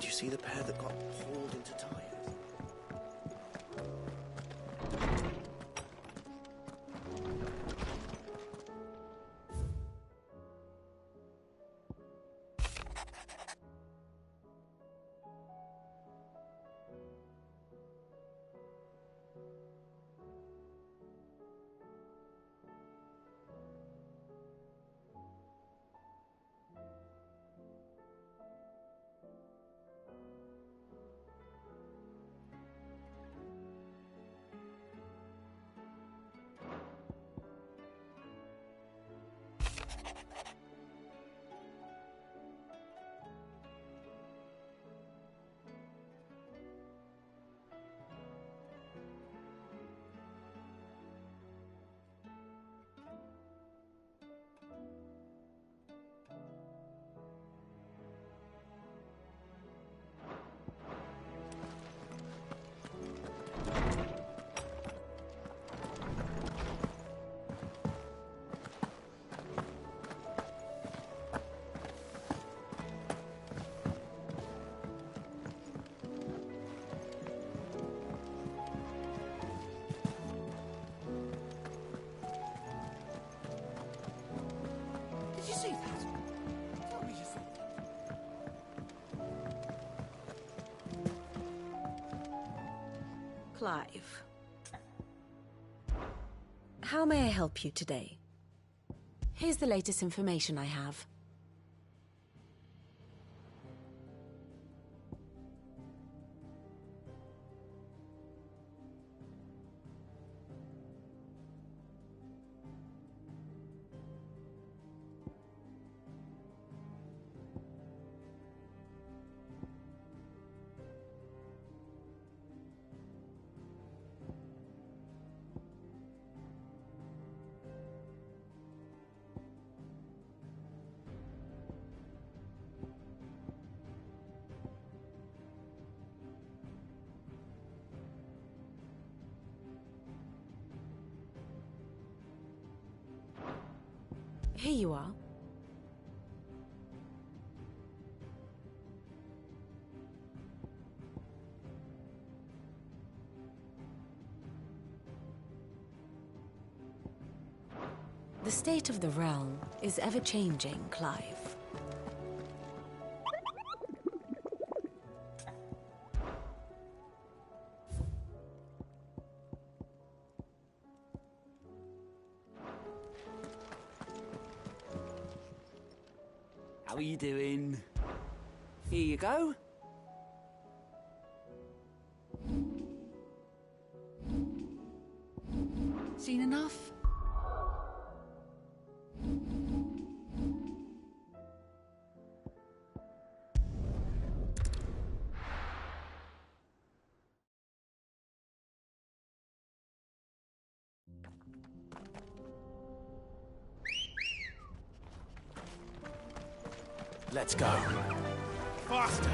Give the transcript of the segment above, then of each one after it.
Did you see the pair that got hauled into tires? Did you see that? Tell me you saw that. Clive. How may I help you today? Here's the latest information I have. Here you are. The state of the realm is ever-changing, Clive. How are you doing? Here you go. Seen enough? Let's go. Faster!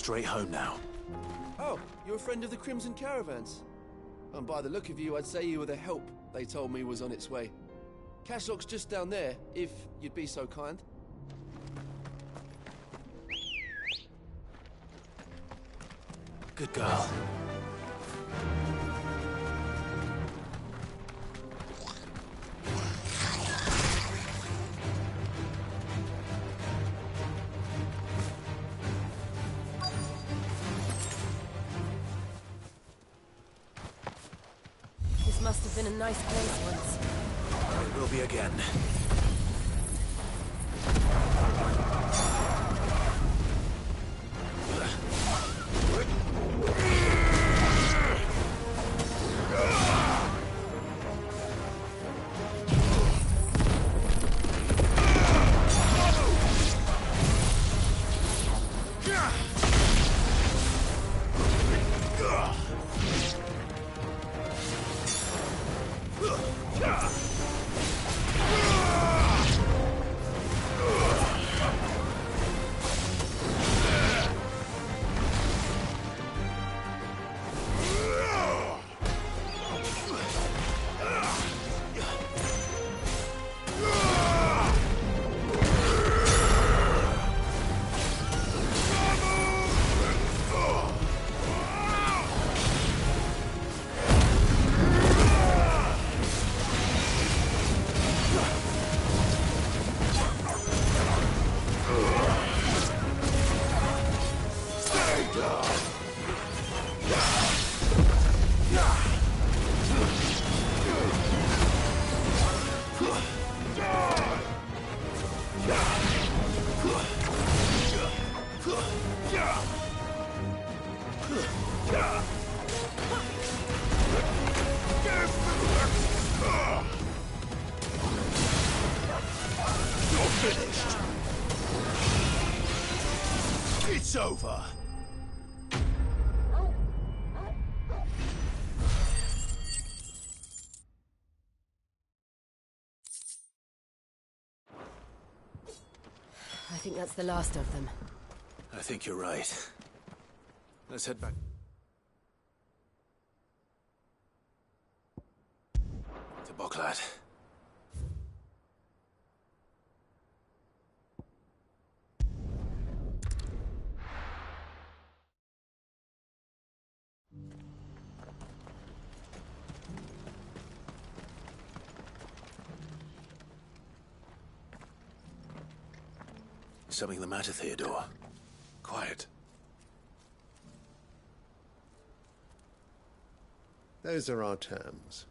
straight home now. Oh, you're a friend of the Crimson Caravans? And by the look of you, I'd say you were the help they told me was on its way. Cashlock's just down there, if you'd be so kind. Good girl. This must have been a nice place once. It will be again. It's over. I think that's the last of them. I think you're right. Let's head back. To Boklad. Something the matter, Theodore? Quiet. Those are our terms.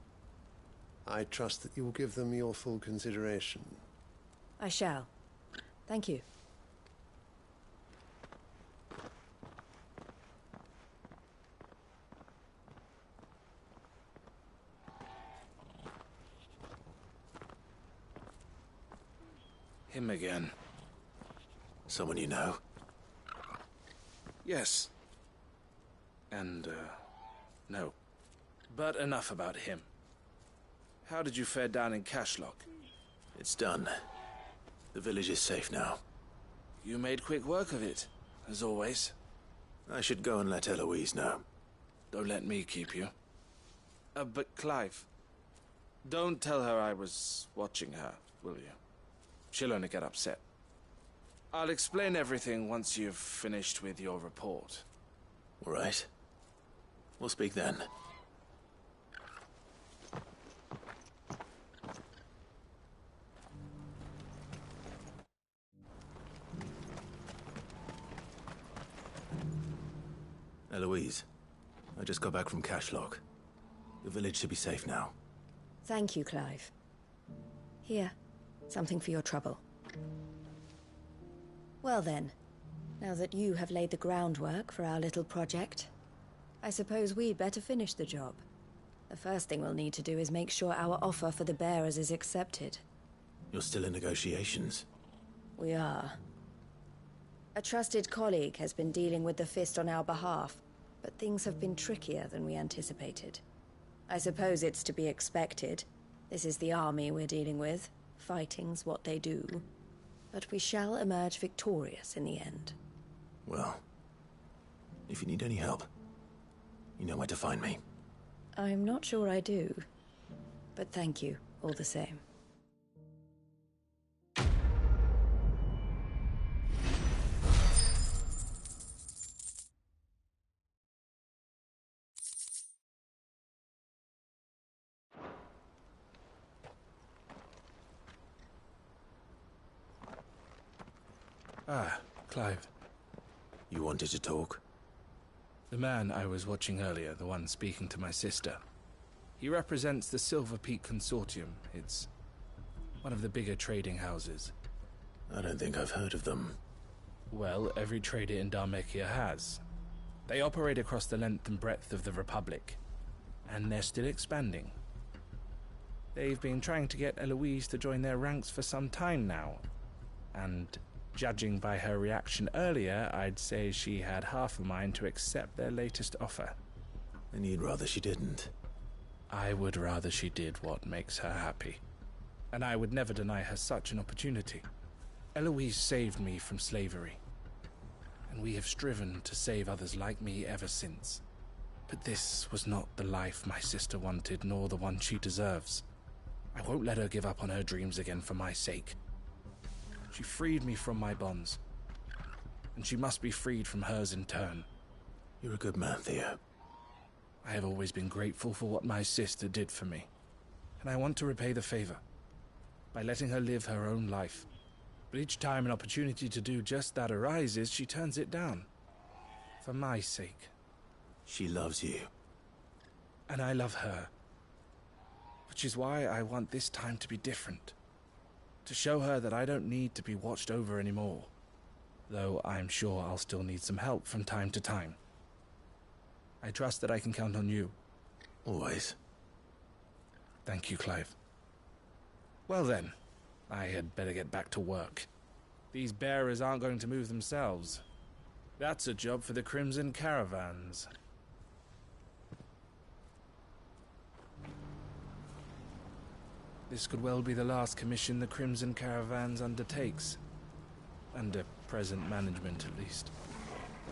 I trust that you will give them your full consideration. I shall. Thank you. Him again. Someone you know? Yes. And, no. But enough about him. How did you fare down in Cashlock? It's done. The village is safe now. You made quick work of it, as always. I should go and let Eloise know. Don't let me keep you. But Clive, don't tell her I was watching her, will you? She'll only get upset. I'll explain everything once you've finished with your report. All right. We'll speak then. Eloise, I just got back from Cashlock. The village should be safe now. Thank you, Clive. Here, something for your trouble. Well then, now that you have laid the groundwork for our little project, I suppose we'd better finish the job. The first thing we'll need to do is make sure our offer for the bearers is accepted. You're still in negotiations? We are. A trusted colleague has been dealing with the Fist on our behalf, but things have been trickier than we anticipated. I suppose it's to be expected. This is the army we're dealing with. Fighting's what they do. But we shall emerge victorious in the end. Well, If you need any help, you know where to find me. I'm not sure I do, but thank you all the same. Ah, Clive. You wanted to talk? The man I was watching earlier, the one speaking to my sister. He represents the Silver Peak Consortium. It's one of the bigger trading houses. I don't think I've heard of them. Well, every trader in Dharmekia has. They operate across the length and breadth of the Republic, and they're still expanding. They've been trying to get Eloise to join their ranks for some time now, and judging by her reaction earlier, I'd say she had half a mind to accept their latest offer. And you'd rather she didn't? I would rather she did what makes her happy. And I would never deny her such an opportunity. Eloise saved me from slavery. And we have striven to save others like me ever since. But this was not the life my sister wanted, nor the one she deserves. I won't let her give up on her dreams again for my sake. She freed me from my bonds, and she must be freed from hers in turn. You're a good man, Theo. I have always been grateful for what my sister did for me, and I want to repay the favor by letting her live her own life. But each time an opportunity to do just that arises, she turns it down. For my sake. She loves you. And I love her. Which is why I want this time to be different. To show her that I don't need to be watched over anymore. Though I'm sure I'll still need some help from time to time. I trust that I can count on you. Always. Thank you, Clive. Well then, I had better get back to work. These bearers aren't going to move themselves. That's a job for the Crimson Caravans. This could well be the last commission the Crimson Caravans undertakes. Under present management, at least.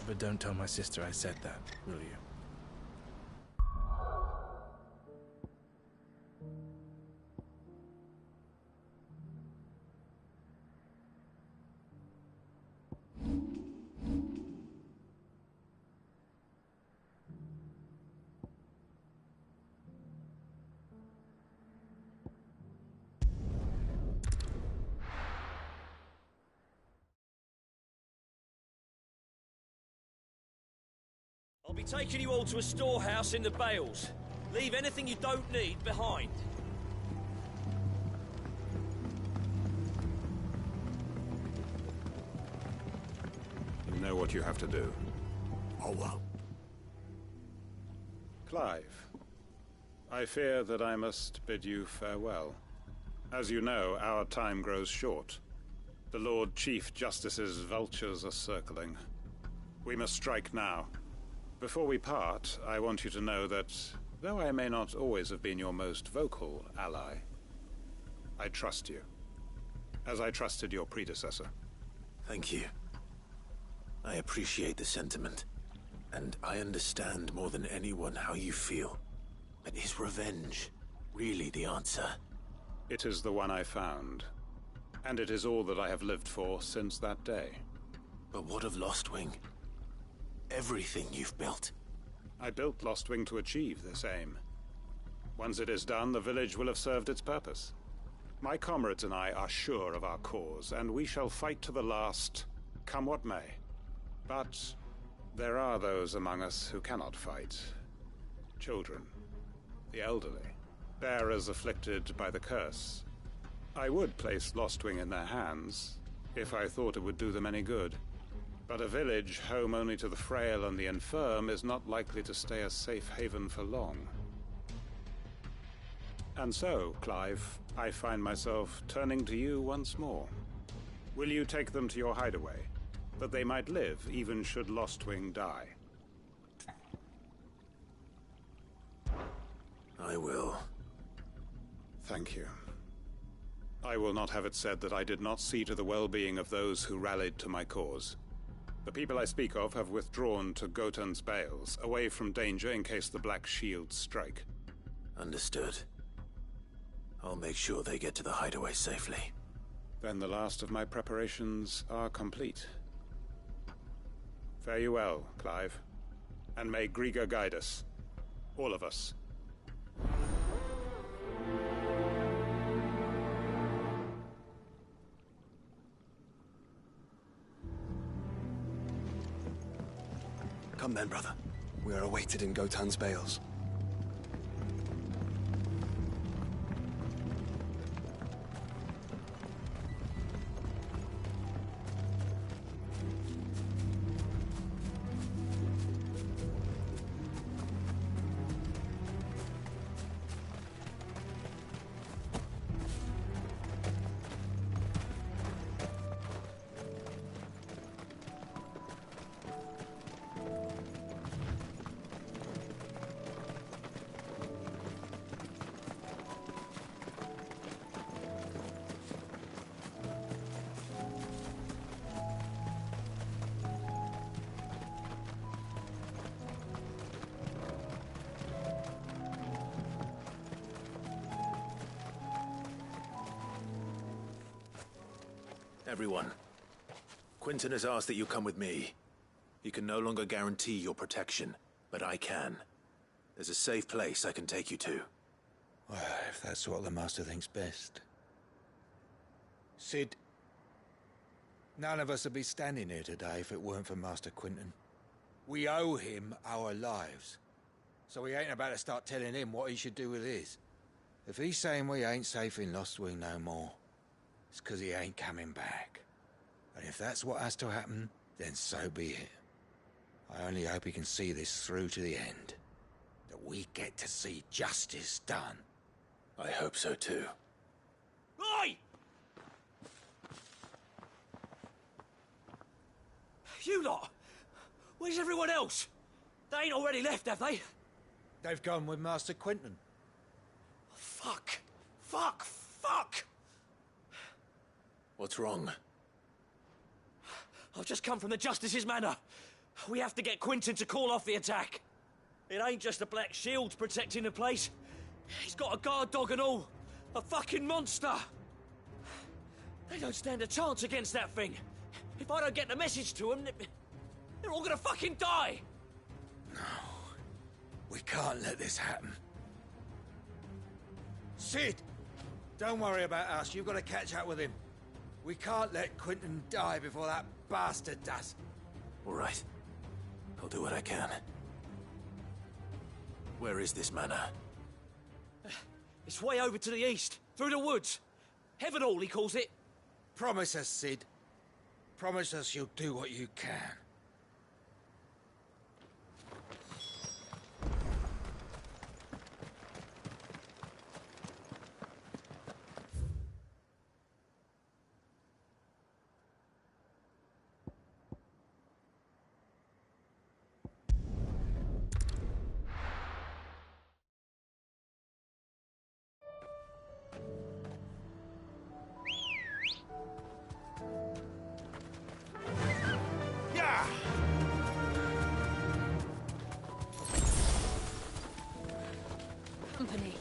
But don't tell my sister I said that, will you? I'll be taking you all to a storehouse in the Bales. Leave anything you don't need behind. You know what you have to do. Oh, well. Clive, I fear that I must bid you farewell. As you know, our time grows short. The Lord Chief Justice's vultures are circling. We must strike now. Before we part, I want you to know that, though I may not always have been your most vocal ally, I trust you, as I trusted your predecessor. Thank you. I appreciate the sentiment, and I understand more than anyone how you feel. But is revenge really the answer? It is the one I found, and it is all that I have lived for since that day. But what of Lostwing? Everything you've built. I built Lostwing to achieve this aim. Once it is done, the village will have served its purpose. My comrades and I are sure of our cause, and we shall fight to the last, come what may. But there are those among us who cannot fight. Children, the elderly, bearers afflicted by the curse. I would place Lostwing in their hands, if I thought it would do them any good. But a village home only to the frail and the infirm is not likely to stay a safe haven for long. And so, Clive, I find myself turning to you once more. Will you take them to your hideaway, that they might live even should Lostwing die? I will. Thank you. I will not have it said that I did not see to the well-being of those who rallied to my cause. The people I speak of have withdrawn to Gotan's Bales, away from danger in case the Black Shields strike. Understood. I'll make sure they get to the hideaway safely. Then the last of my preparations are complete. Fare you well, Clive. And may Griga guide us. All of us. Come then, brother. We are awaited in Gotan's Bales. Everyone, Quinton has asked that you come with me. He can no longer guarantee your protection, but I can. There's a safe place I can take you to. Well, if that's what the Master thinks best. Sid, none of us would be standing here today if it weren't for Master Quinton. We owe him our lives. So we ain't about to start telling him what he should do with his. If he's saying we ain't safe in Lost Wing no more, it's 'cause he ain't coming back. And if that's what has to happen, then so be it. I only hope he can see this through to the end. That we get to see justice done. I hope so too. Oi! You lot! Where's everyone else? They ain't already left, have they? They've gone with Master Quinton. Fuck! Fuck! Fuck! What's wrong? I've just come from the Justice's manor. We have to get Quinton to call off the attack. It ain't just the Black Shields protecting the place. He's got a guard dog and all. A fucking monster. They don't stand a chance against that thing. If I don't get the message to them, they're all gonna fucking die. No. We can't let this happen. Sid! Don't worry about us. You've got to catch up with him. We can't let Quinton die before that bastard does. All right. I'll do what I can. Where is this manor? It's way over to the east, through the woods. Heaven Hall, he calls it. Promise us, Sid. Promise us you'll do what you can. Company.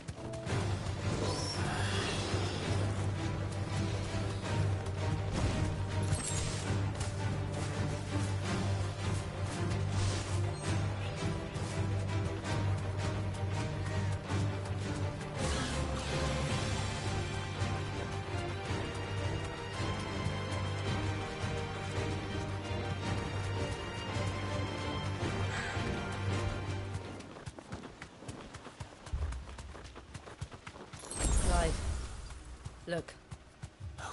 Look. No.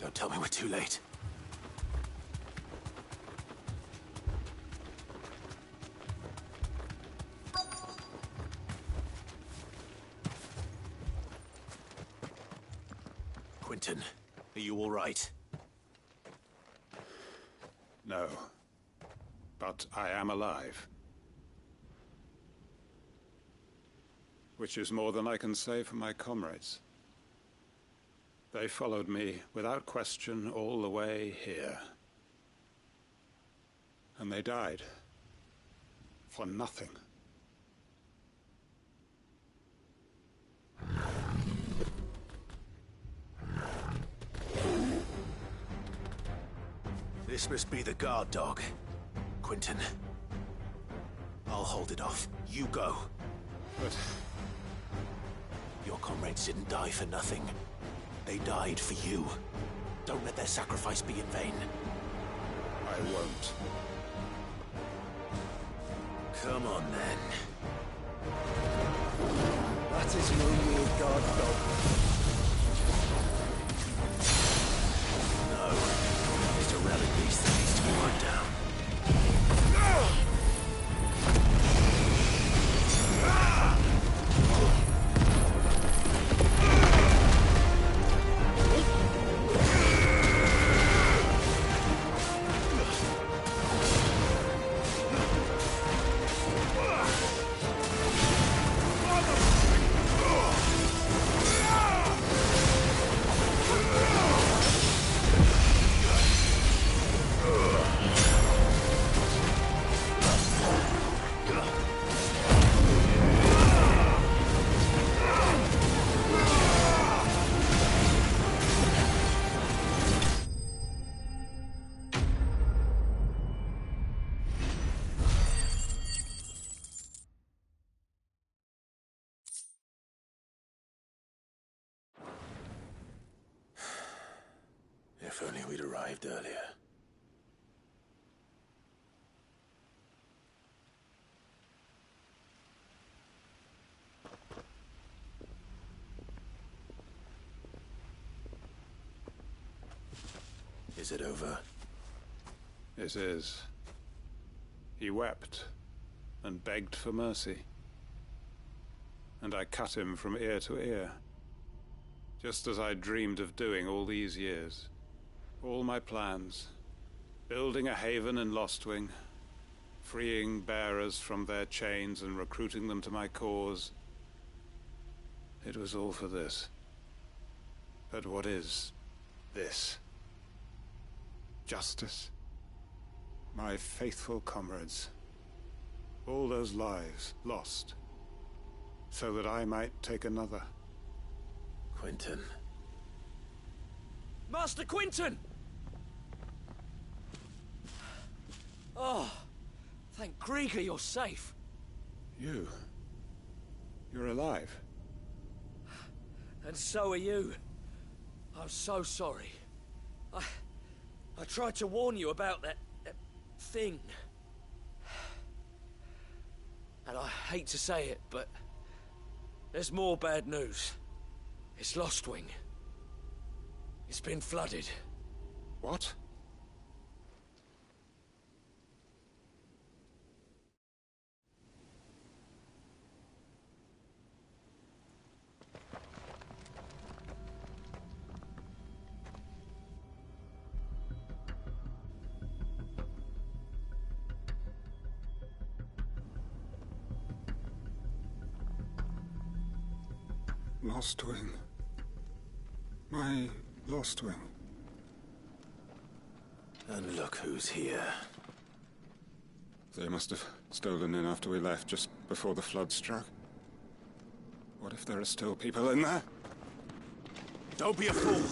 Don't tell me we're too late. Quinton, are you all right? No. But I am alive. Which is more than I can say for my comrades. They followed me without question all the way here. And they died. For nothing. This must be the guard dog. Quentin. I'll hold it off. You go. But... Your comrades didn't die for nothing. They died for you. Don't let their sacrifice be in vain. I won't. Come on, then. That is no mere guard dog. No. It's a relic beast that needs to be put down. If only we'd arrived earlier. Is it over? It is. He wept and begged for mercy. And I cut him from ear to ear. Just as I dreamed of doing all these years. All my plans. Building a haven in Lostwing. Freeing bearers from their chains and recruiting them to my cause. It was all for this. But what is this? Justice? My faithful comrades. All those lives lost. So that I might take another. Quentin. Master Quentin! Oh, thank Grieger you're safe. You're alive. And so are you. I'm so sorry. I tried to warn you about that thing. And I hate to say it, but there's more bad news. It's Lostwing. It's been flooded. What? Lostwing. My Lostwing. And look who's here. They must have stolen in after we left, just before the flood struck. What if there are still people in there? Don't be a fool!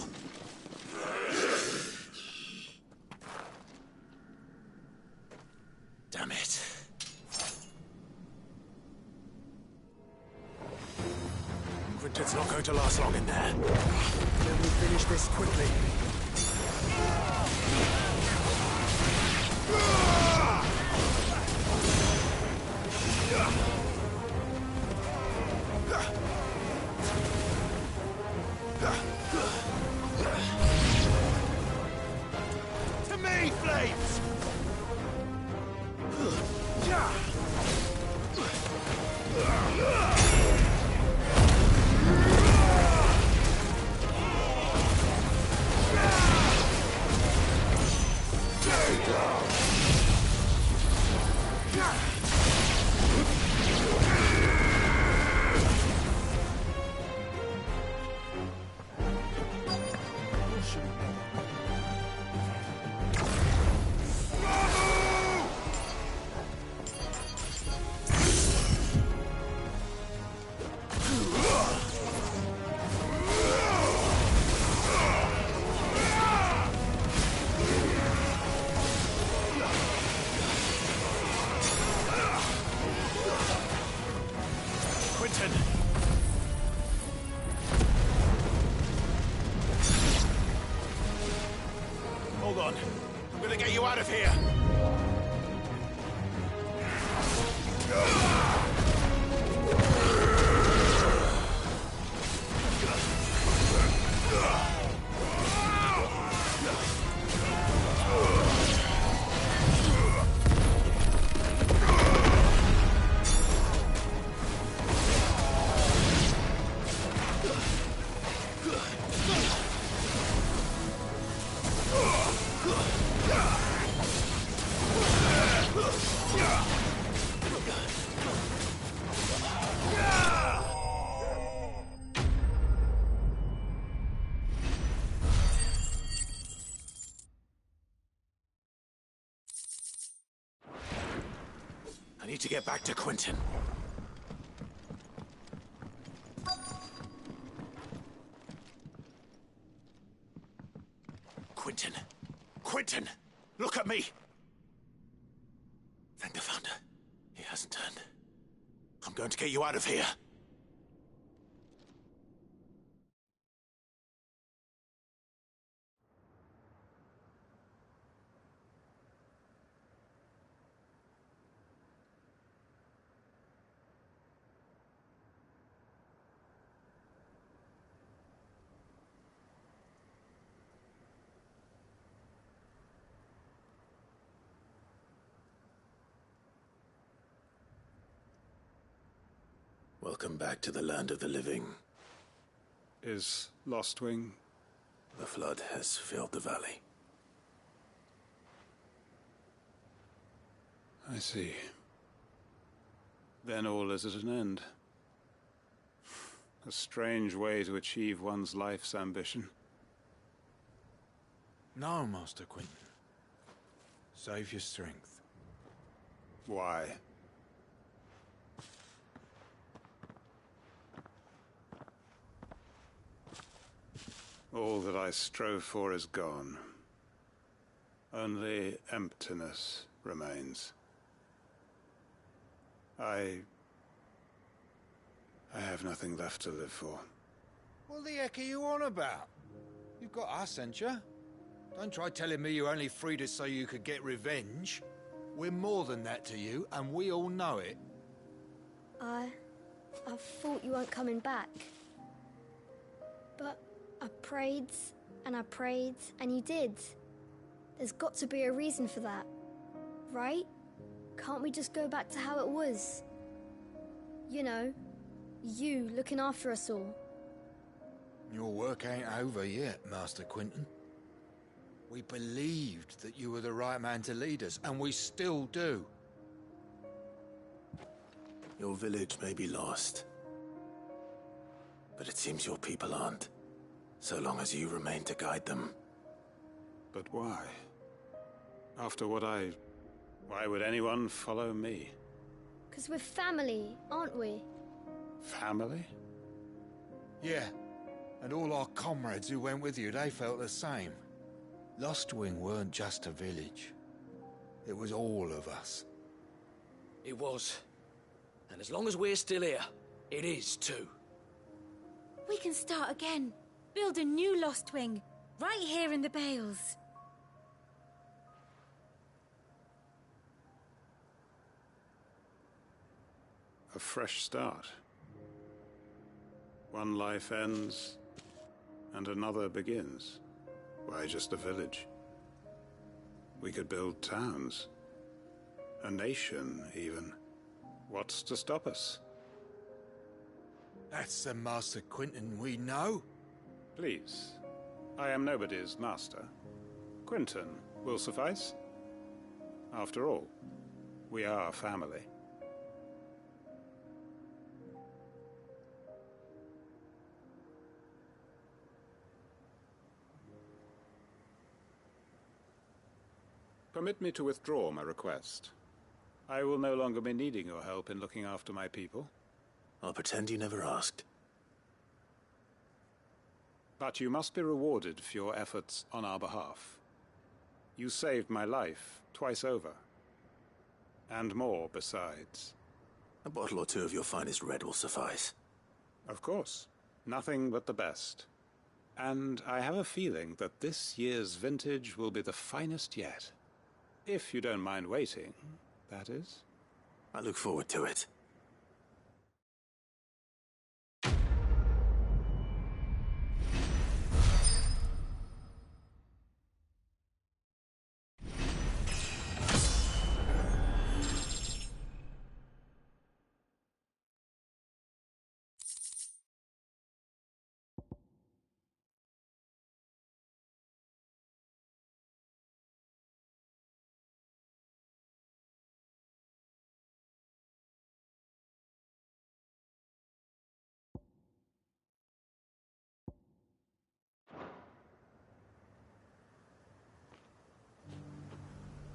Damn it. Quentin's not going to last long in there. Let me finish this quickly. To me, flames! Hold on. I'm gonna get you out of here! I need to get back to Quentin. Quentin! Quentin! Look at me! Thank the Founder. He hasn't turned. I'm going to get you out of here. Welcome back to the land of the living. Is Lostwing? The flood has filled the valley. I see. Then all is at an end. A strange way to achieve one's life's ambition. No, Master Quentin. Save your strength. Why? All that I strove for is gone. Only emptiness remains. I have nothing left to live for. What the heck are you on about? You've got us, ain't you? Don't try telling me you only freed us so you could get revenge. We're more than that to you, and we all know it. I thought you weren't coming back. But I prayed, and you did. There's got to be a reason for that, right? Can't we just go back to how it was? You know, you looking after us all. Your work ain't over yet, Master Quentin. We believed that you were the right man to lead us, and we still do. Your village may be lost, but it seems your people aren't, so long as you remain to guide them. But why? After what why would anyone follow me? 'Cause we're family, aren't we? Family? Yeah, and all our comrades who went with you, they felt the same. Lostwing weren't just a village. It was all of us. It was. And as long as we're still here, it is too. We can start again. Build a new Lostwing, right here in the Bales. A fresh start. One life ends, and another begins. Why just a village? We could build towns. A nation, even. What's to stop us? That's the Master Quentin we know. Please. I am nobody's master. Quentin will suffice. After all, we are family. Permit me to withdraw my request. I will no longer be needing your help in looking after my people. I'll pretend you never asked. But you must be rewarded for your efforts on our behalf. You saved my life twice over. And more besides. A bottle or two of your finest red will suffice. Of course. Nothing but the best. And I have a feeling that this year's vintage will be the finest yet. If you don't mind waiting, that is. I look forward to it.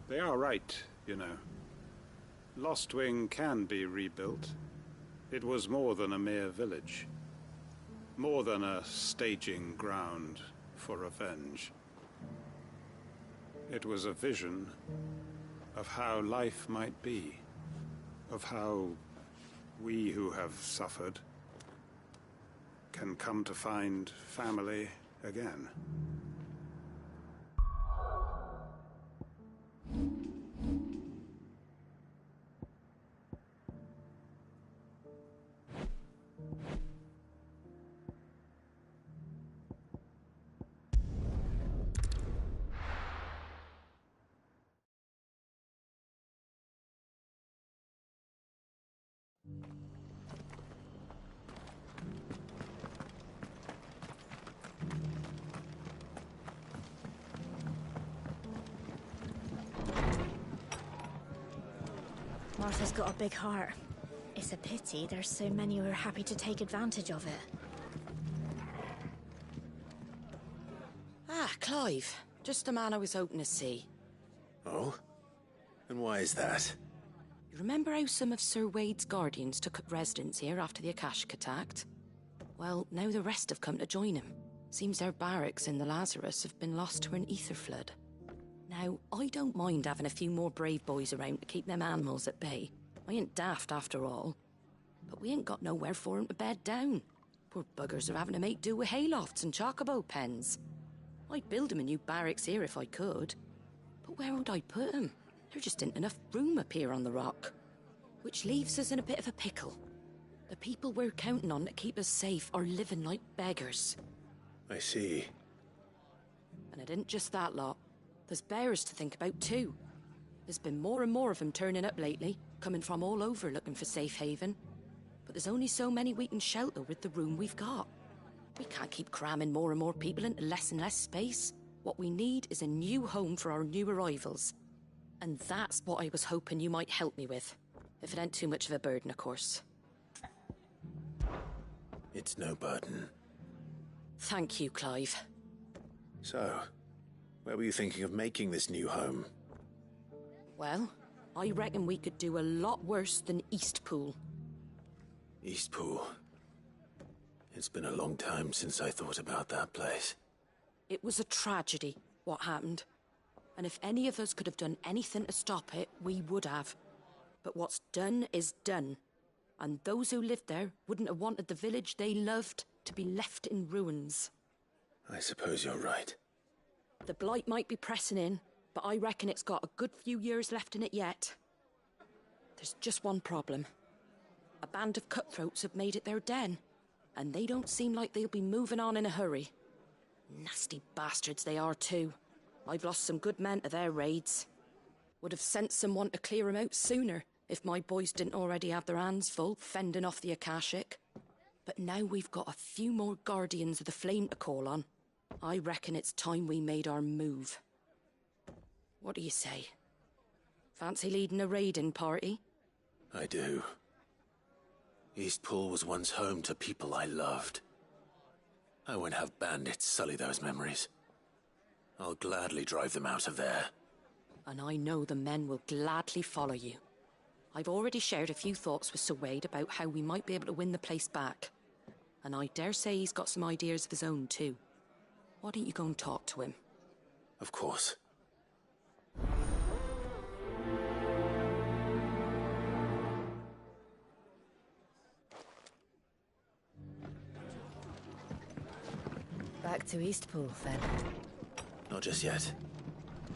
They are right, you know. Lostwing can be rebuilt. It was more than a mere village. More than a staging ground for revenge. It was a vision of how life might be. Of how we who have suffered can come to find family again. Martha's got a big heart. It's a pity there's so many who are happy to take advantage of it. Ah, Clive. Just the man I was hoping to see. Oh? And why is that? You remember how some of Sir Wade's guardians took up residence here after the Akashic attacked? Well, now the rest have come to join him. Seems their barracks in the Lazarus have been lost to an ether flood. Now, I don't mind having a few more brave boys around to keep them animals at bay. I ain't daft after all. But we ain't got nowhere for 'em to bed down. Poor buggers are having to make do with haylofts and chocobo pens. I'd build 'em a new barracks here if I could. But where would I put 'em? There just ain't enough room up here on the rock. Which leaves us in a bit of a pickle. The people we're counting on to keep us safe are living like beggars. I see. And it isn't just that lot. There's bears to think about too. There's been more and more of them turning up lately, coming from all over looking for safe haven. But there's only so many we can shelter with the room we've got. We can't keep cramming more and more people into less and less space. What we need is a new home for our new arrivals. And that's what I was hoping you might help me with. If it ain't too much of a burden, of course. It's no burden. Thank you, Clive. So, where were you thinking of making this new home? Well, I reckon we could do a lot worse than Eastpool. Eastpool. It's been a long time since I thought about that place. It was a tragedy, what happened. And if any of us could have done anything to stop it, we would have. But what's done is done. And those who lived there wouldn't have wanted the village they loved to be left in ruins. I suppose you're right. The blight might be pressing in, but I reckon it's got a good few years left in it yet. There's just one problem. A band of cutthroats have made it their den, and they don't seem like they'll be moving on in a hurry. Nasty bastards they are too. I've lost some good men to their raids. Would have sent someone to clear 'em out sooner if my boys didn't already have their hands full fending off the Akashic. But now we've got a few more guardians of the flame to call on. I reckon it's time we made our move. What do you say? Fancy leading a raiding party? I do. Eastpool was once home to people I loved. I won't have bandits sully those memories. I'll gladly drive them out of there. And I know the men will gladly follow you. I've already shared a few thoughts with Sir Wade about how we might be able to win the place back. And I dare say he's got some ideas of his own too. Why don't you go and talk to him? Of course. back to Eastpool, then. Not just yet.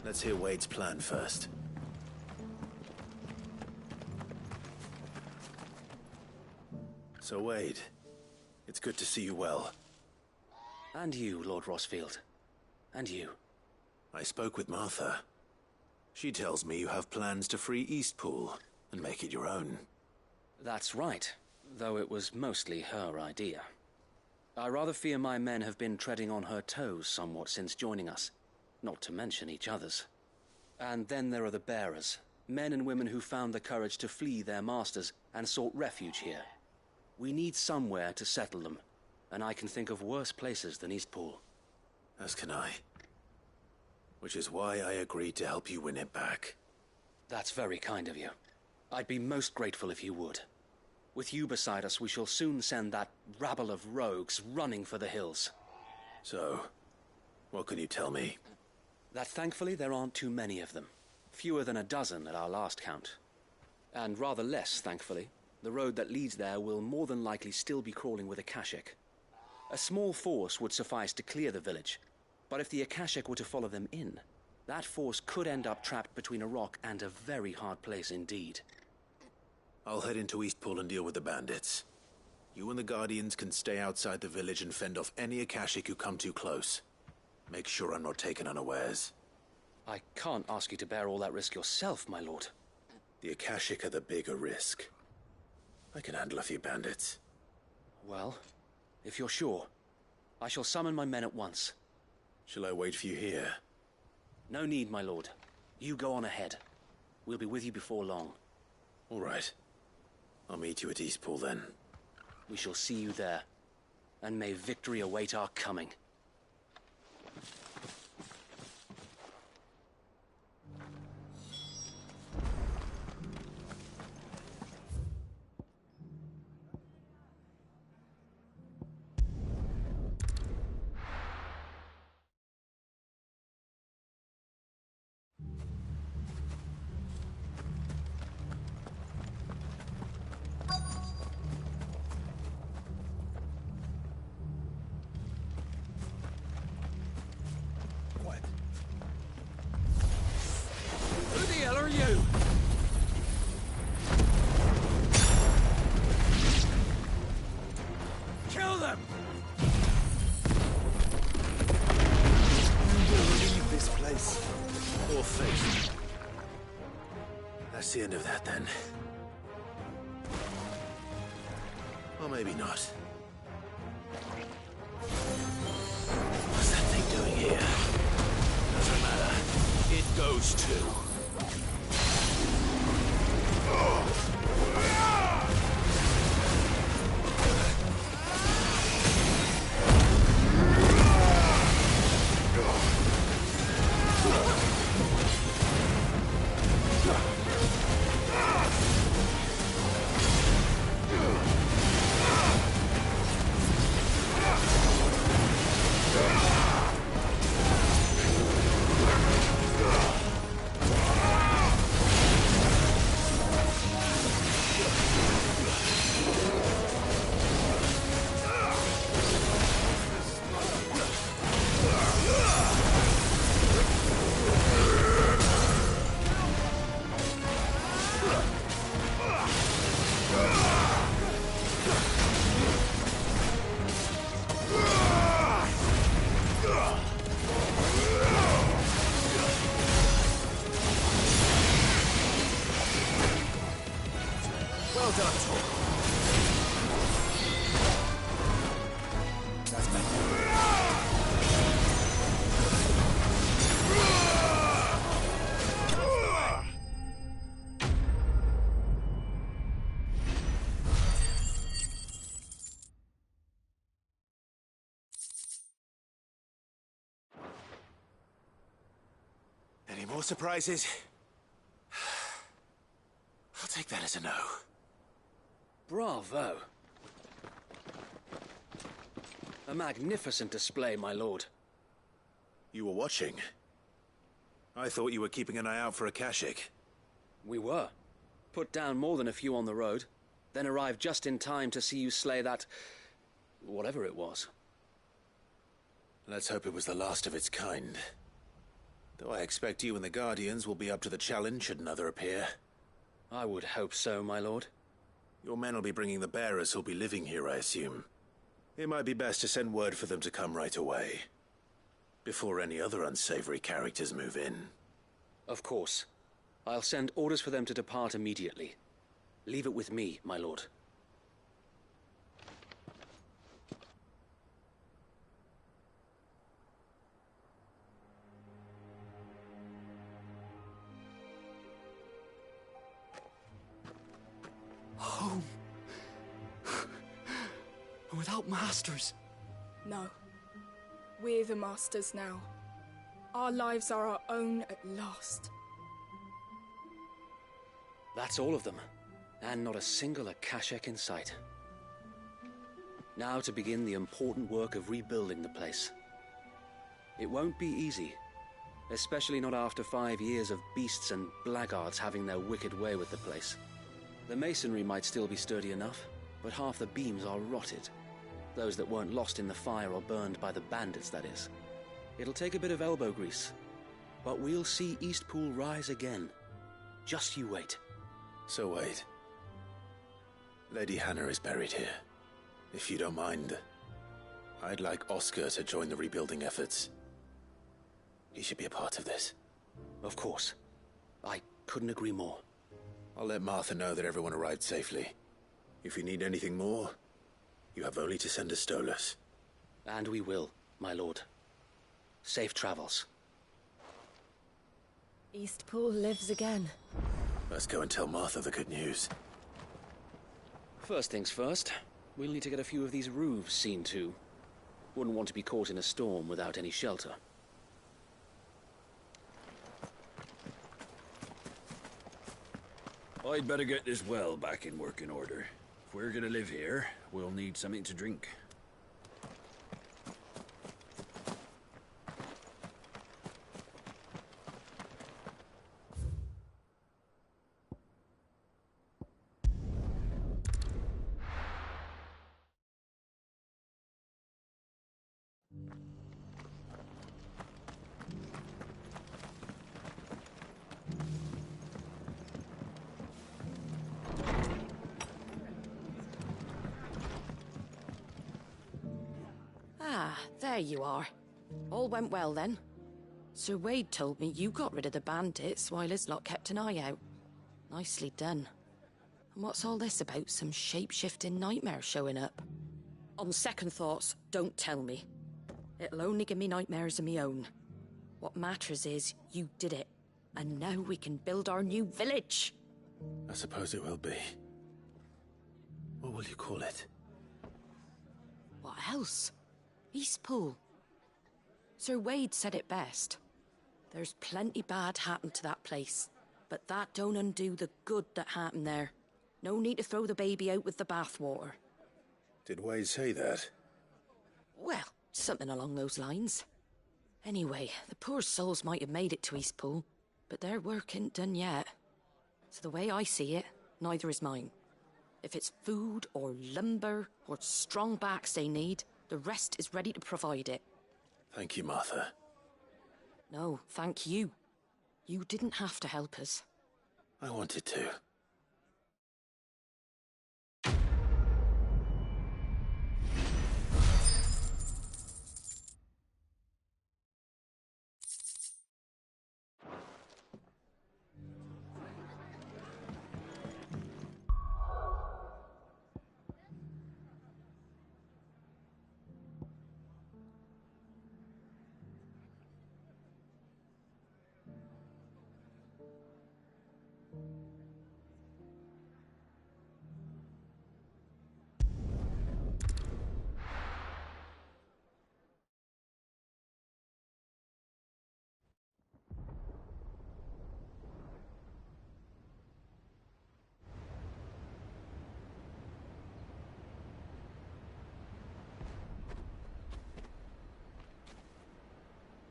Let's hear Wade's plan first. So, Wade, it's good to see you well. And you, Lord Rossfield. And you. I spoke with Martha. She tells me you have plans to free Eastpool and make it your own. That's right, though it was mostly her idea. I rather fear my men have been treading on her toes somewhat since joining us, not to mention each other's. And then there are the bearers, men and women who found the courage to flee their masters and sought refuge here. We need somewhere to settle them, and I can think of worse places than Eastpool. As can I. Which is why I agreed to help you win it back. That's very kind of you. I'd be most grateful if you would. With you beside us, we shall soon send that rabble of rogues running for the hills. So, what can you tell me? That thankfully there aren't too many of them. Fewer than a dozen at our last count. And rather less, thankfully. The road that leads there will more than likely still be crawling with Akashic. A small force would suffice to clear the village, but if the Akashic were to follow them in, that force could end up trapped between a rock and a very hard place indeed. I'll head into Eastpool and deal with the bandits. You and the Guardians can stay outside the village and fend off any Akashic who come too close. Make sure I'm not taken unawares. I can't ask you to bear all that risk yourself, my lord. The Akashic are the bigger risk. I can handle a few bandits. Well, if you're sure, I shall summon my men at once. Shall I wait for you here? No need, my lord. You go on ahead. We'll be with you before long. All right. I'll meet you at Eastpool then. We shall see you there. And may victory await our coming. That's the end of that, then. Or maybe not. What's that thing doing here? Doesn't matter. It goes too. Well done, Tom. That's better. Any more surprises? I'll take that as a no. Bravo. A magnificent display, my lord. You were watching. I thought you were keeping an eye out for Akashic. We were. Put down more than a few on the road, then arrived just in time to see you slay that... whatever it was. Let's hope it was the last of its kind. Though I expect you and the Guardians will be up to the challenge should another appear. I would hope so, my lord. Your men will be bringing the bearers who'll be living here, I assume. It might be best to send word for them to come right away, before any other unsavory characters move in. Of course. I'll send orders for them to depart immediately. Leave it with me, my lord. Home. Without masters. No. We're the masters now. Our lives are our own at last. That's all of them, and not a single Akashek in sight. Now to begin the important work of rebuilding the place. It won't be easy, especially not after 5 years of beasts and blackguards having their wicked way with the place. The masonry might still be sturdy enough, but half the beams are rotted. Those that weren't lost in the fire or burned by the bandits, that is. It'll take a bit of elbow grease, but we'll see Eastpool rise again. Just you wait. So wait. Lady Hannah is buried here. If you don't mind, I'd like Oscar to join the rebuilding efforts. He should be a part of this. Of course. I couldn't agree more. I'll let Martha know that everyone arrived safely. If you need anything more, you have only to send a Stolas. And we will, my lord. Safe travels. Eastpool lives again. Let's go and tell Martha the good news. First things first, we'll need to get a few of these roofs seen to. Wouldn't want to be caught in a storm without any shelter. I'd better get this well back in working order. If we're gonna live here, we'll need something to drink. Ah, there you are. All went well then. Sir Wade told me you got rid of the bandits while his lot kept an eye out. Nicely done. And what's all this about some shape-shifting nightmare showing up? On second thoughts, don't tell me. It'll only give me nightmares of me own. What matters is you did it. And now we can build our new village. I suppose it will be. What will you call it? What else? Eastpool. Sir Wade said it best. There's plenty bad happened to that place, but that don't undo the good that happened there. No need to throw the baby out with the bathwater. Did Wade say that? Well, something along those lines. Anyway, the poor souls might have made it to Eastpool, but their work ain't done yet. So the way I see it, neither is mine. If it's food or lumber or strong backs they need, the rest is ready to provide it. Thank you, Martha. No, thank you. You didn't have to help us. I wanted to.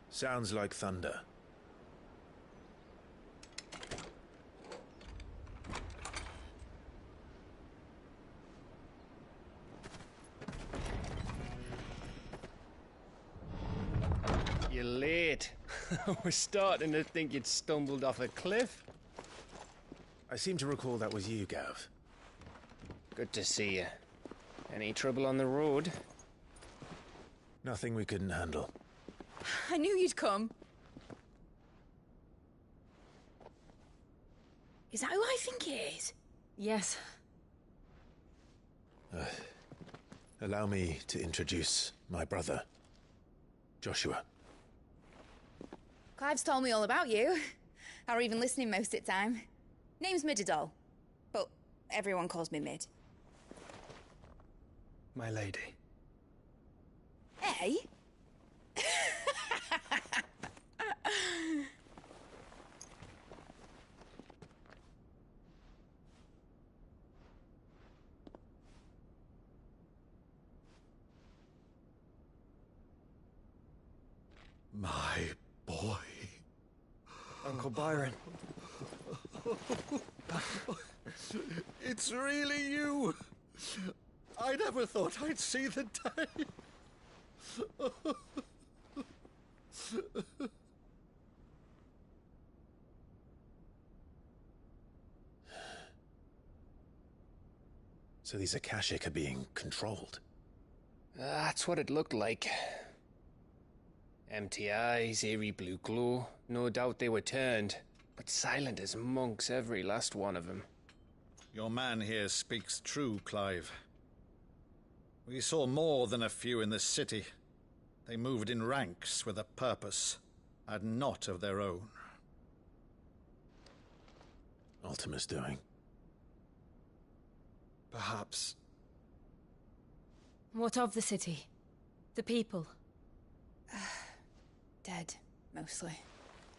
Sounds like thunder. I was starting to think you'd stumbled off a cliff. I seem to recall that was you, Gav. Good to see you. Any trouble on the road? Nothing we couldn't handle. I knew you'd come. Is that who I think it is? Yes. Allow me to introduce my brother, Joshua. Clive's told me all about you. Or even listening most of the time. Name's Midadol, but everyone calls me Mid. My lady. Hey? My boy. Uncle Byron. It's really you. I never thought I'd see the day. So these Akashic are being controlled? That's what it looked like. Empty eyes, eerie blue glow. No doubt they were turned, but silent as monks, every last one of them. Your man here speaks true, Clive. We saw more than a few in this city. They moved in ranks with a purpose, and not of their own. Ultima's doing. Perhaps. What of the city? The people? Dead, mostly.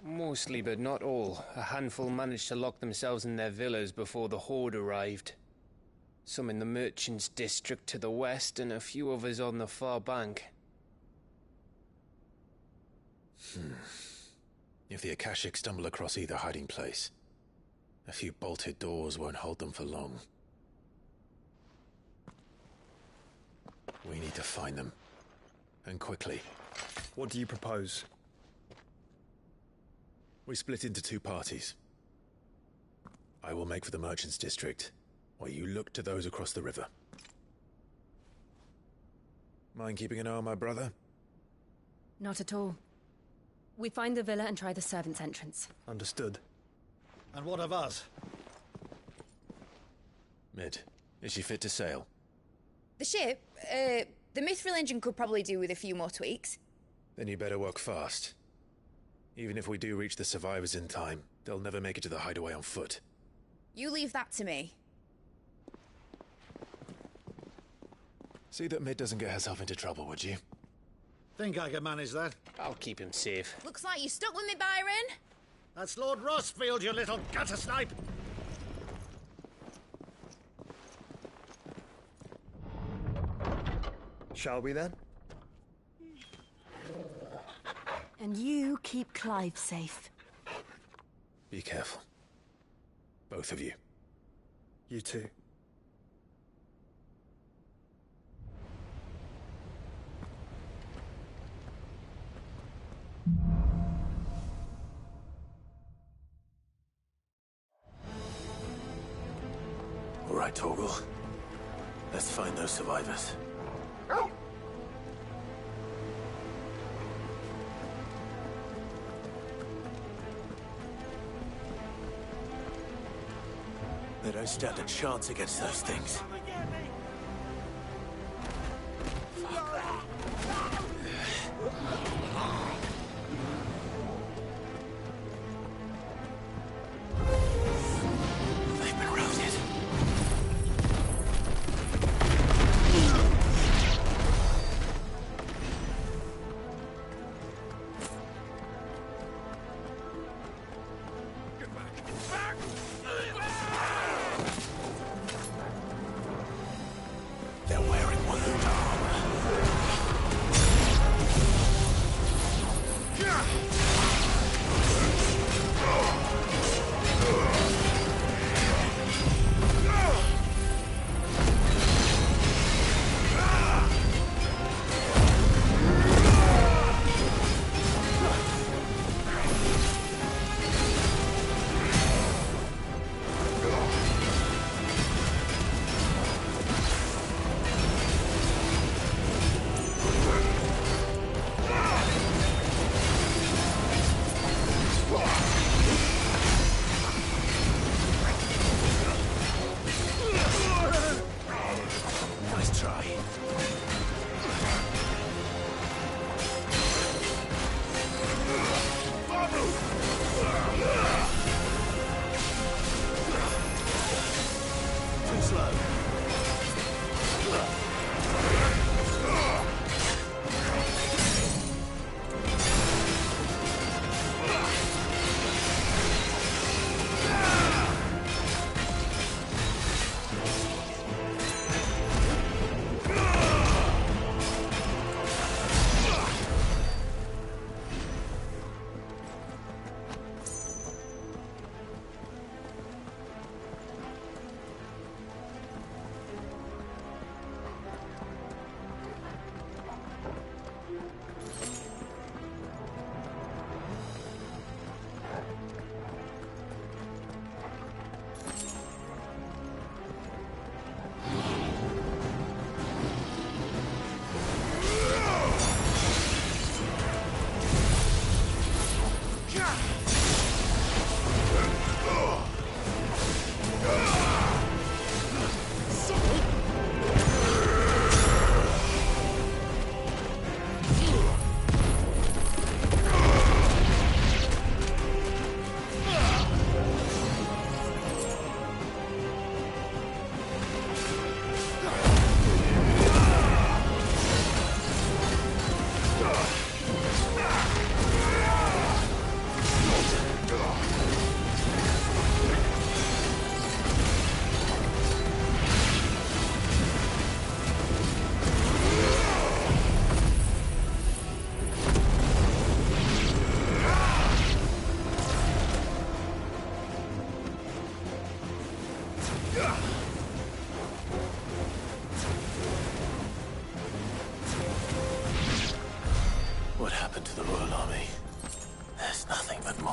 Mostly, but not all. A handful managed to lock themselves in their villas before the Horde arrived. Some in the Merchants' District to the west, and a few others on the far bank. If the Akashic stumble across either hiding place, a few bolted doors won't hold them for long. We need to find them. And quickly. What do you propose? We split into two parties. I will make for the Merchants' District, while you look to those across the river. Mind keeping an eye on my brother? Not at all. We find the villa and try the servants' entrance. Understood. And what of us? Mid, is she fit to sail? The ship? The Mithril engine could probably do with a few more tweaks. Then you better work fast. Even if we do reach the survivors in time, they'll never make it to the hideaway on foot. You leave that to me. See that Mid doesn't get herself into trouble, would you? Think I can manage that? I'll keep him safe. Looks like you stuck with me, Byron. That's Lord Rossfield, you little gutter snipe! Shall we then? And you keep Clive safe. Be careful. Both of you. You too. All right, Torgal. Let's find those survivors. They don't stand a chance against those things. They've been routed. They're wearing wound armor.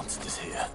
monsters here.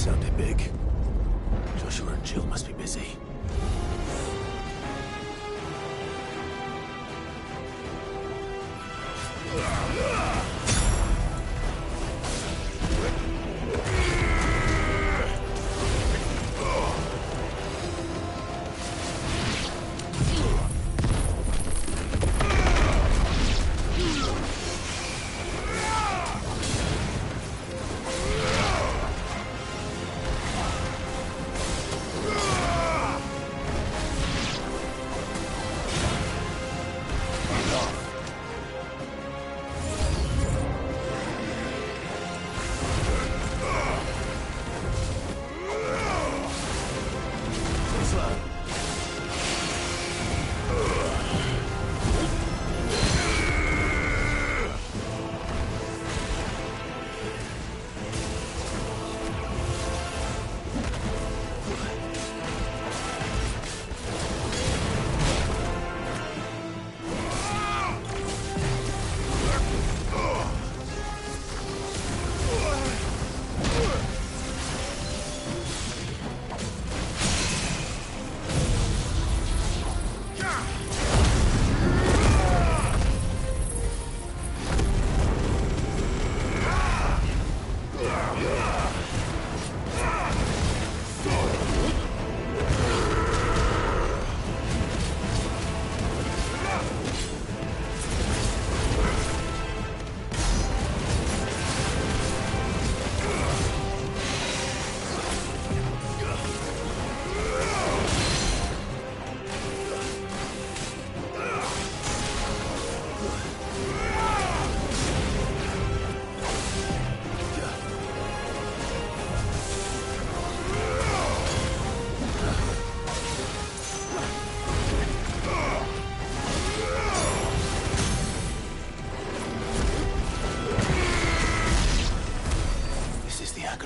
Sounded big. Joshua and Jill must be busy.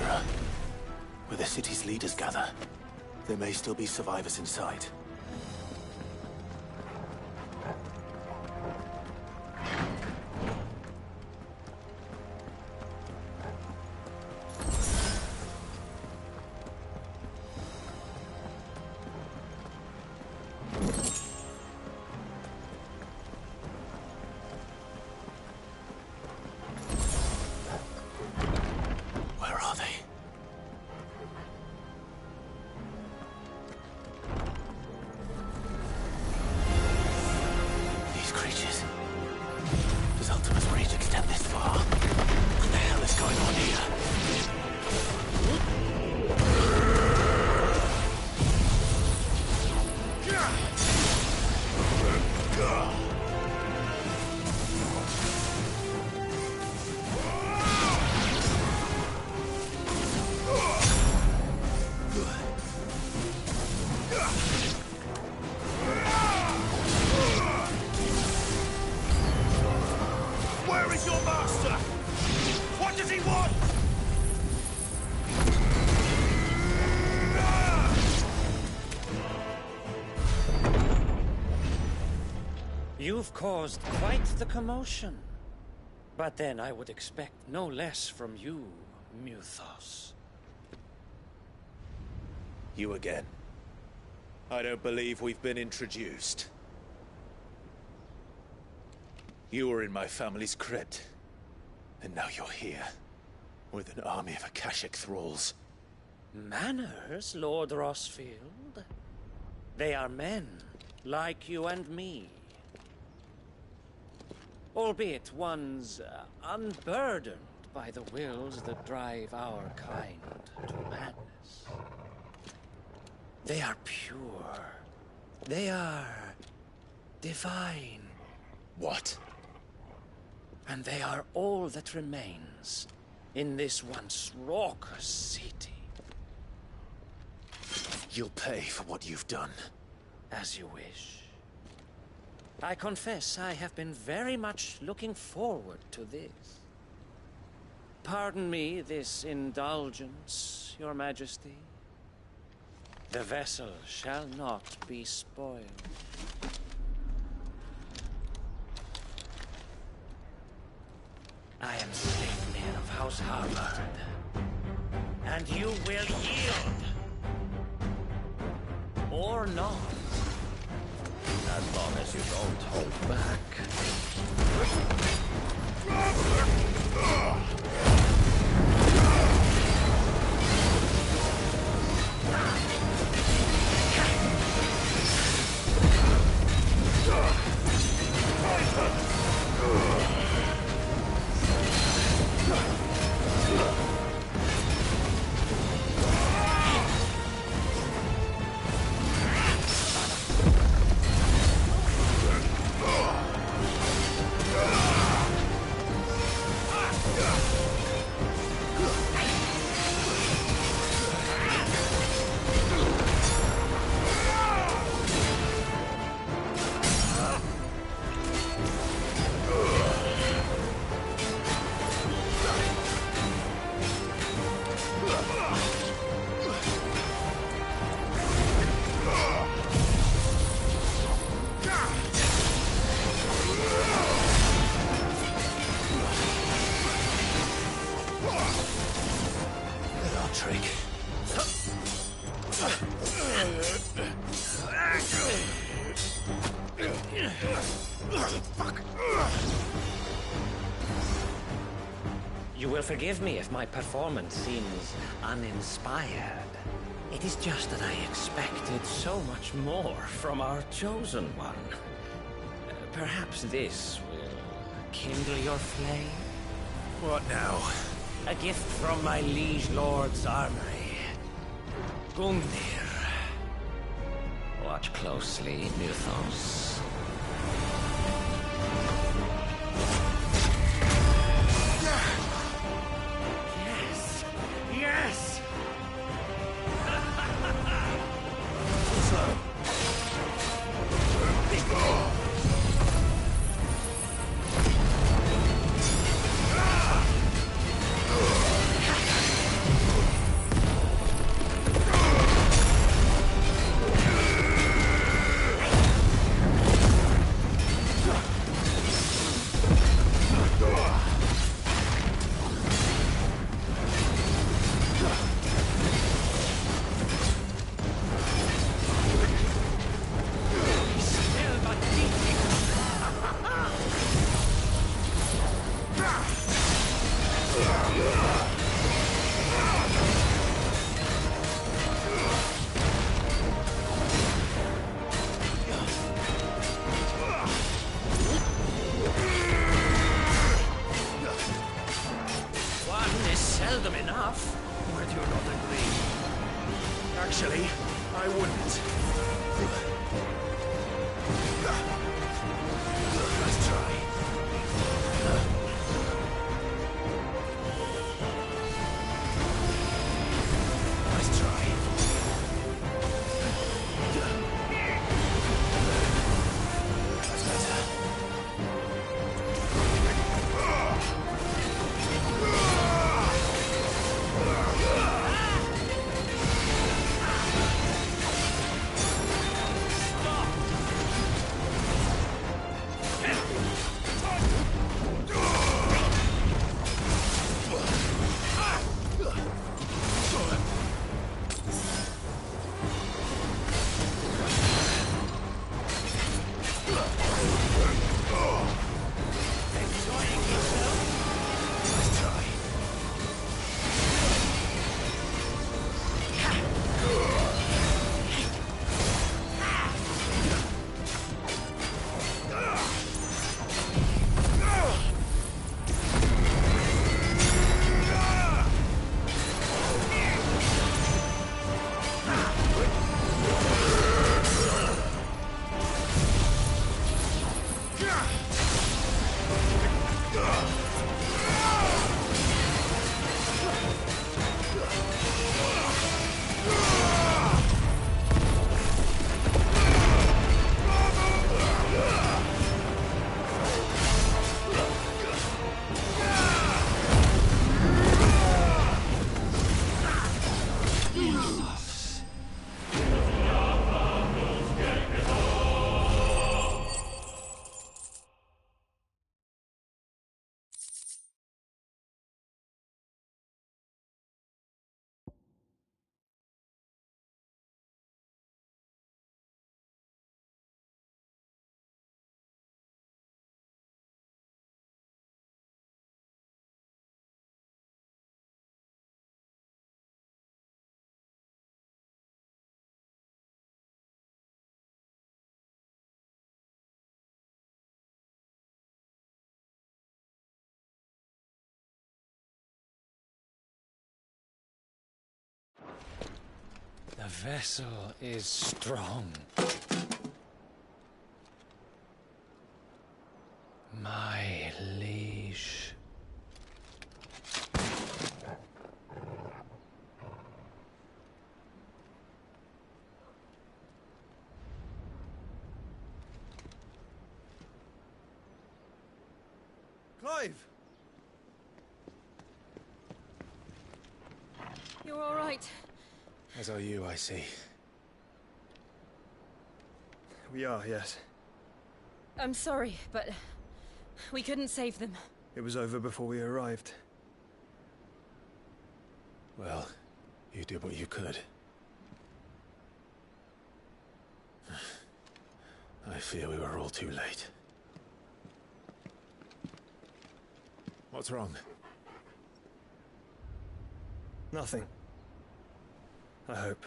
Wanderer. Where the city's leaders gather. There may still be survivors inside. You've caused quite the commotion. But then I would expect no less from you, Muthos. You again. I don't believe we've been introduced. You were in my family's crypt. And now you're here. With an army of Akashic thralls. Manners, Lord Rossfield? They are men, like you and me. Albeit ones unburdened by the wills that drive our kind to madness. They are pure. They are divine. What? And they are all that remains in this once raucous city. You'll pay for what you've done. As you wish. I confess I have been very much looking forward to this. Pardon me this indulgence, Your Majesty. The vessel shall not be spoiled. I am Sleipnir of House Harvard, and you will yield. Or not. As long as you don't hold back. You will forgive me if my performance seems uninspired. It is just that I expected so much more from our chosen one. Perhaps this will kindle your flame? What now? A gift from my liege lord's armory. Gungnir. Watch closely, Muthos. Yes! Actually, I wouldn't. Let's try. Nice try. That's better. The vessel is strong. My liege. Clive! You're all right. As are you, I see. We are, yes. I'm sorry, but we couldn't save them. It was over before we arrived. Well, you did what you could. I fear we were all too late. What's wrong? Nothing. I hope.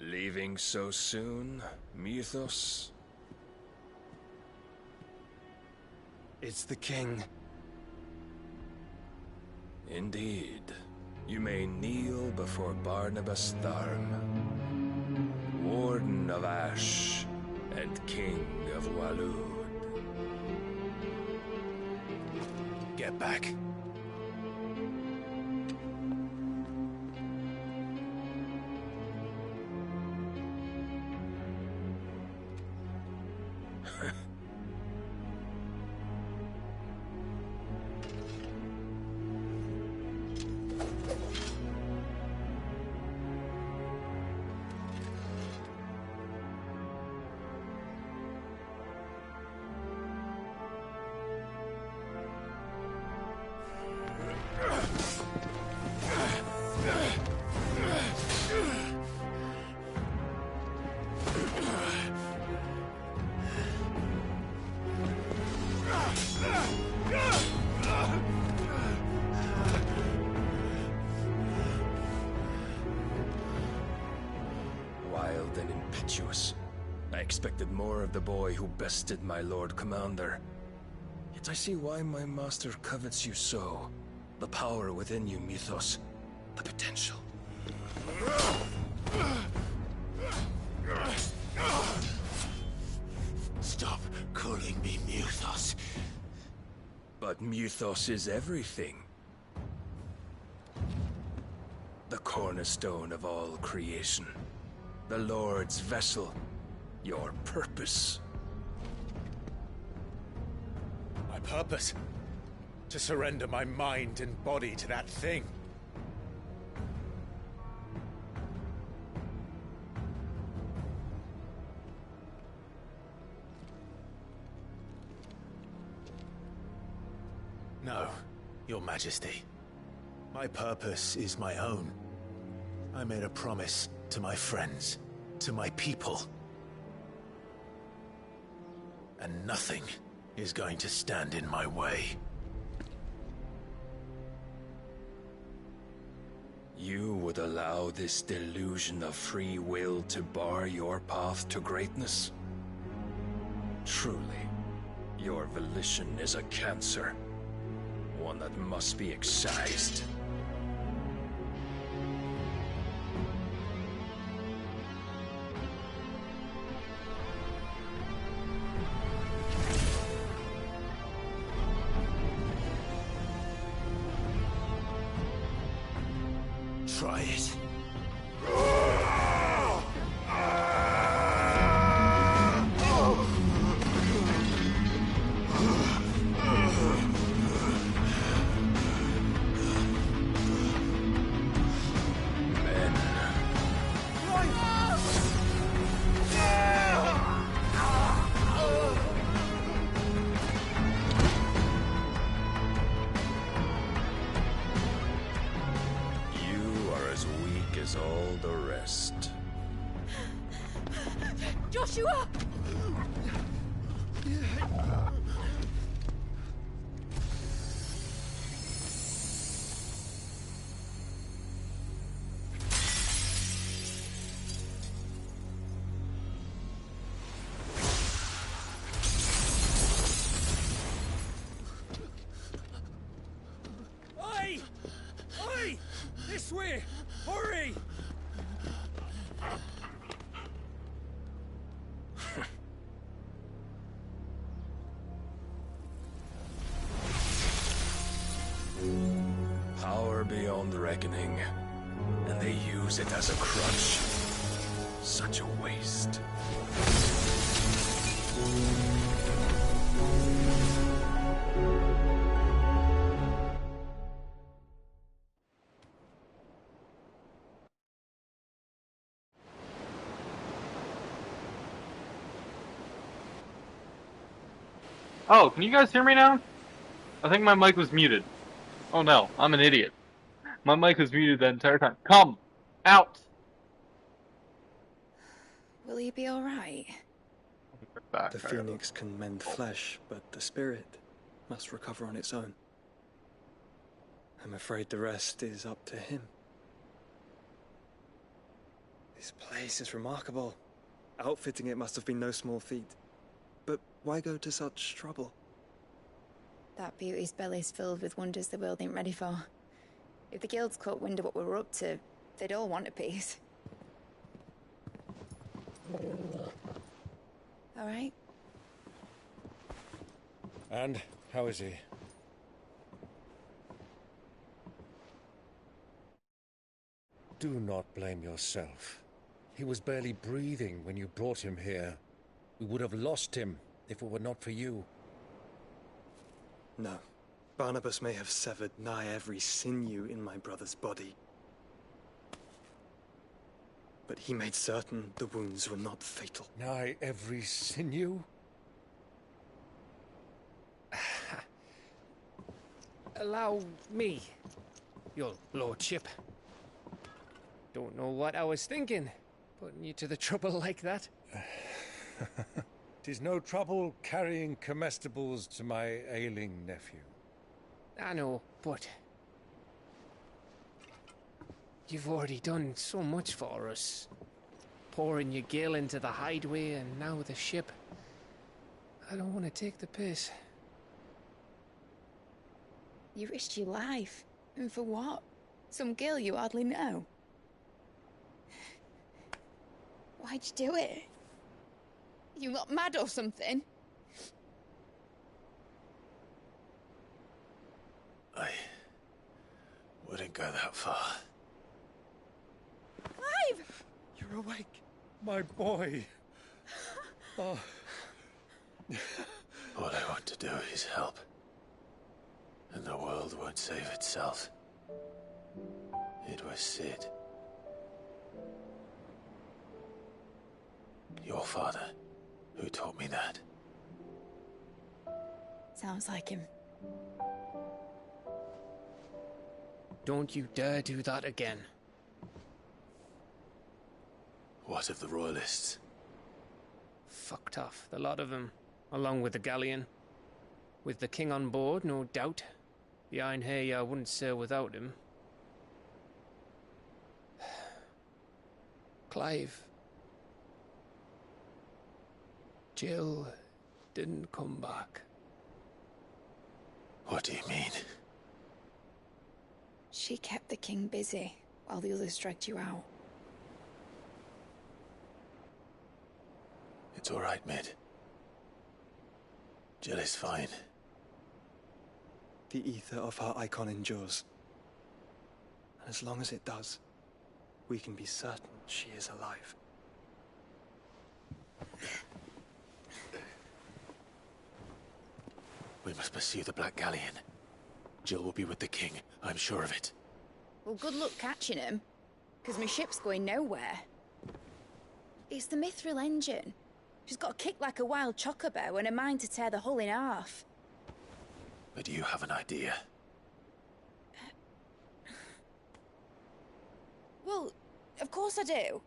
Leaving so soon, Mythos? It's the king. Indeed. You may kneel before Barnabas Tharm, Warden of Ash and King of Waloed. Get back. expected more of the boy who bested my Lord Commander. Yet I see why my master covets you so. The power within you, Mythos. The potential. Stop calling me Mythos. But Mythos is everything. The cornerstone of all creation. The Lord's vessel. Your purpose. My purpose? To surrender my mind and body to that thing. No, Your Majesty. My purpose is my own. I made a promise to my friends, to my people. And nothing is going to stand in my way. You would allow this delusion of free will to bar your path to greatness? Truly, your volition is a cancer. One that must be excised. Try it. As all the rest. Joshua! Oi! Oi! This way! Hurry! Power beyond reckoning, and they use it as a crutch. Such a waste. Oh, can you guys hear me now? I think my mic was muted. Oh no, I'm an idiot. My mic was muted the entire time. Come! Out! Will you be alright? The phoenix can mend flesh, but the spirit must recover on its own. I'm afraid the rest is up to him. This place is remarkable. Outfitting it must have been no small feat. But why go to such trouble? That beauty's belly's filled with wonders the world ain't ready for. If the guilds caught wind of what we were up to, they'd all want a piece. All right? And how is he? Do not blame yourself. He was barely breathing when you brought him here. We would have lost him if it were not for you. No. Barnabas may have severed nigh every sinew in my brother's body. But he made certain the wounds were not fatal. Nigh every sinew? Allow me, your lordship. Don't know what I was thinking, putting you to the trouble like that. 'Tis no trouble carrying comestibles to my ailing nephew. I know, but you've already done so much for us. pouring your gill into the hideaway and now the ship. I don't want to take the piss. You risked your life. And for what? Some girl you hardly know. Why'd you do it? You got mad or something? I wouldn't go that far. Clive! You're awake, my boy. Oh. All I want to do is help. And the world won't save itself. It was Sid. Your father, who taught me that. Sounds like him. Don't you dare do that again. What of the Royalists? Fucked off, the lot of them, along with the galleon. With the king on board, no doubt. The Iron Hair wouldn't sail without him. Clive. Jill didn't come back. What do you mean? She kept the king busy while the others dragged you out. It's all right, Mid. Jill is fine. The ether of her icon endures. And as long as it does, we can be certain she is alive. We must pursue the Black Galleon. Jill will be with the king, I'm sure of it. Well, good luck catching him, because my ship's going nowhere. It's the Mithril engine. She's got a kick like a wild chocobo and a mind to tear the hull in half. But you have an idea. Well, of course I do.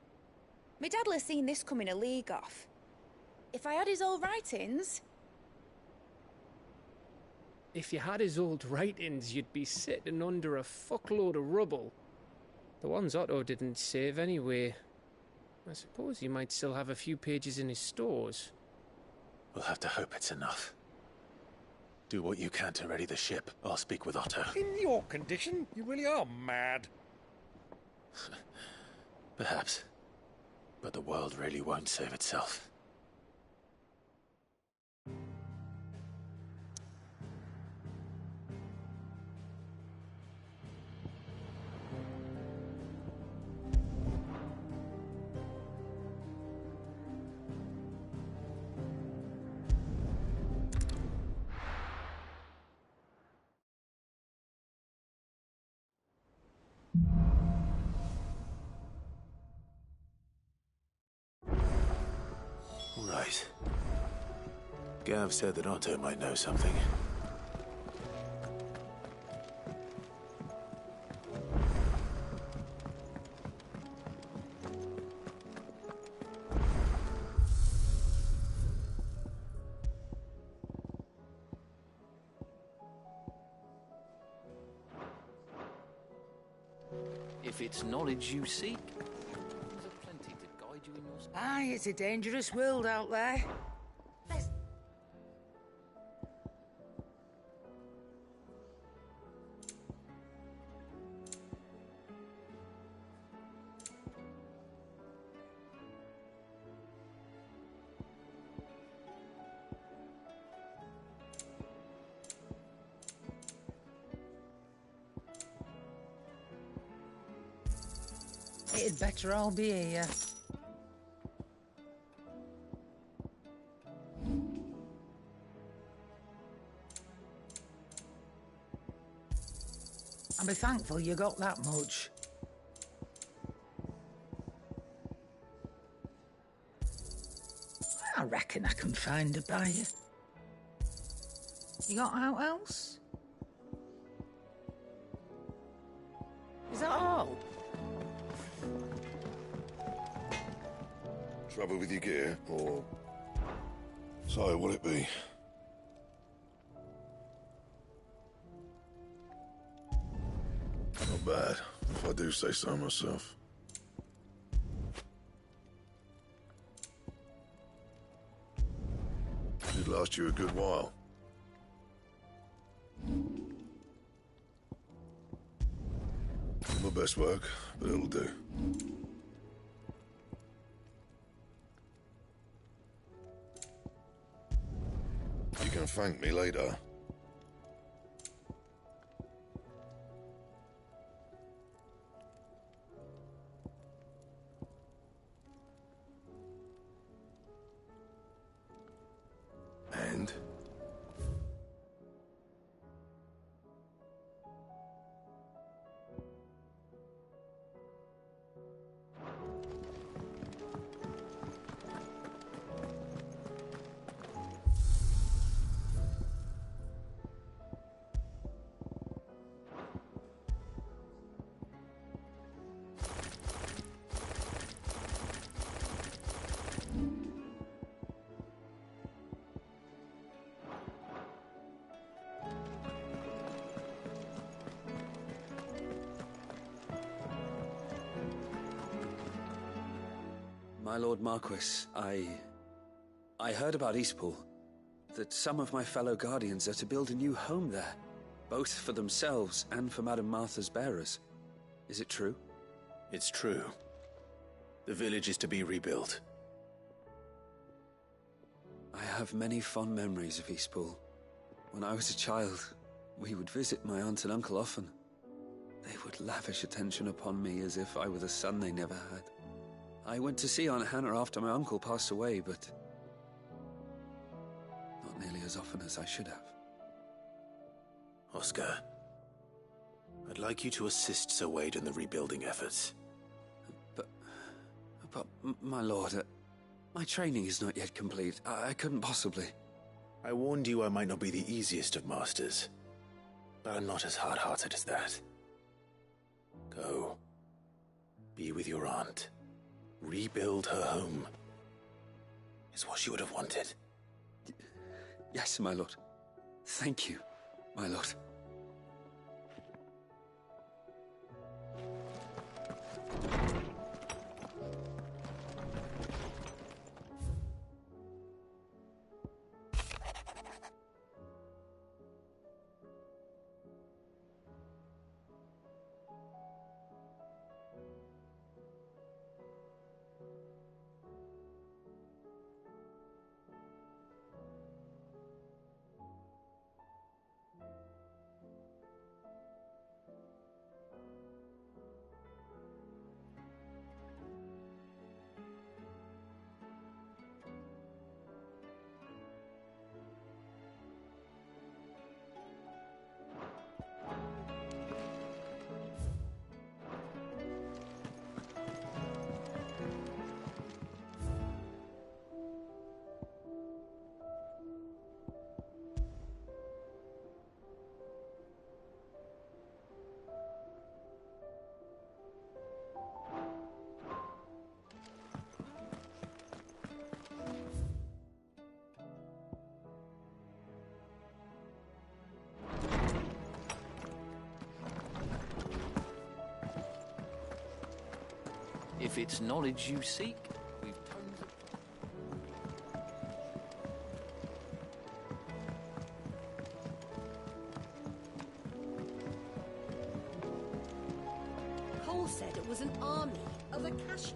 My dad'll have seen this coming a league off. If I had his old writings... If you had his old writings, you'd be sitting under a fuckload of rubble. The ones Otto didn't save anyway. I suppose you might still have a few pages in his stores. We'll have to hope it's enough. Do what you can to ready the ship. I'll speak with Otto. In your condition, you really are mad. Perhaps. But the world really won't save itself. Right. Gav said that Otto might know something. If it's knowledge you seek, there's plenty to guide you in your... Aye, it's a dangerous world out there. It'd better all be here. I'll be thankful you got that much. I reckon I can find a buyer. You got out else? Is that all? Trouble with your gear, or... So, will it be? Not bad, if I do say so myself. cost you a good while. My best work, but it'll do. You can thank me later. And? My Lord Marquis, I heard about Eastpool. That some of my fellow Guardians are to build a new home there, both for themselves and for Madame Martha's bearers. Is it true? It's true. The village is to be rebuilt. I have many fond memories of Eastpool. When I was a child, we would visit my aunt and uncle often. They would lavish attention upon me as if I were the son they never had. I went to see Aunt Hannah after my uncle passed away, but not nearly as often as I should have. Oscar, I'd like you to assist Sir Wade in the rebuilding efforts. But my lord, my training is not yet complete. I couldn't possibly. I warned you I might not be the easiest of masters, but I'm not as hard-hearted as that. Go. Be with your aunt. Rebuild her home. Is what she would have wanted. Yes, my lord. Thank you, my lord. If it's knowledge you seek, we've tons of... Cole said it was an army of Akashi.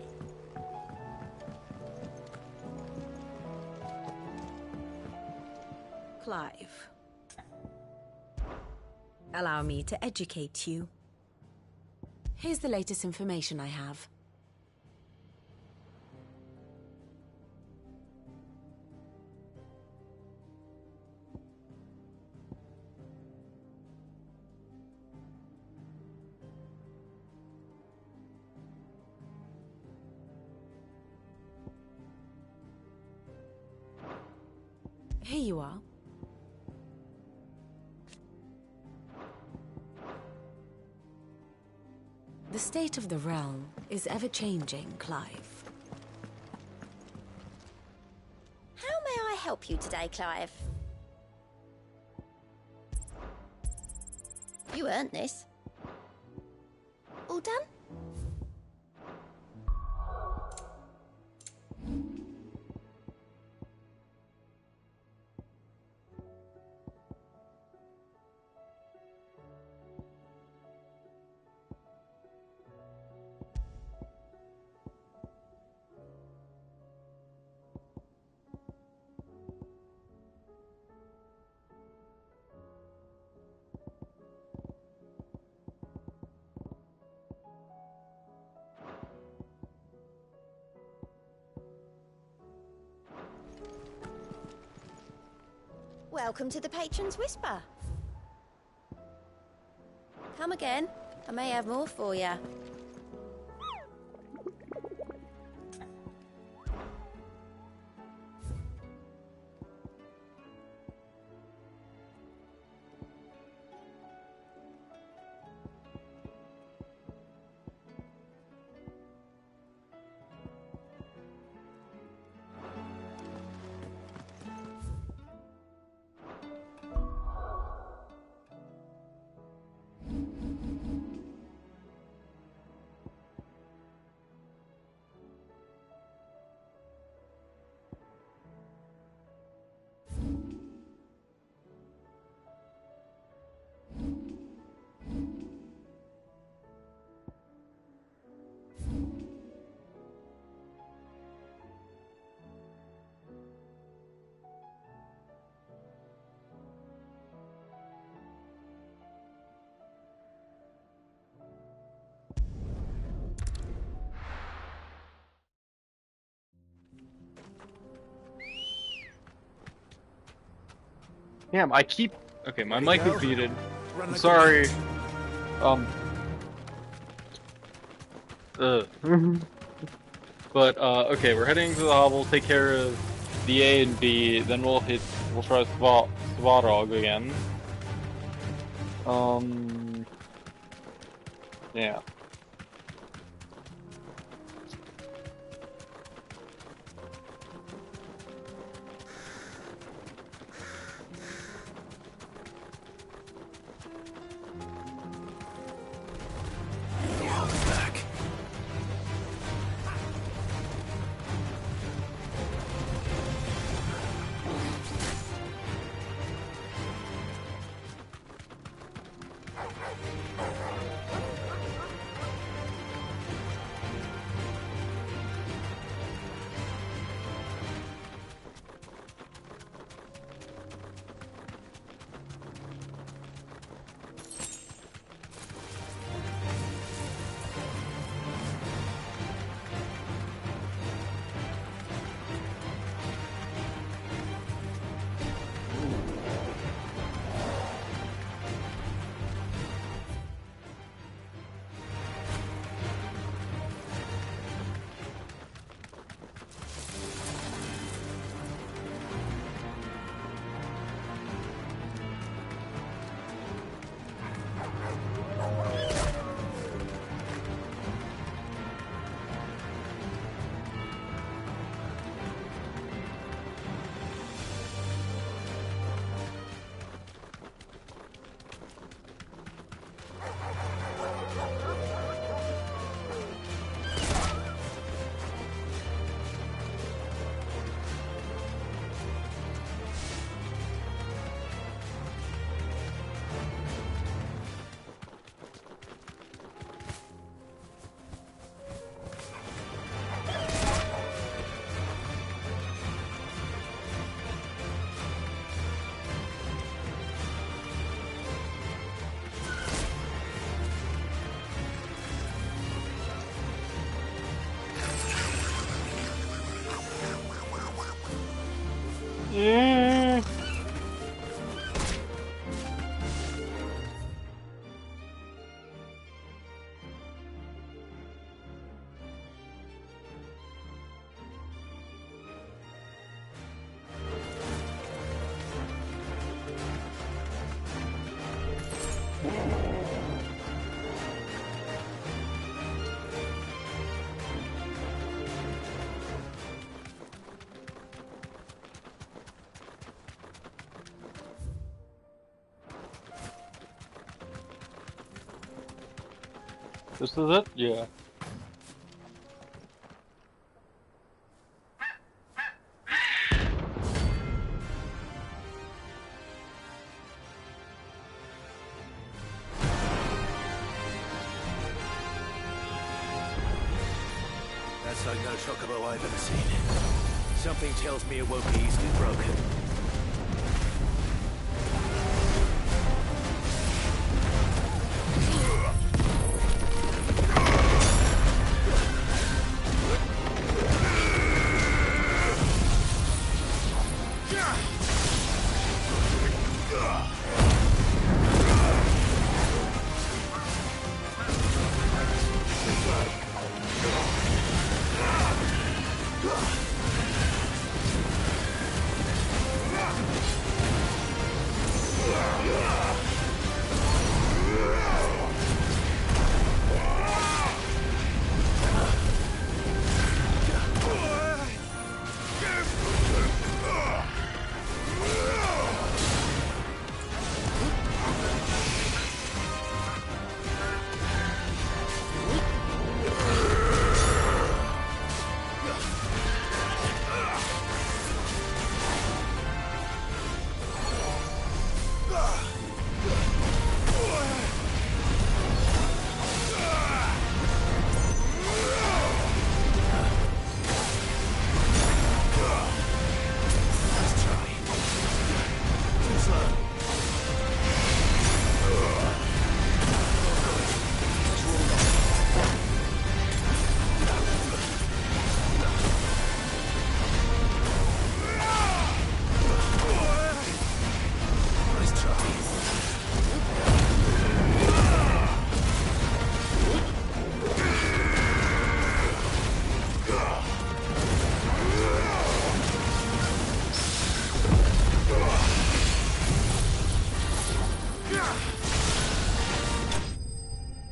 Clive. Allow me to educate you. Here's the latest information I have. Here you are. The state of the realm is ever-changing, Clive. How may I help you today, Clive? You earned this. All done? Welcome to the Patron's Whisper. Come again. I may have more for you. Damn, I keep... Okay, my mic is muted. I'm sorry. But, okay, we're heading to the hovel, take care of the A and B, then we'll try Svarog again. Yeah. This is it? Yeah. That's like no chocobo I've ever seen. Something tells me it won't be easily broken.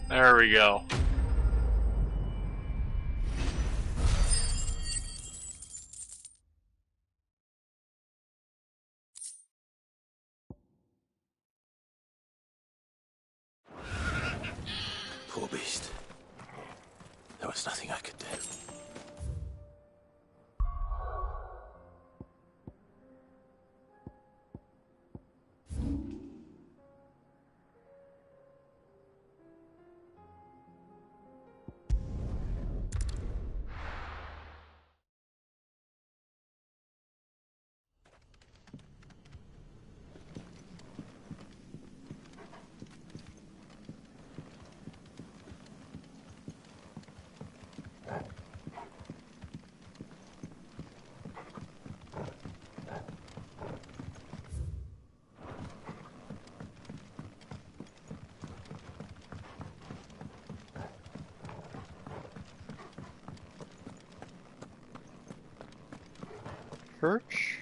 There we go. Poor beast. There was nothing I could do. Church?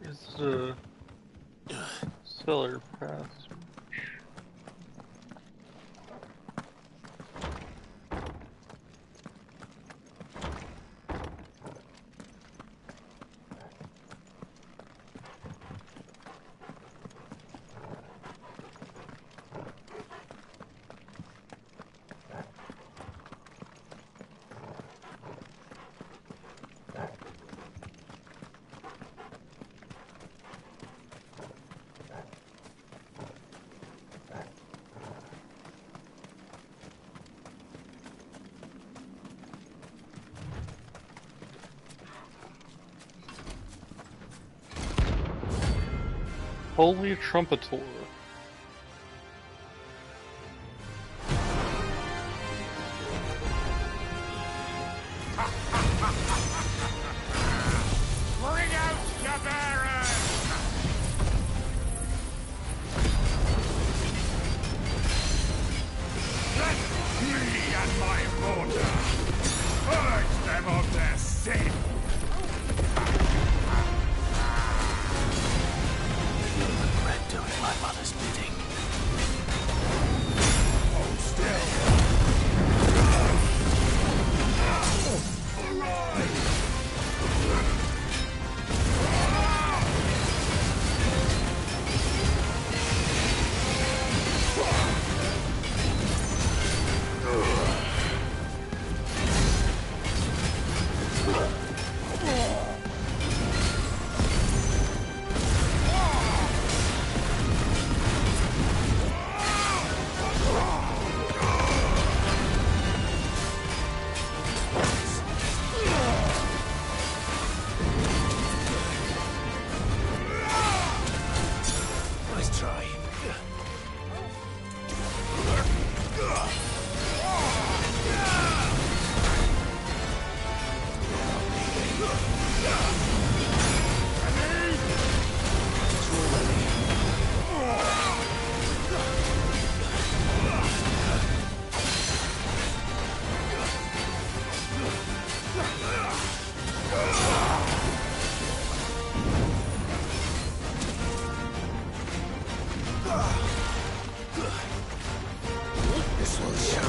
Is the cellar pass? Holy Trumpetor. Bring out your bearers! Let me and my mortar purge them of their sin! Regret doing my mother's bidding. Hold still! Nice try. This will show.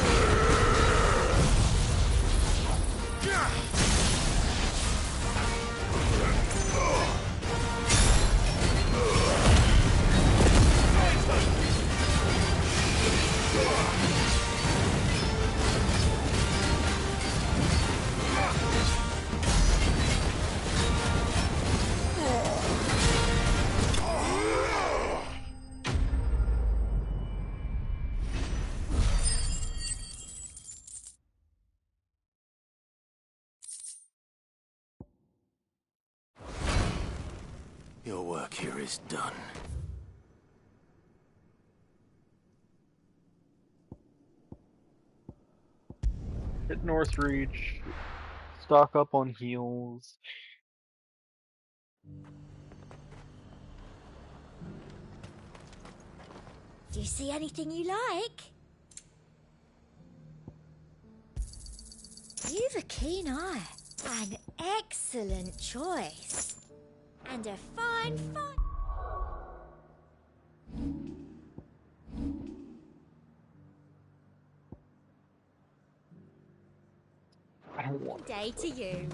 Your work here is done. Hit North Reach. Stock up on heals. Do you see anything you like? You've a keen eye. An excellent choice. And a fine. I don't want Day to you.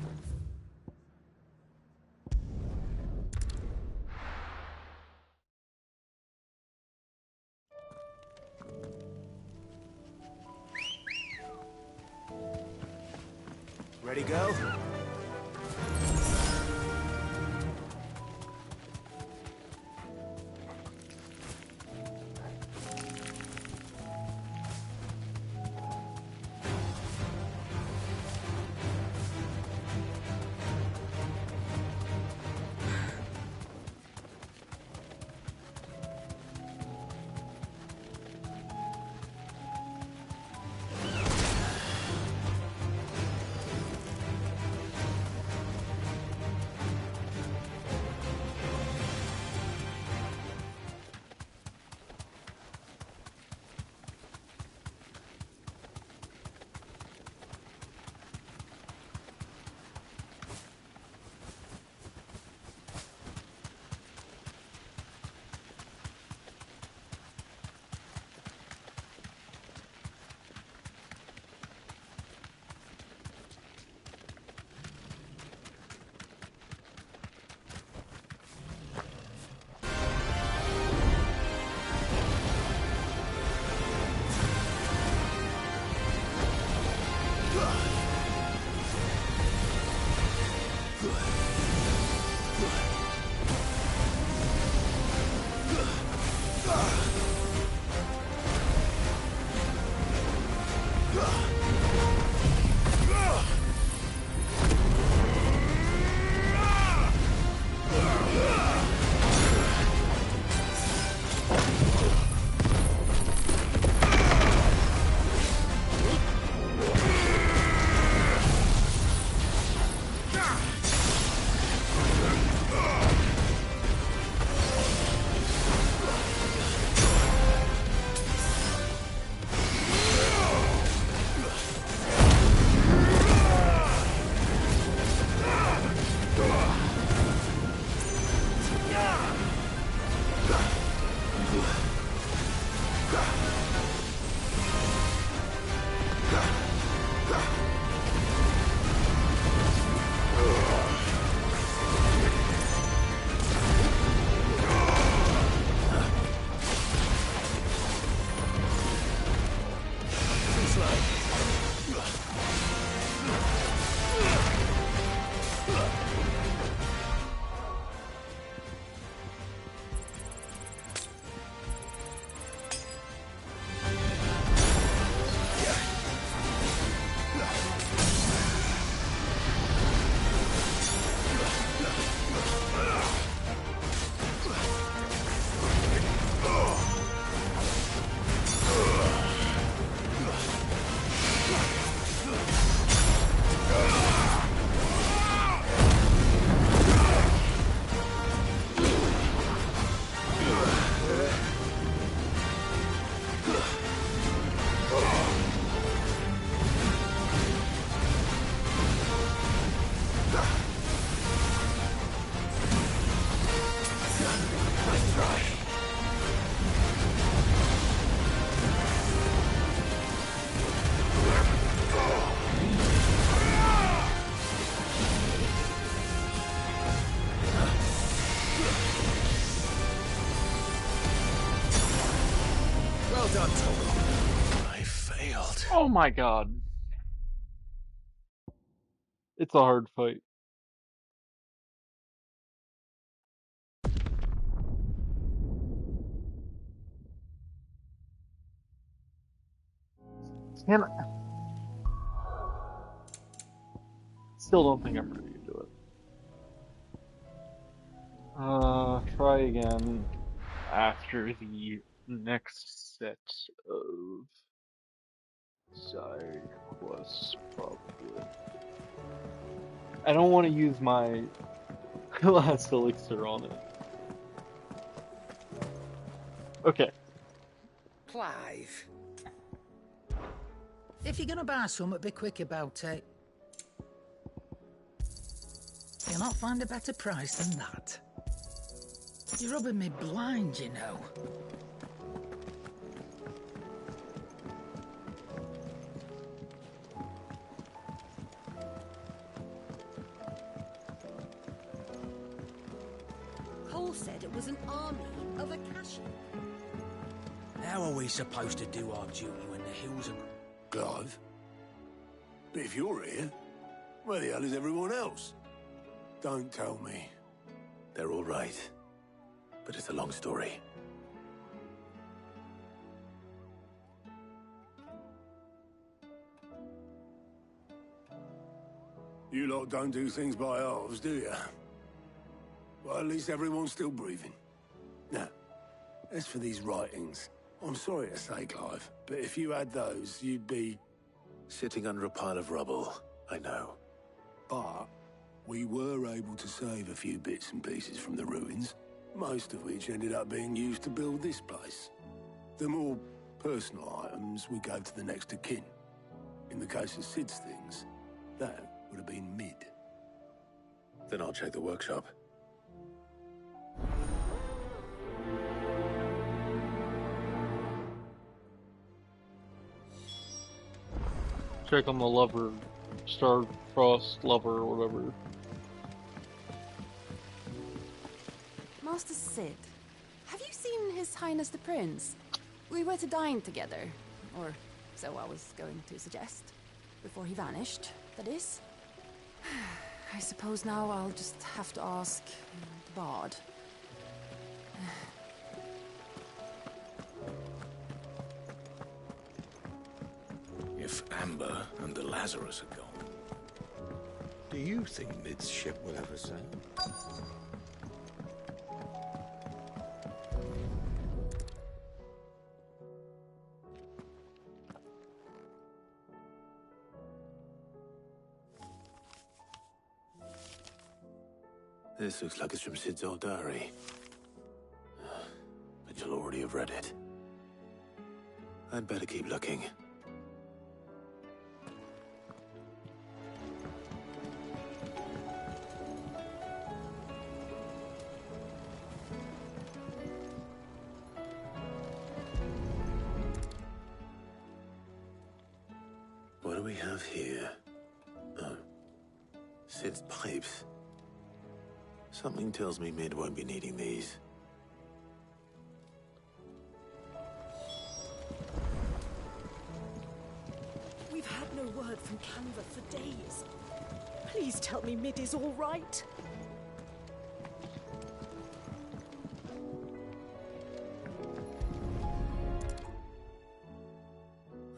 Ready, go? I failed. Oh my god. It's a hard fight. Can I... Still don't think I'm ready to do it. Try again after the next set of side quests, probably. I don't want to use my last elixir on it. Okay. Clive. If you're gonna buy something, be quick about it. You'll not find a better price than that. You're rubbing me blind, you know. Cole said it was an army of Akashi. How are we supposed to do our duty when the hills are... Clive? But if you're here, where the hell is everyone else? Don't tell me. They're all right. But it's a long story. You lot don't do things by halves, do you? Well, at least everyone's still breathing. Now, as for these writings, I'm sorry to say, Clive, but if you had those, you'd be... Sitting under a pile of rubble, I know. But we were able to save a few bits and pieces from the ruins, most of which ended up being used to build this place. The more personal items we gave to the next of kin. In the case of Sid's things, that would have been Mid. Then I'll check the workshop. Check on the lover, Starfrost lover or whatever. Master Sid, have you seen His Highness the Prince? We were to dine together, or so I was going to suggest. Before he vanished, that is. I suppose now I'll just have to ask the Bard. If Amber and the Lazarus are gone, do you think Mid's ship will ever sail? This looks like it's from Sid's old diary. But you'll already have read it. I'd better keep looking. What do we have here? Oh. Sid's pipes. Something tells me Mid won't be needing these. We've had no word from Canva for days. Please tell me Mid is all right.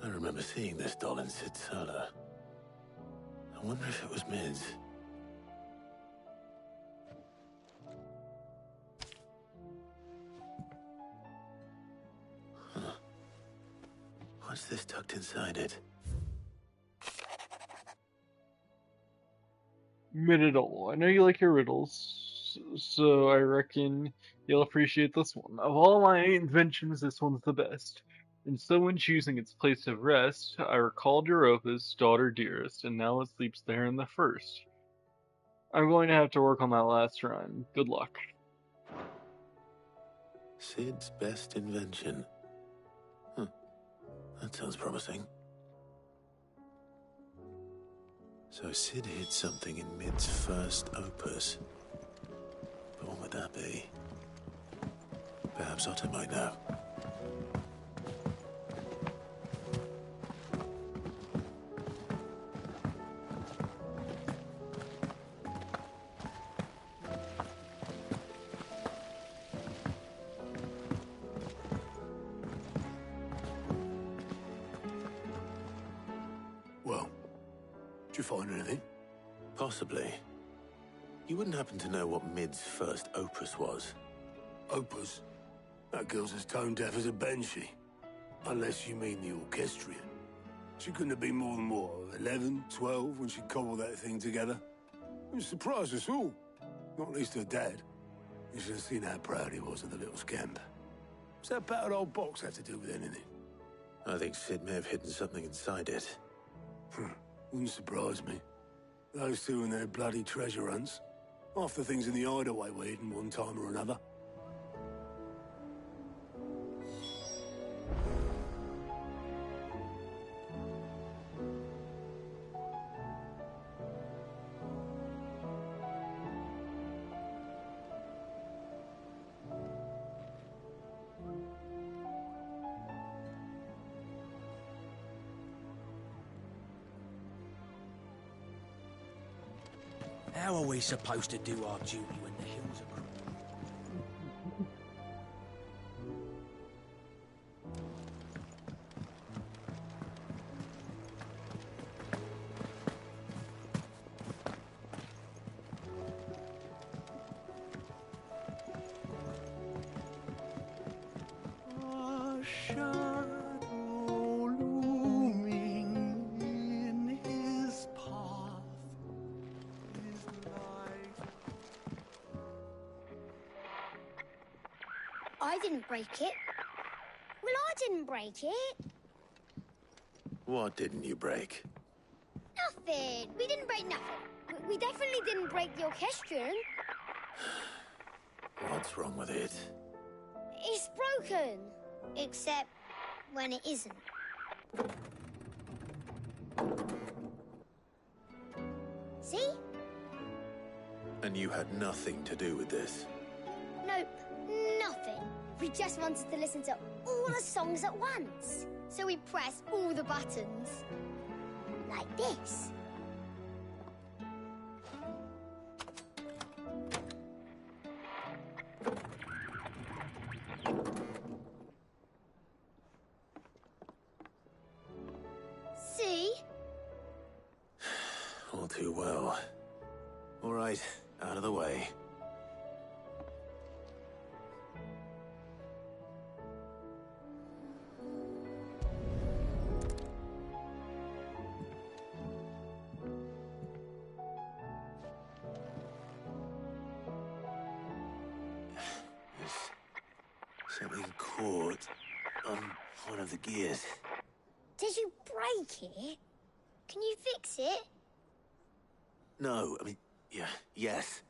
I remember seeing this doll in Sid's cellar. I wonder if it was Mid's. Huh. What's this tucked inside it? Riddle. I know you like your riddles, so I reckon you'll appreciate this one. Of all my inventions, this one's the best. And so when choosing its place of rest, I recalled Europa's daughter dearest, and now it sleeps there in the first. I'm going to have to work on that last rhyme. Good luck. Sid's best invention. Huh. That sounds promising. So Sid hid something in Mid's first opus. But what would that be? Perhaps Otto might know. Well, did you find anything? Possibly. You wouldn't happen to know what Mid's first opus was? Opus? That girl's as tone deaf as a banshee. Unless you mean the orchestrion. She couldn't have been more than, what, 11, 12 when she cobbled that thing together? It surprised us all. Not least her dad. You should have seen how proud he was of the little scamp. What's that battered old box have to do with anything? I think Sid may have hidden something inside it. Wouldn't surprise me. Those two and their bloody treasure hunts. Half the things in the hideaway were hidden one time or another. How are we supposed to do our duty when the hills are crooked? I didn't break it. Well, I didn't break it. What didn't you break? Nothing. We didn't break nothing. We definitely didn't break the orchestrion. What's wrong with it? It's broken. Except when it isn't. See? And you had nothing to do with this? Nope, nothing. We just wanted to listen to all the songs at once. So we pressed all the buttons. Like this. See? All too well. All right, out of the way. Something caught on one of the gears. Did you break it? Can you fix it? No, I mean, yeah, yes.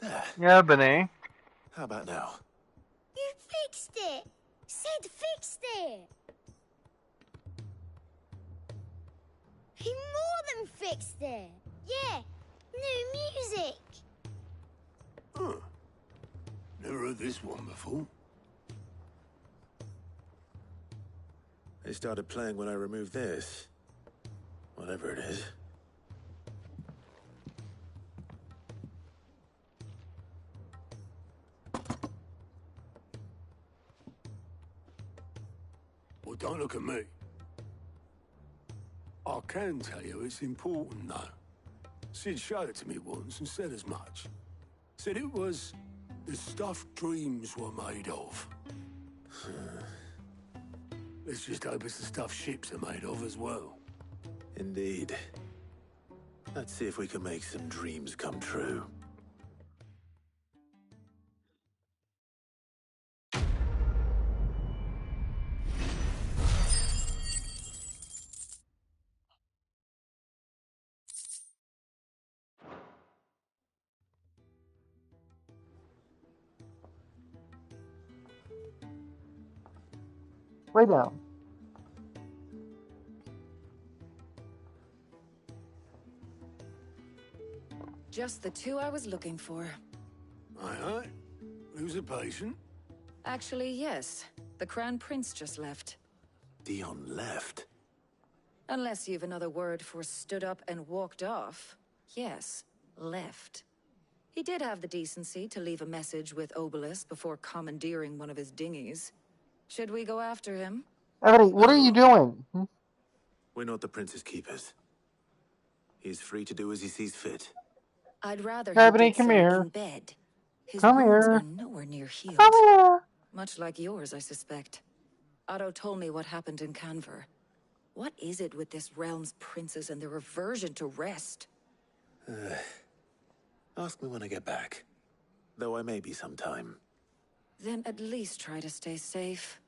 There. Yeah, Benny. How about now? You fixed it! Sid fixed it! He more than fixed it! Yeah, new music! Huh. Never heard this one before. They started playing when I removed this. Whatever it is. Well, don't look at me. I can tell you it's important, though. Sid showed it to me once and said as much. Said it was the stuff dreams were made of. Let's just hope it's the stuff ships are made of as well. Indeed. Let's see if we can make some dreams come true. Lay down. Just the two I was looking for. Aye. Who's a patient? Actually, yes. The Crown Prince just left. Dion left? Unless you've another word for stood up and walked off. Yes, left. He did have the decency to leave a message with Obelisk before commandeering one of his dinghies. Should we go after him? Ebony, what are you doing? We're not the Prince's keepers. He's free to do as he sees fit. I'd rather Ebony, he did come so here. in bed. His Come wounds here. are nowhere near healed. Come here. Much like yours, I suspect. Otto told me what happened in Canver. What is it with this realm's princes and their aversion to rest? Ask me when I get back. Though I may be sometime. Then at least try to stay safe.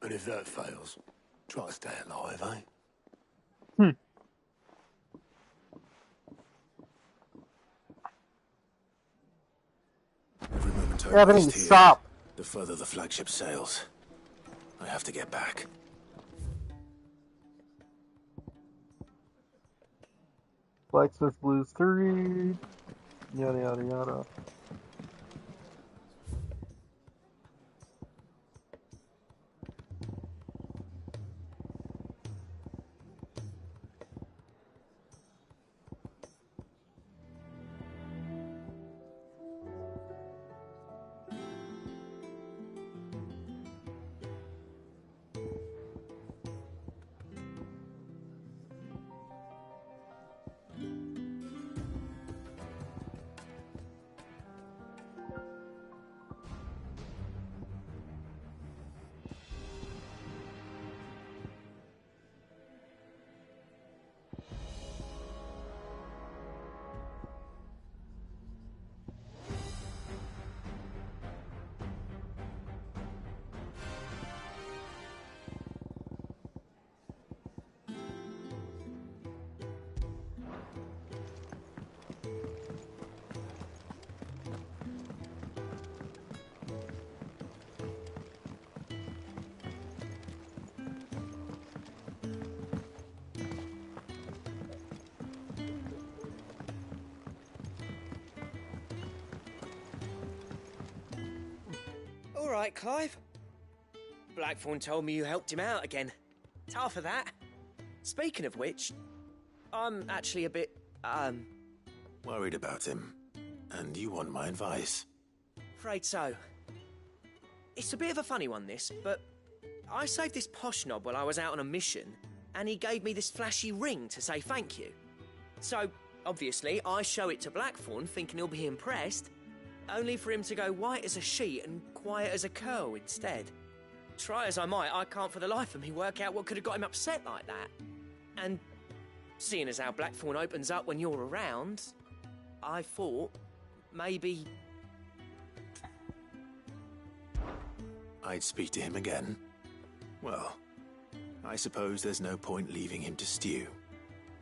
And if that fails, try to stay alive, eh? Every moment I Everything waste here, stop. the further the flagship sails. I have to get back. Blacksmith Blues 3. Yada yada yada. All right, Clive. Blackthorn told me you helped him out again. Tough for that. Speaking of which, I'm actually a bit, Worried about him. And you want my advice? afraid so. It's a bit of a funny one, this, but I saved this posh knob while I was out on a mission, and he gave me this flashy ring to say thank you. So, obviously, I show it to Blackthorn, thinking he'll be impressed, only for him to go white as a sheet and quiet as a curl instead. Try as I might, I can't for the life of me work out what could have got him upset like that. And seeing as how Blackthorn opens up when you're around, I thought maybe... I'd speak to him again. Well, I suppose there's no point leaving him to stew.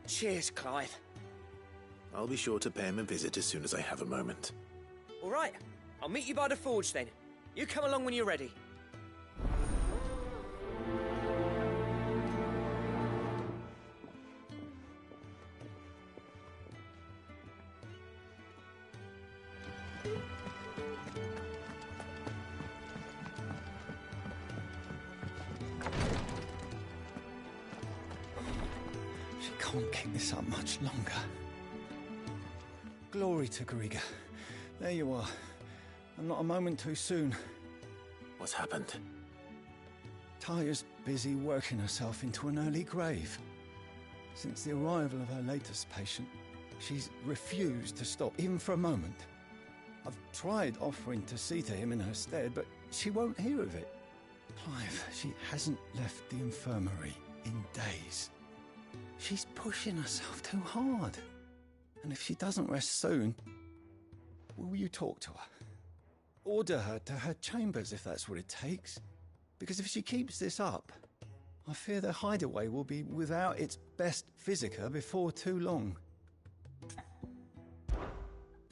Cheers, Clive. I'll be sure to pay him a visit as soon as I have a moment. All right, I'll meet you by the forge then. You come along when you're ready. She can't keep this up much longer. Glory to Griga. There you are. And not a moment too soon. What's happened? Taya's busy working herself into an early grave. Since the arrival of her latest patient, she's refused to stop, even for a moment. I've tried offering to see to him in her stead, but she won't hear of it. Clive, she hasn't left the infirmary in days. She's pushing herself too hard. And if she doesn't rest soon, will you talk to her? Order her to her chambers if that's what it takes. Because if she keeps this up, I fear the hideaway will be without its best physica before too long.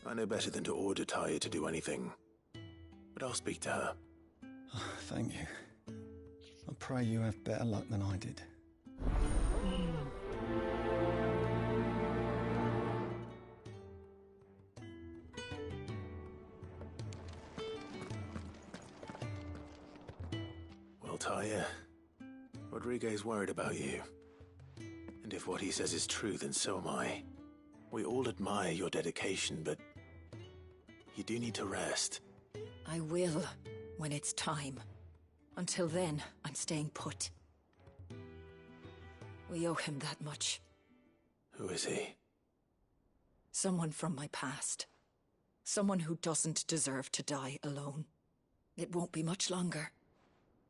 I know better than to order Taya to do anything. But I'll speak to her. Thank you. I pray you have better luck than I did. Well, Taya, Rodriguez worried about you. And if what he says is true, then so am I. We all admire your dedication, but you do need to rest. I will, when it's time. Until then, I'm staying put. We owe him that much. Who is he? Someone from my past. Someone who doesn't deserve to die alone. It won't be much longer.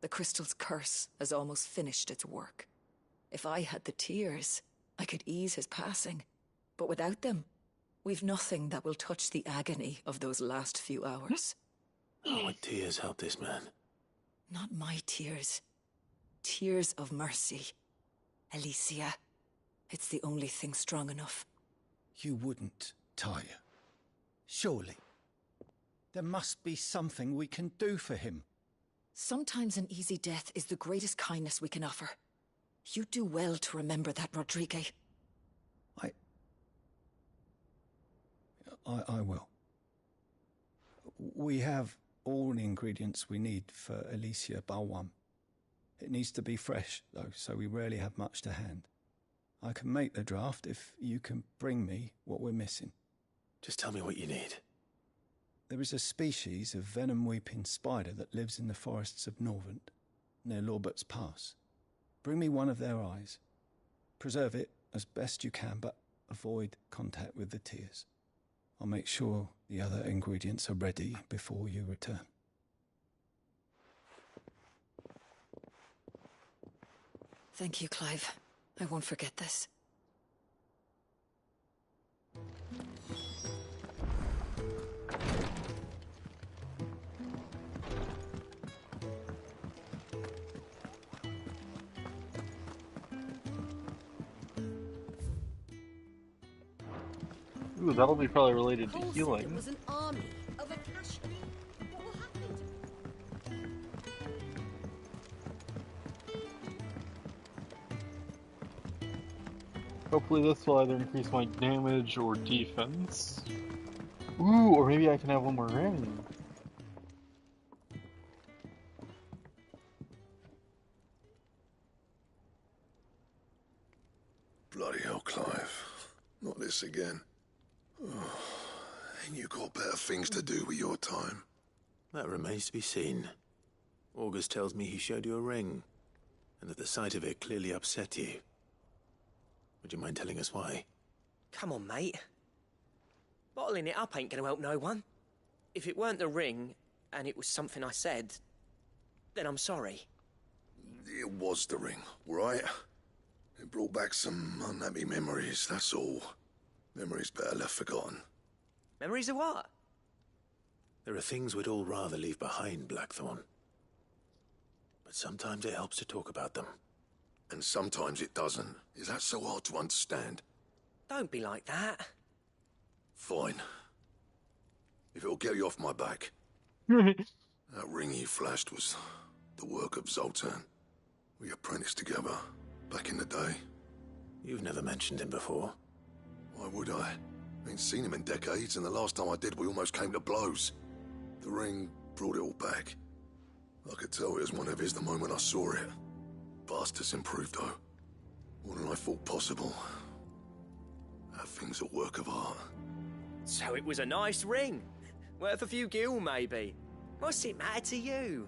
The crystal's curse has almost finished its work. If I had the tears, I could ease his passing. But without them, we've nothing that will touch the agony of those last few hours. How would tears help this man? Not my tears. Tears of mercy. Alicia, it's the only thing strong enough. You wouldn't, Tyre. Surely. There must be something we can do for him. Sometimes an easy death is the greatest kindness we can offer. You do well to remember that, Rodrigue. I will. We have all the ingredients we need for Alicia Balwam. It needs to be fresh, though, so we rarely have much to hand. I can make the draft if you can bring me what we're missing. Just tell me what you need. There is a species of venom-weeping spider that lives in the forests of Norvent, near Lorbert's Pass. Bring me one of their eyes. Preserve it as best you can, but avoid contact with the tears. I'll make sure the other ingredients are ready before you return. Thank you, Clive. I won't forget this. Ooh, that'll be probably related to Paul healing. said it was an army of Akashi. What will happen? Hopefully this will either increase my damage or defense. Ooh, or maybe I can have one more ring. Bloody hell, Clive. Not this again. Oh, ain't you got better things to do with your time? That remains to be seen. August tells me he showed you a ring, and that the sight of it clearly upset you. Would you mind telling us why? Come on, mate. Bottling it up ain't gonna help no one. If it weren't the ring, and it was something I said, then I'm sorry. It was the ring, right? It brought back some unhappy memories, that's all. Memories better left forgotten. Memories of what? There are things we'd all rather leave behind, Blackthorn. But sometimes it helps to talk about them. And sometimes it doesn't. Is that so hard to understand? Don't be like that. Fine. If it'll get you off my back. That ring you flashed was the work of Zoltan. We apprenticed together back in the day. You've never mentioned him before. Why would I? Ain't seen him in decades, and the last time I did, we almost came to blows. The ring brought it all back. I could tell it was one of his the moment I saw it. Bastard's improved, though. More than I thought possible. That thing's a work of art. So it was a nice ring. Worth a few gil, maybe. What's it matter to you?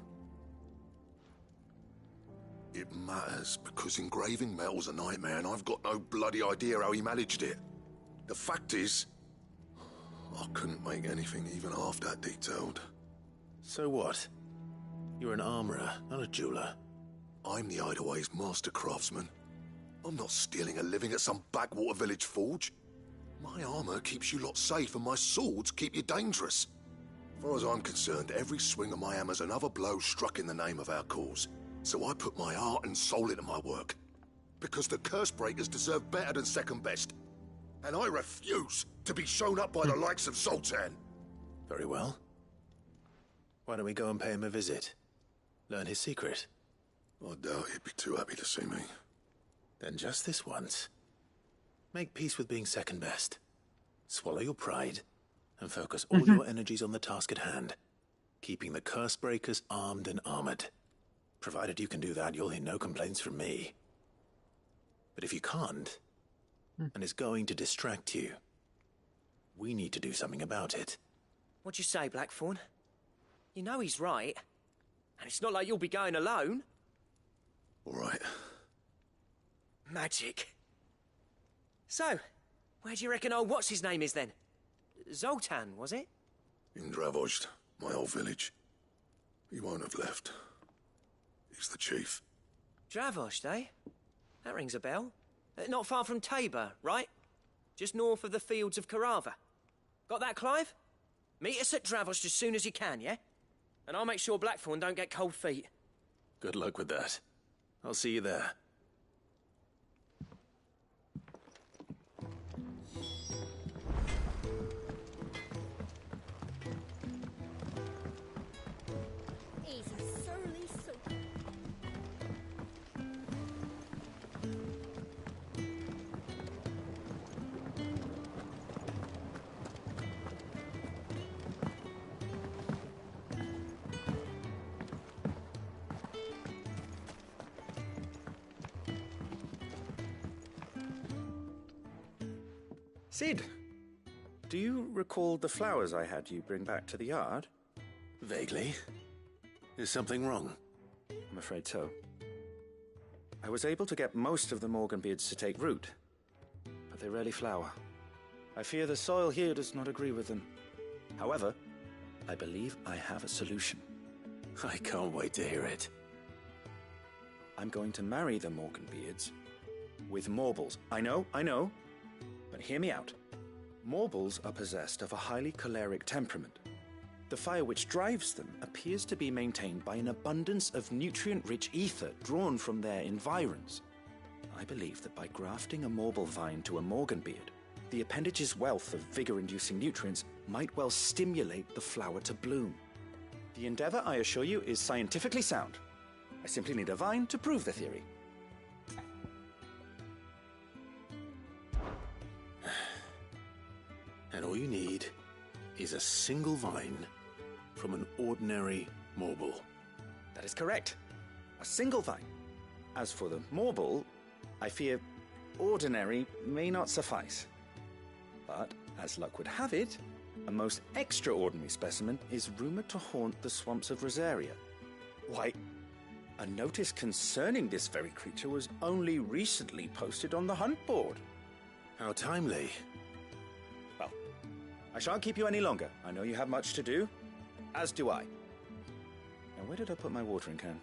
It matters because engraving metal's a nightmare, and I've got no bloody idea how he managed it. The fact is, I couldn't make anything even half that detailed. So what? You're an armorer, not a jeweler. I'm the Hideaway's master craftsman. I'm not stealing a living at some backwater village forge. My armor keeps you lot safe, and my swords keep you dangerous. As far as I'm concerned, every swing of my hammer's another blow struck in the name of our cause. So I put my heart and soul into my work. Because the curse breakers deserve better than second best. And I refuse to be shown up by the likes of Zoltan. Very well. Why don't we go and pay him a visit? Learn his secret. I doubt he'd be too happy to see me. Then just this once. Make peace with being second best. Swallow your pride, and focus all your energies on the task at hand. Keeping the curse breakers armed and armored. Provided you can do that, you'll hear no complaints from me. But if you can't, and it's going to distract you, we need to do something about it. What'd you say, Blackthorn? You know he's right. And it's not like you'll be going alone. All right. Magic. So, where do you reckon old what's-his-name is then? Zoltan, was it? In Dravozd, my old village. He won't have left. He's the chief. Dravozd, eh? That rings a bell. Not far from Tabor, right? Just north of the fields of Carava. Got that, Clive? Meet us at Dravozd as soon as you can, yeah? And I'll make sure Blackthorn don't get cold feet. Good luck with that. I'll see you there. He's a surly soak. Sid, do you recall the flowers I had you bring back to the yard? Vaguely. Is something wrong? I'm afraid so. I was able to get most of the Morganbeards to take root, but they rarely flower. I fear the soil here does not agree with them. However, I believe I have a solution. I can't wait to hear it. I'm going to marry the Morganbeards with Morbles. I know, but hear me out. Morbles are possessed of a highly choleric temperament. The fire which drives them appears to be maintained by an abundance of nutrient-rich ether drawn from their environs. I believe that by grafting a Morble vine to a Morganbeard, the appendage's wealth of vigor-inducing nutrients might well stimulate the flower to bloom. The endeavor, I assure you, is scientifically sound. I simply need a vine to prove the theory. And all you need is a single vine from an ordinary Morble. That is correct. A single vine. As for the Morble, I fear ordinary may not suffice. But, as luck would have it, a most extraordinary specimen is rumored to haunt the swamps of Rosaria. Why, a notice concerning this very creature was only recently posted on the hunt board. How timely. Well, I shan't keep you any longer. I know you have much to do, as do I. Now, where did I put my watering can?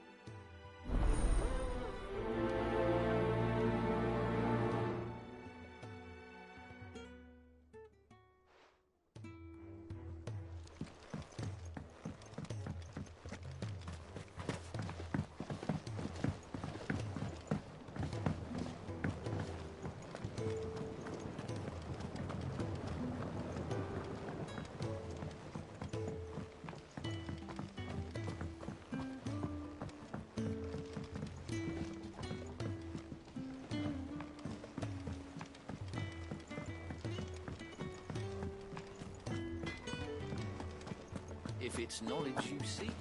If it's knowledge you seek.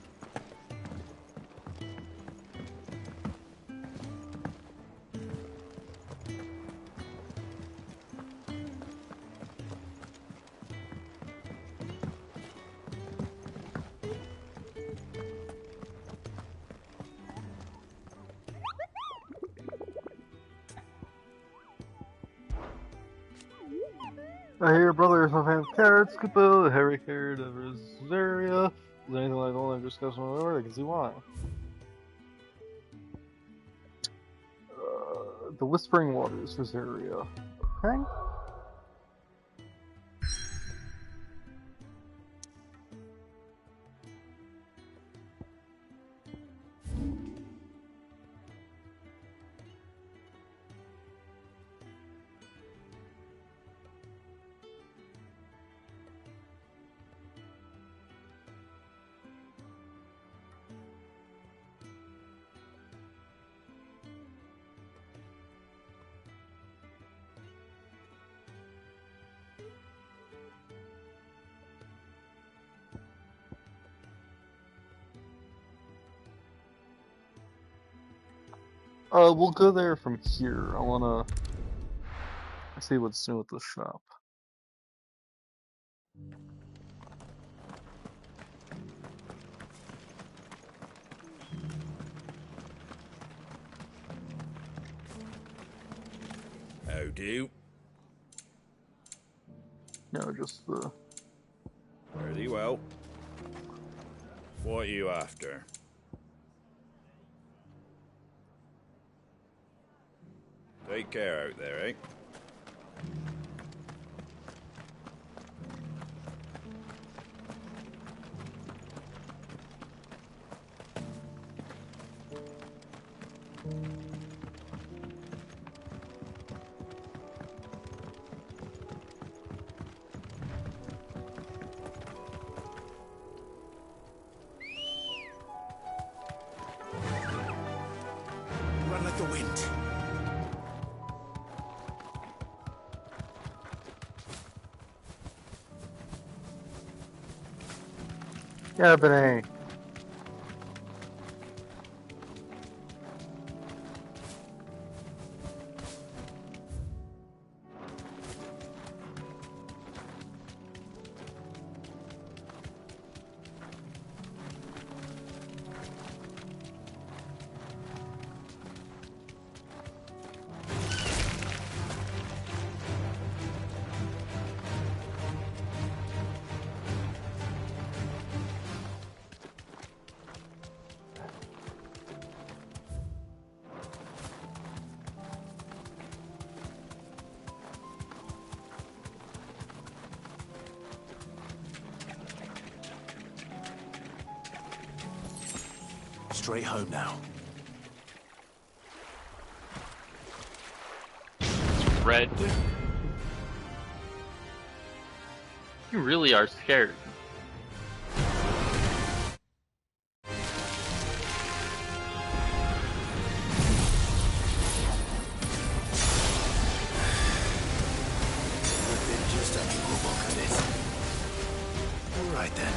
I hear brothers of hand carrots, Koopa, the hairy carrot of Rosaria. Is there anything like the one I'm discussing with over? I can see why. The Whispering Waters, Rosaria. Okay. We'll go there from here. I wanna see what's new with the shop. How do? No, just the... Very well. What are you after? Take care out there, eh? the wind. Cabernet. Straight home now. It's red. You really are scared. Just a little look at it. All right then.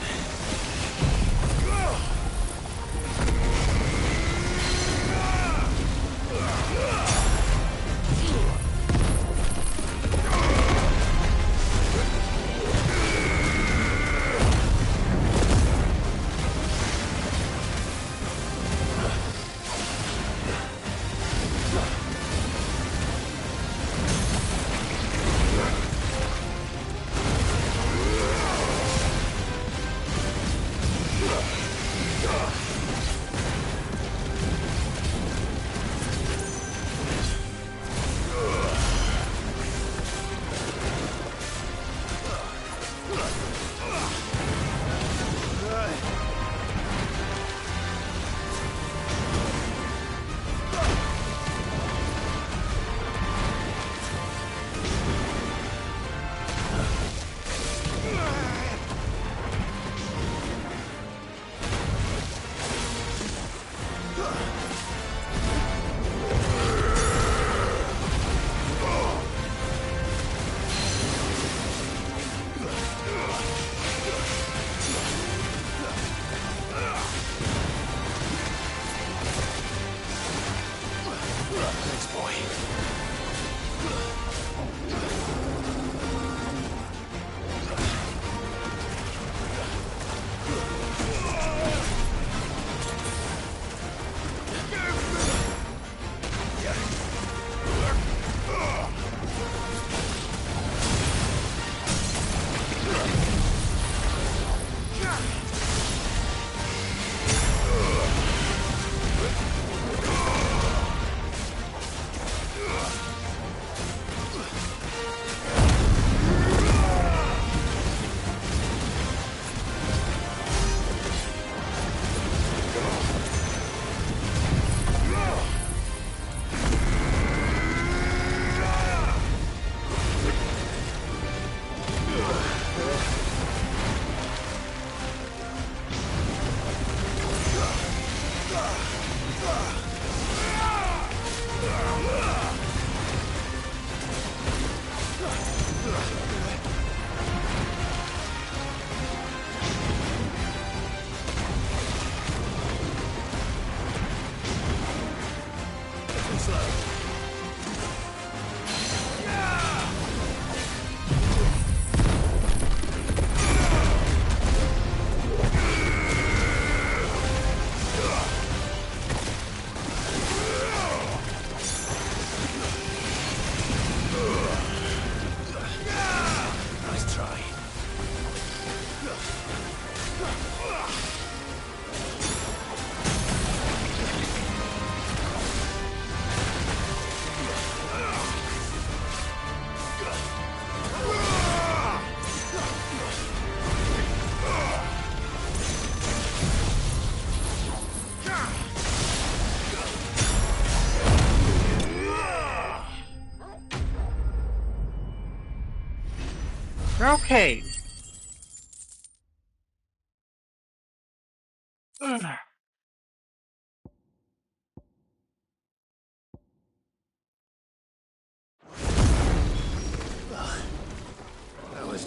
Okay.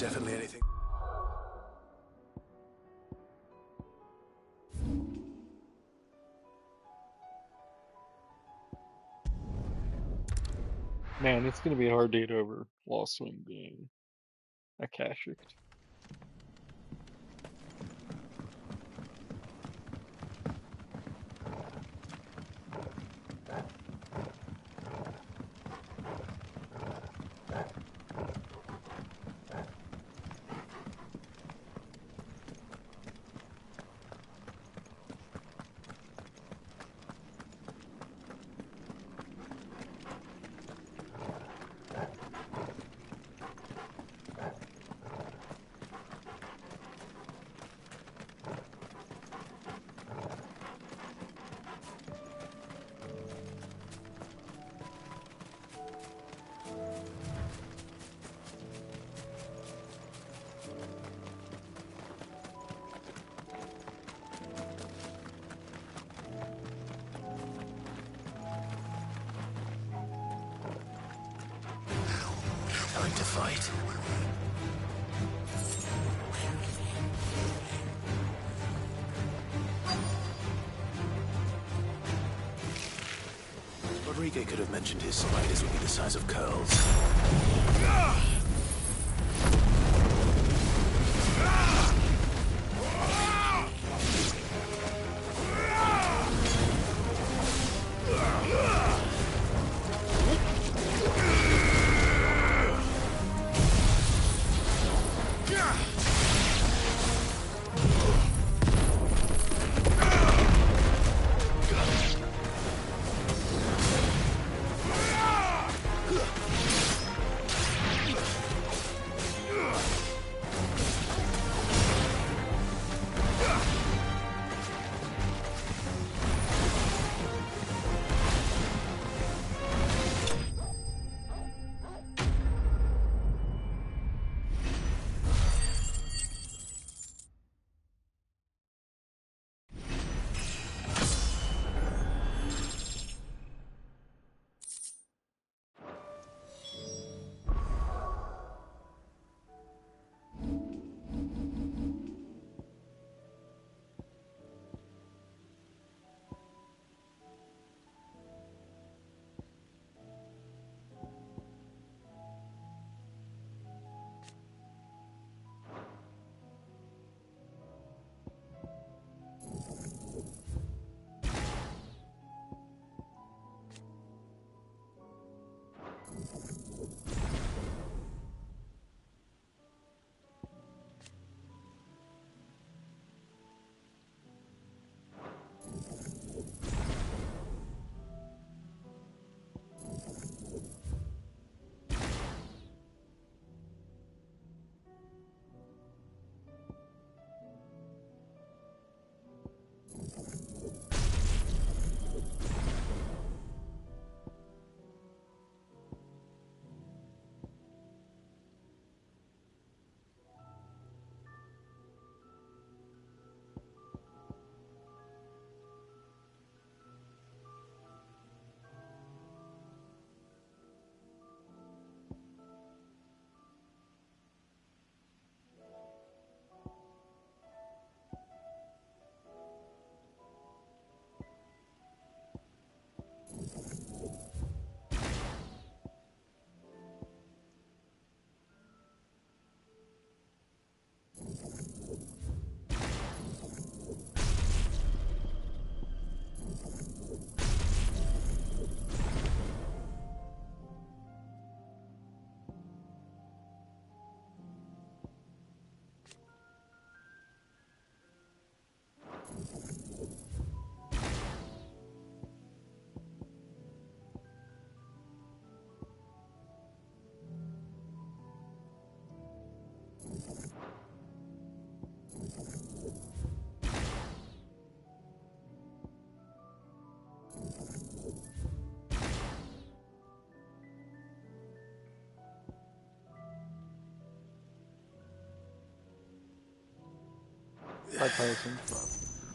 definitely anything. Man, it's gonna be a hard day to over Lost Wing being a Kashyyyk. Time to fight. Rodrigo could have mentioned his spiders would be the size of curls.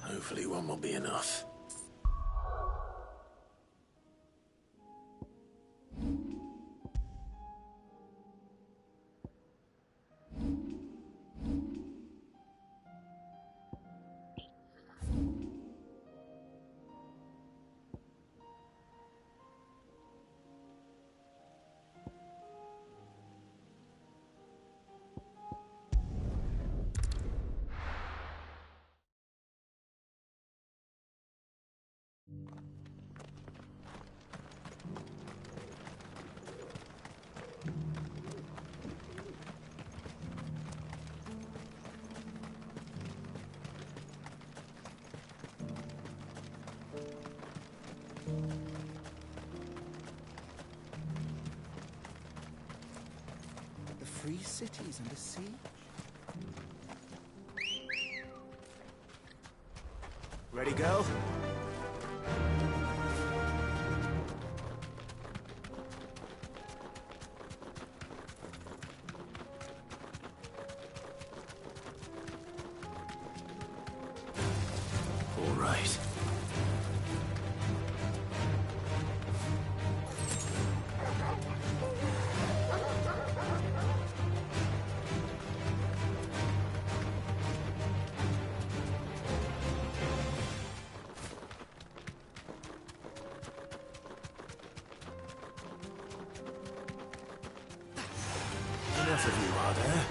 Hopefully one will be enough. 3 cities under siege. Ready, girl? All right. Enough of you, are there?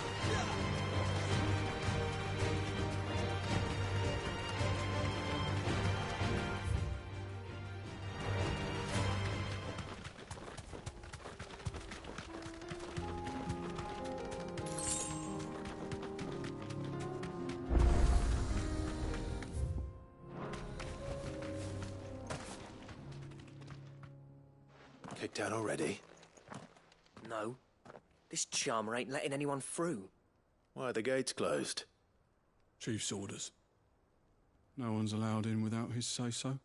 Kicked out already? No. This charmer ain't letting anyone through. Why are the gates closed? Chief's orders. No one's allowed in without his say-so.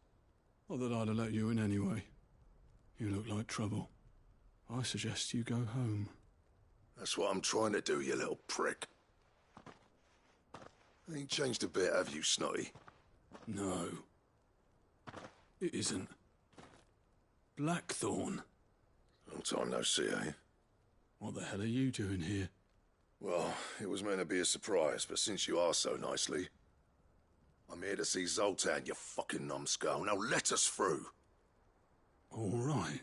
Not that I'd have let you in anyway. You look like trouble. I suggest you go home. That's what I'm trying to do, you little prick. Ain't changed a bit, have you, Snotty? No. It isn't. Blackthorn. Long time no see, eh? What the hell are you doing here? Well, it was meant to be a surprise, but since you asked so nicely, I'm here to see Zoltan, you fucking numbskull. Now let us through. All right.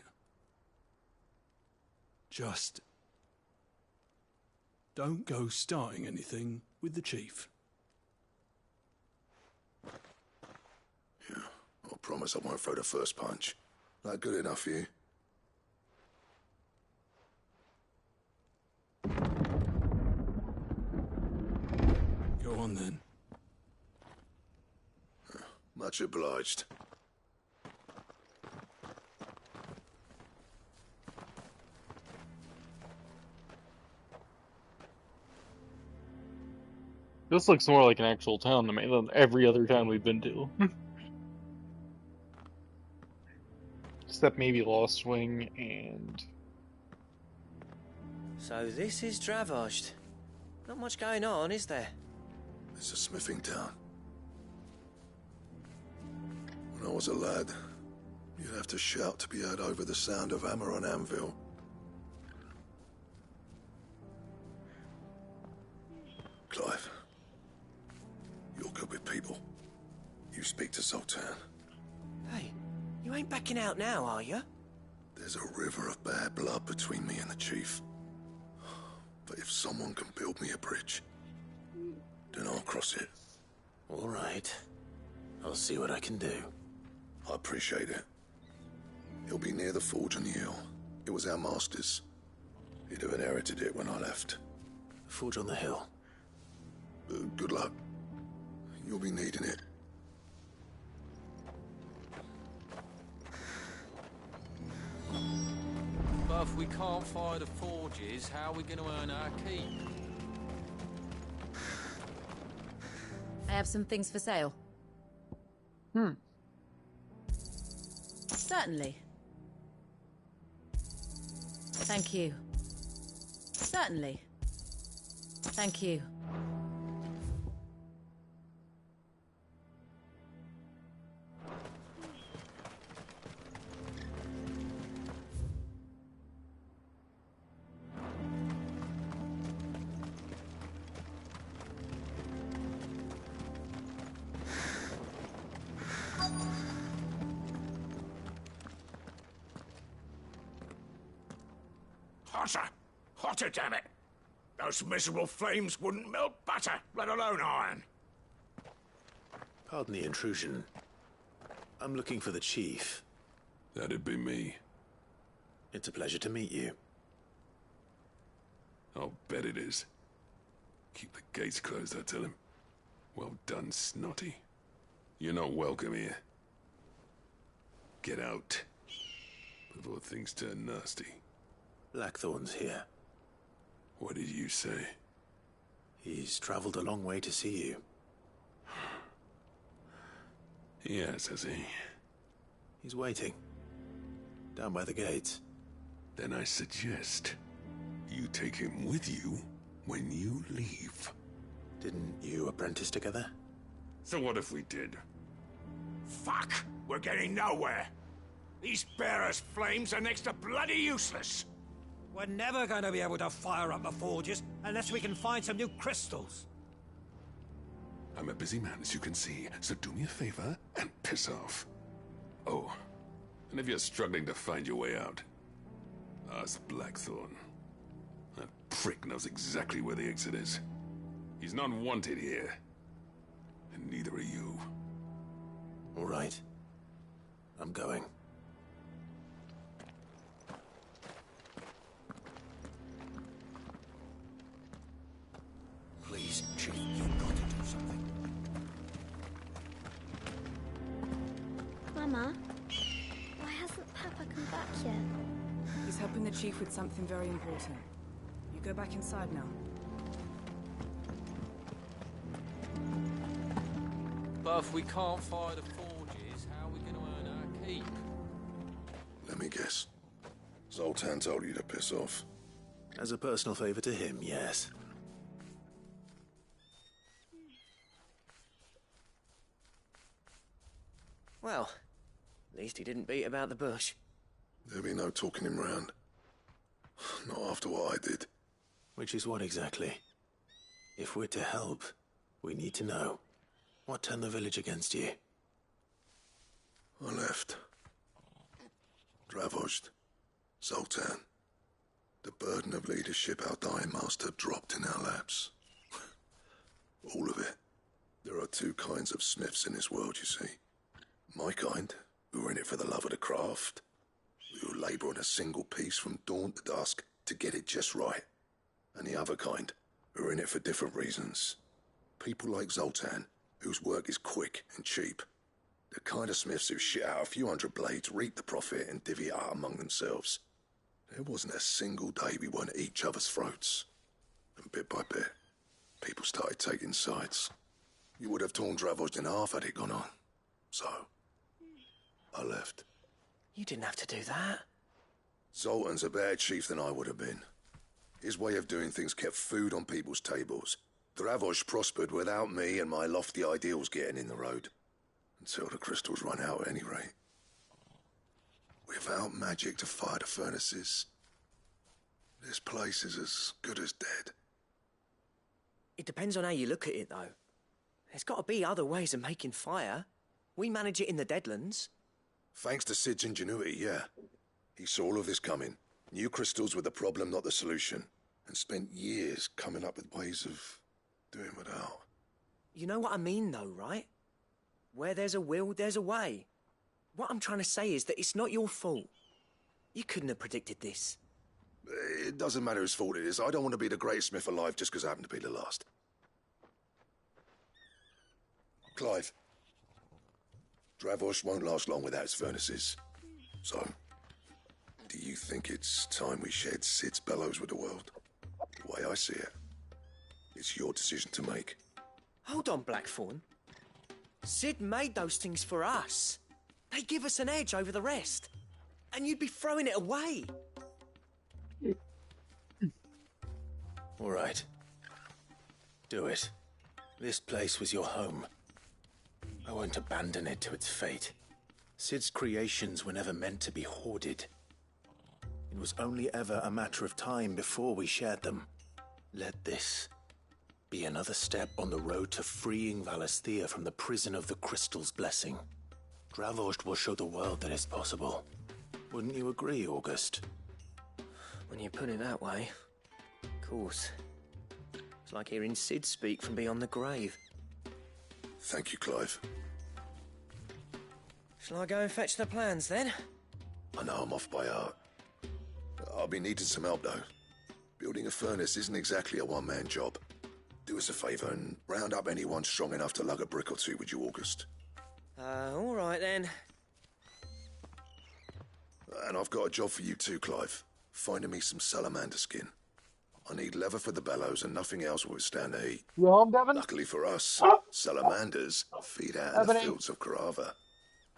Just don't go starting anything with the chief. Yeah, I promise I won't throw the first punch. That good enough for you? Go on then. Much obliged. This looks more like an actual town to me than every other town we've been to. Except maybe Lost Wing and... So this is Dravoged. Not much going on, is there? It's a smithing town. When I was a lad, you'd have to shout to be heard over the sound of hammer on anvil. Clive, you're good with people. You speak to Sultan. Hey, you ain't backing out now, are you? There's a river of bad blood between me and the chief. But if someone can build me a bridge, then I'll cross it. All right. I'll see what I can do. I appreciate it. It'll be near the forge on the hill. It was our master's. He'd have inherited it when I left. Forge on the hill. Good luck. You'll be needing it. But if we can't fire the forges, how are we going to earn our keep? I have some things for sale. Certainly. Thank you. Certainly. Thank you. Hotter! Hotter, damn it! Those miserable flames wouldn't melt butter, let alone iron. Pardon the intrusion. I'm looking for the chief. That'd be me. It's a pleasure to meet you. I'll bet it is. Keep the gates closed, I tell him. Well done, Snotty. You're not welcome here. Get out. Before things turn nasty. Blackthorn's here. What did you say? He's traveled a long way to see you. Yes, has he? He's waiting. Down by the gates. Then I suggest you take him with you when you leave. Didn't you apprentice together? So what if we did? Fuck! We're getting nowhere! These bearers' flames are next to bloody useless! We're never going to be able to fire up the forges unless we can find some new crystals. I'm a busy man, as you can see, so do me a favor and piss off. Oh, and if you're struggling to find your way out, ask Blackthorn. That prick knows exactly where the exit is. He's not wanted here. And neither are you. All right. I'm going. Please, Chief, you've got to do something. Mama, why hasn't Papa come back yet? He's helping the Chief with something very important. You go back inside now. But if we can't fire the forges, how are we going to earn our keep? Let me guess. Zoltan told you to piss off. As a personal favor to him, yes. Well, at least he didn't beat about the bush. There'll be no talking him round. Not after what I did. Which is what exactly? If we're to help, we need to know. What turned the village against you? I left. Dravost. Zoltan. The burden of leadership our dying master dropped in our laps. All of it. There are two kinds of smiths in this world, you see. My kind, who are in it for the love of the craft, who labour on a single piece from dawn to dusk to get it just right. And the other kind, who are in it for different reasons. People like Zoltan, whose work is quick and cheap. The kind of smiths who shit out a few hundred blades, reap the profit, and divvy it out among themselves. There wasn't a single day we weren't at each other's throats. And bit by bit, people started taking sides. You would have torn Dravost in half had it gone on. So, I left. You didn't have to do that. Zoltan's a better chief than I would have been. His way of doing things kept food on people's tables. Dravost prospered without me and my lofty ideals getting in the road. Until the crystals run out at any rate. Without magic to fire the furnaces, this place is as good as dead. It depends on how you look at it, though. There's got to be other ways of making fire. We manage it in the Deadlands. Thanks to Sid's ingenuity, yeah. He saw all of this coming. Knew crystals were the problem, not the solution. And spent years coming up with ways of doing without. You know what I mean, though, right? Where there's a will, there's a way. What I'm trying to say is that it's not your fault. You couldn't have predicted this. It doesn't matter whose fault it is. I don't want to be the greatest smith alive just because I happen to be the last. Clive. Dravost won't last long without its furnaces. So, do you think it's time we shared Sid's bellows with the world? The way I see it, it's your decision to make. Hold on, Blackthorn. Sid made those things for us. They give us an edge over the rest. And you'd be throwing it away. All right. Do it. This place was your home. I won't abandon it to its fate. Sid's creations were never meant to be hoarded. It was only ever a matter of time before we shared them. Let this be another step on the road to freeing Valisthea from the prison of the Crystal's blessing. Dravost will show the world that it's possible. Wouldn't you agree, August? When you put it that way, of course. It's like hearing Sid speak from beyond the grave. Thank you, Clive. Shall I go and fetch the plans, then? I know I'm off by heart. I'll be needing some help, though. Building a furnace isn't exactly a one-man job. Do us a favour and round up anyone strong enough to lug a brick or two, would you, August? All right, then. And I've got a job for you too, Clive. Finding me some salamander skin. I need leather for the bellows and nothing else will withstand the heat. You home, Devin? Luckily for us, salamanders feed out in the fields of Carava.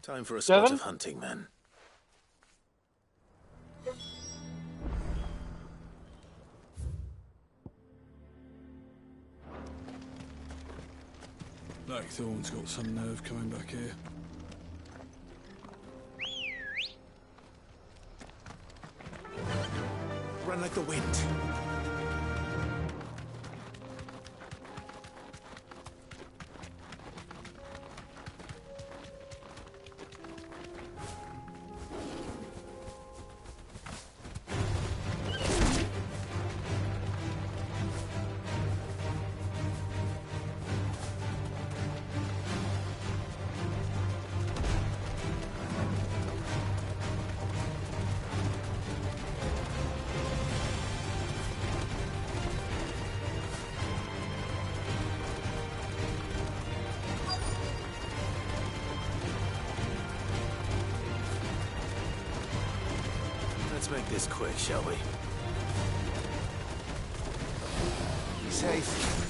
Time for a spot Devin? of hunting, men. Blackthorn's got some nerve coming back here. Run like the wind. Let's make this quick, shall we? Be safe.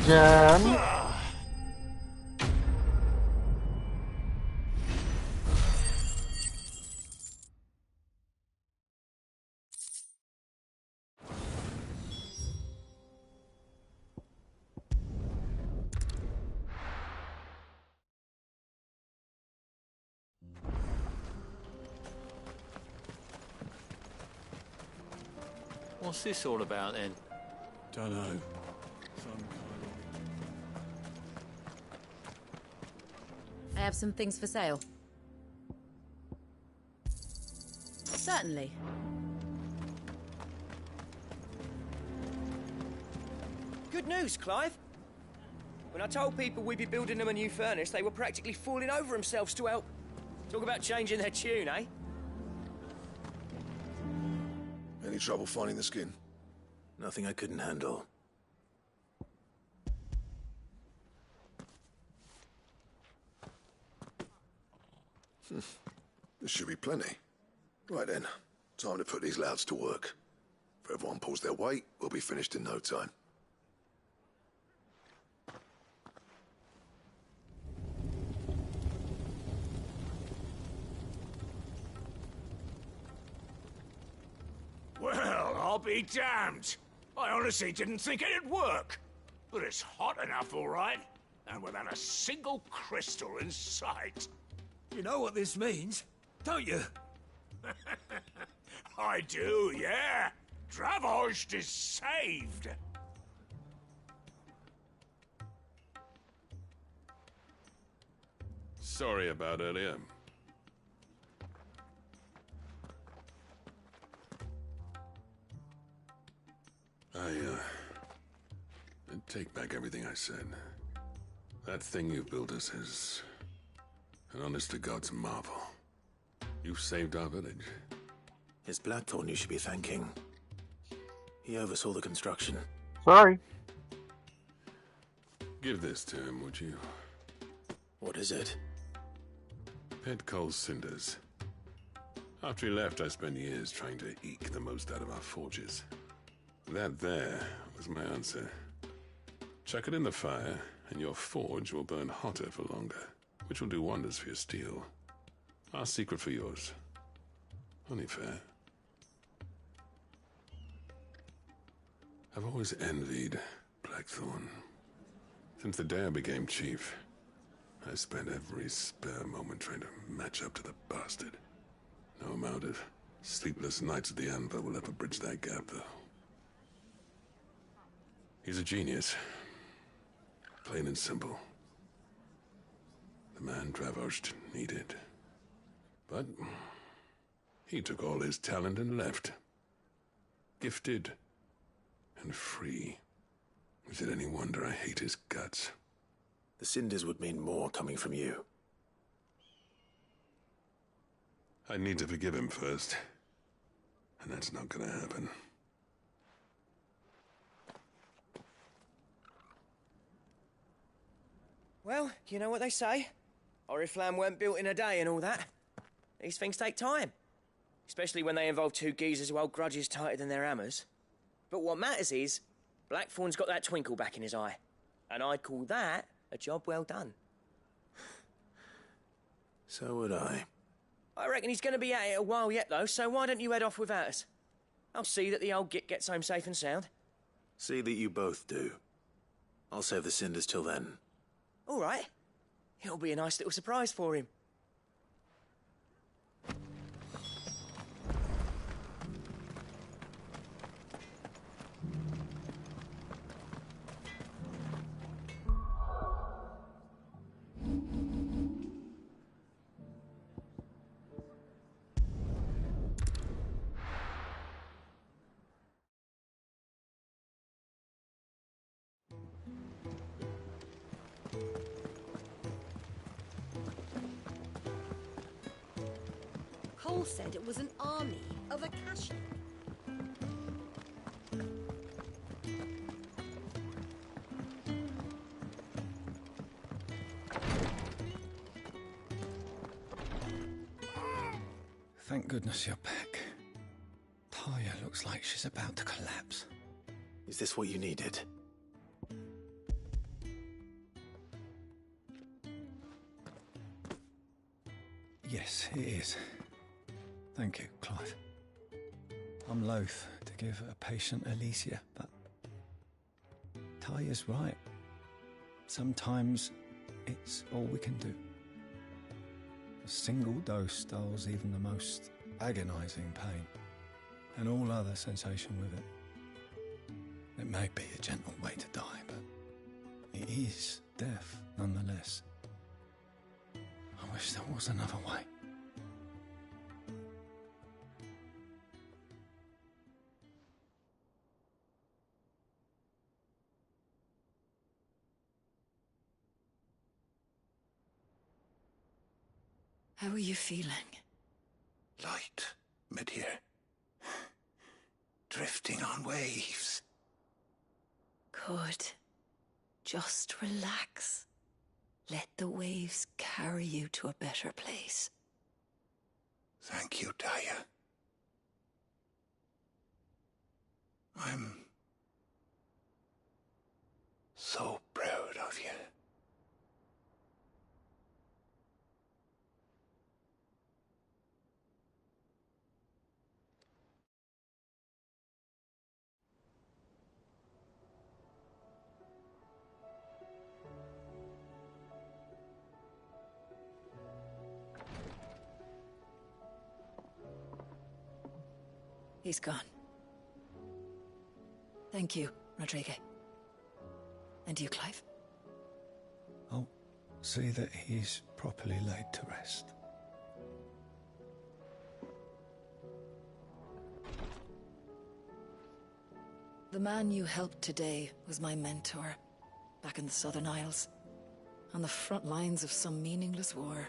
Jam. What's this all about then? Dunno. I have some things for sale. Certainly. Good news, Clive. When I told people we'd be building them a new furnace, they were practically falling over themselves to help. Talk about changing their tune, eh? Any trouble finding the skin? Nothing I couldn't handle. There should be plenty. Right then, time to put these louds to work. If everyone pulls their weight, we'll be finished in no time. Well, I'll be damned. I honestly didn't think it'd work. But it's hot enough, all right. And without a single crystal in sight. You know what this means, don't you? I do, yeah. Dravost is saved. Sorry about earlier. I take back everything I said. That thing you built us is an honest-to-God's marvel. You saved our village. It's Blackthorn you should be thanking. He oversaw the construction. Sorry. Give this to him, would you? What is it? Pet Cole's cinders. After he left, I spent years trying to eke the most out of our forges. That there was my answer. Chuck it in the fire, and your forge will burn hotter for longer, which will do wonders for your steel. Our secret for yours. Only fair. I've always envied Blackthorn. Since the day I became chief, I spent every spare moment trying to match up to the bastard. No amount of sleepless nights at the Anvil will ever bridge that gap, though. He's a genius. Plain and simple. The man Dravost needed. But he took all his talent and left. Gifted and free. Is it any wonder I hate his guts? The cinders would mean more coming from you. I need to forgive him first. And that's not gonna happen. Well, you know what they say. Oriflamme weren't built in a day and all that. These things take time. Especially when they involve two geezers who hold grudges tighter than their hammers. But what matters is, Blackthorn's got that twinkle back in his eye. And I'd call that a job well done. So would I. I reckon he's going to be at it a while yet, though, so why don't you head off without us? I'll see that the old git gets home safe and sound. See that you both do. I'll save the cinders till then. All right. It'll be a nice little surprise for him. Cole said it was an army of Akashi. Thank goodness you're back. Taya looks like she's about to collapse. Is this what you needed? Yes, it is. Thank you, Clive. I'm loath to give a patient Alicia, but Taya's right. Sometimes it's all we can do. A single dose dulls even the most agonizing pain, and all other sensation with it. It may be a gentle way to die, but it is death nonetheless. I wish there was another way. How are you feeling? Light, mid-here. Drifting on waves. Good. Just relax. Let the waves carry you to a better place. Thank you, Taya. I'm so proud of you. He's gone. Thank you, Rodrigue. And you, Clive? I'll see that he's properly laid to rest. The man you helped today was my mentor, back in the Southern Isles, on the front lines of some meaningless war.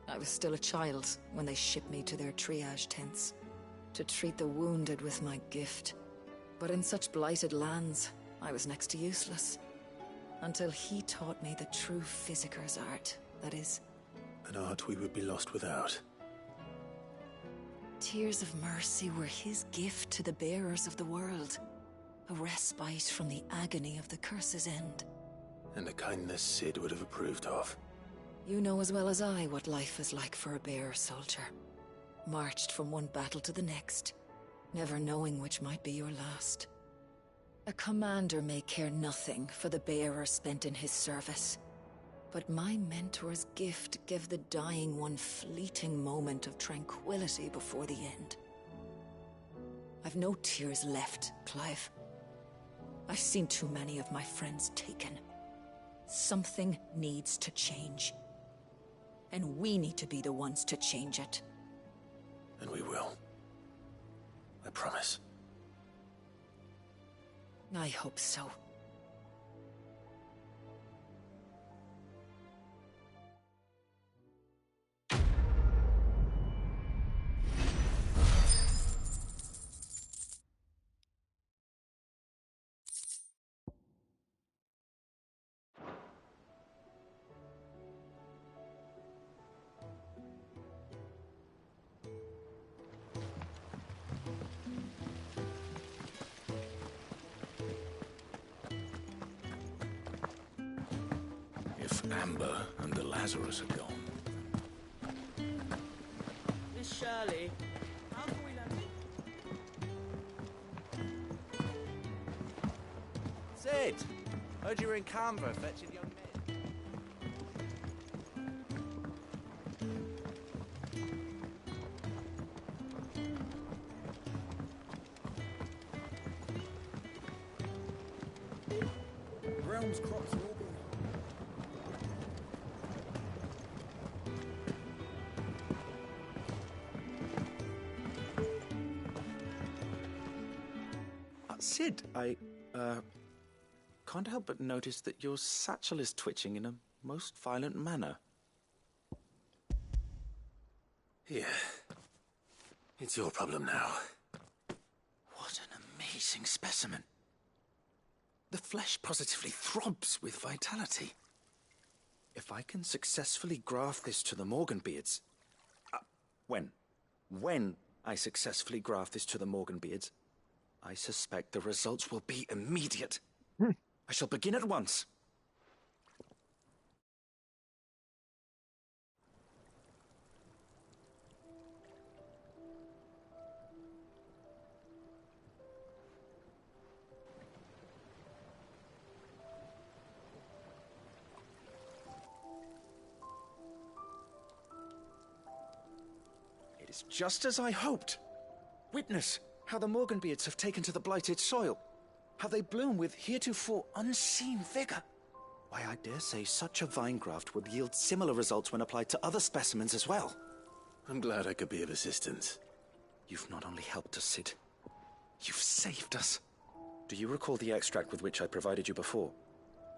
I was still a child when they shipped me to their triage tents, to treat the wounded with my gift. But in such blighted lands, I was next to useless. Until he taught me the true physicker's art, that is. An art we would be lost without. Tears of mercy were his gift to the bearers of the world. A respite from the agony of the curse's end. And a kindness Sid would have approved of. You know as well as I what life is like for a bearer soldier. Marched from one battle to the next, never knowing which might be your last. A commander may care nothing for the bearer spent in his service. But my mentor's gift gave the dying one fleeting moment of tranquility before the end. I've no tears left, Clive. I've seen too many of my friends taken. Something needs to change. And we need to be the ones to change it. And we will. I promise. I hope so. If Amber and the Lazarus are gone. Miss Shirley, how can we land? Sid! Heard you were in Canberra fetching young men. Realm's crops are all being... Sid, I can't help but notice that your satchel is twitching in a most violent manner. Here. It's your problem now. What an amazing specimen. The flesh positively throbs with vitality. If I can successfully graft this to the Morganbeards... When I successfully graft this to the Morganbeards, I suspect the results will be immediate. I shall begin at once. It is just as I hoped. Witness how the Morganbeards have taken to the blighted soil. How they bloom with heretofore unseen vigor. Why, I dare say such a vine graft would yield similar results when applied to other specimens as well. I'm glad I could be of assistance. You've not only helped us, Sid, you've saved us. Do you recall the extract with which I provided you before?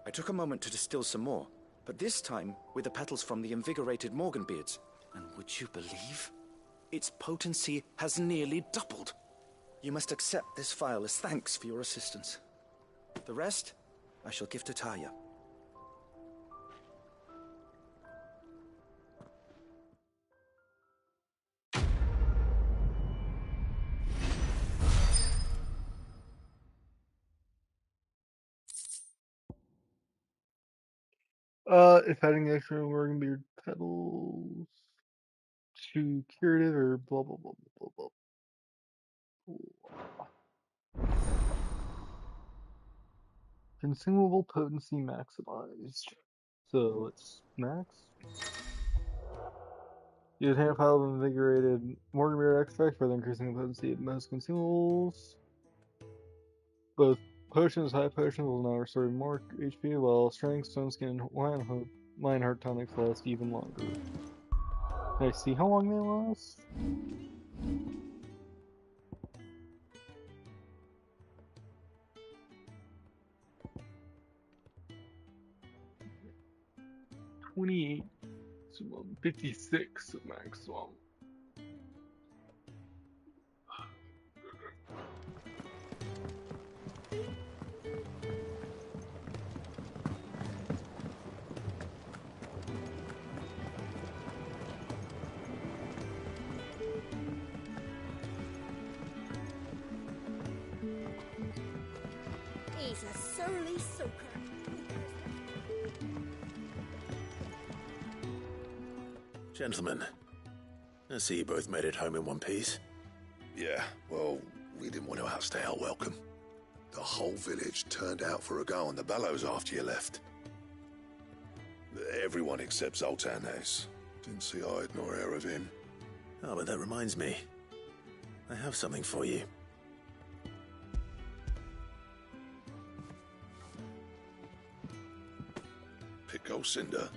I took a moment to distill some more, but this time with the petals from the invigorated Morganbeards. And would you believe? Its potency has nearly doubled. You must accept this vial as thanks for your assistance. The rest, I shall give to Taya. If adding extra Morganbeard petals to curative or blah blah blah blah blah blah. Consumable potency maximized. So let's max. Use hand pile of invigorated Morgan extract, further increasing the potency of most consumables. Both potions, high potions, will now restore more HP, while strength, stone skin, and lion heart tonics last even longer. Can I see how long they last? $28 $56 maximum. He's a surly soaker. Gentlemen, I see you both made it home in one piece. Yeah, well, we didn't want to outstay our welcome. The whole village turned out for a go on the bellows after you left. Everyone except Zoltan has. Didn't see hide nor hair of him. Oh, but that reminds me. I have something for you. Pico Cinder.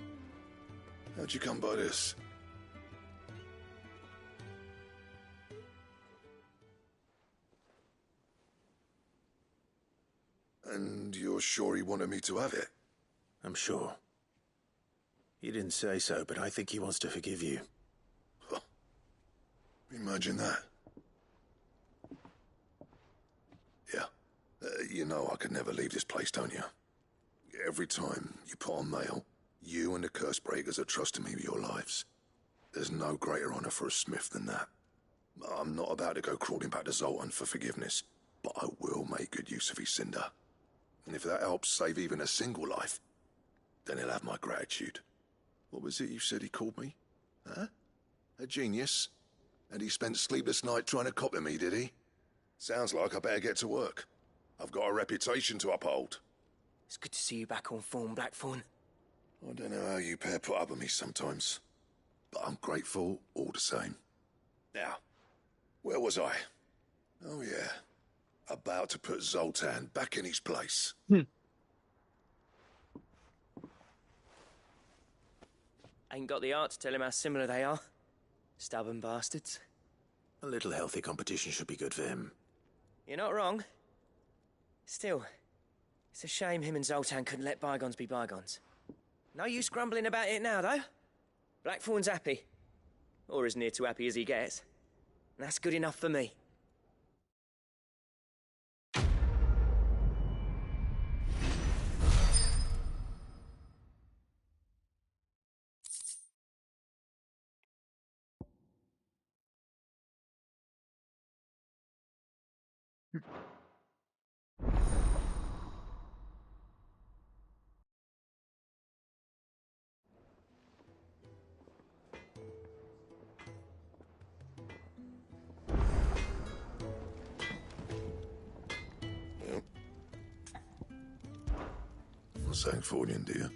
How'd you come by this? And you're sure he wanted me to have it? I'm sure. He didn't say so, but I think he wants to forgive you. Huh. Imagine that. Yeah. You know I could never leave this place, don't you? Every time you put on mail, you and the curse breakers are trusting me with your lives. There's no greater honor for a smith than that. I'm not about to go crawling back to Zoltan for forgiveness, but I will make good use of his cinder. And if that helps save even a single life, then he'll have my gratitude. What was it you said he called me? Huh? A genius? And he spent sleepless night trying to copy me, did he? Sounds like I better get to work. I've got a reputation to uphold. It's good to see you back on form, Blackthorn. I don't know how you pair put up with me sometimes, but I'm grateful all the same. Now, where was I? Oh yeah, about to put Zoltan back in his place. Ain't got the art to tell him how similar they are. Stubborn bastards. A little healthy competition should be good for him. You're not wrong. Still, it's a shame him and Zoltan couldn't let bygones be bygones. No use grumbling about it now, though. Blackthorn's happy. Or as near to happy as he gets. And that's good enough for me. Something for you, dear.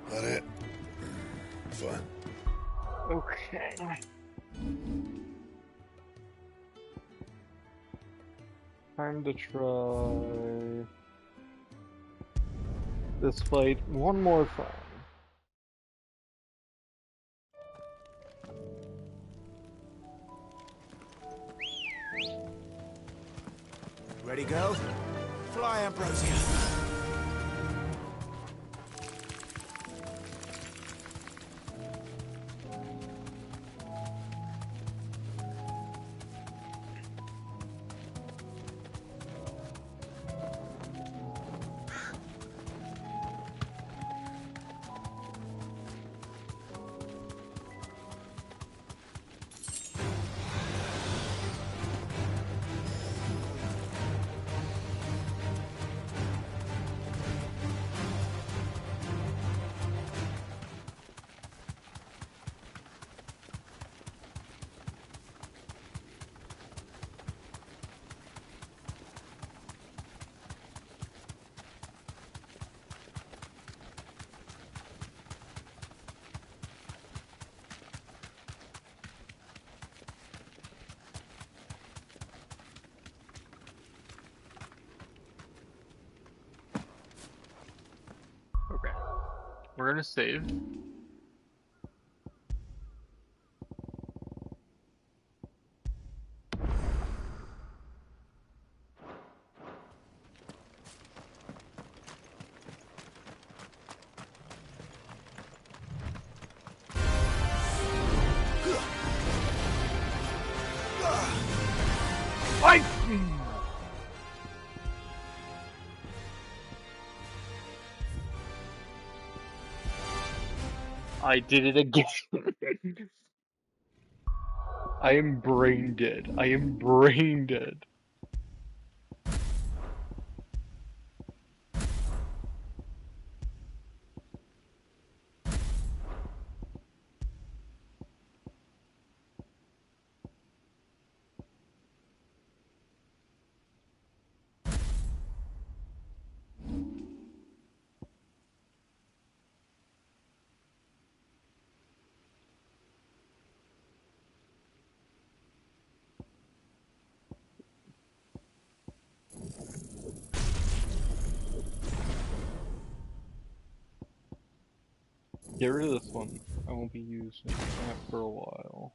That it? Fine. Okay. Time to try this fight one more time. Ready, girl? Fly, Ambrosia. Okay. We're gonna save. I did it again. I am brain dead. I am brain dead. Get rid of this one. I won't be using that for a while.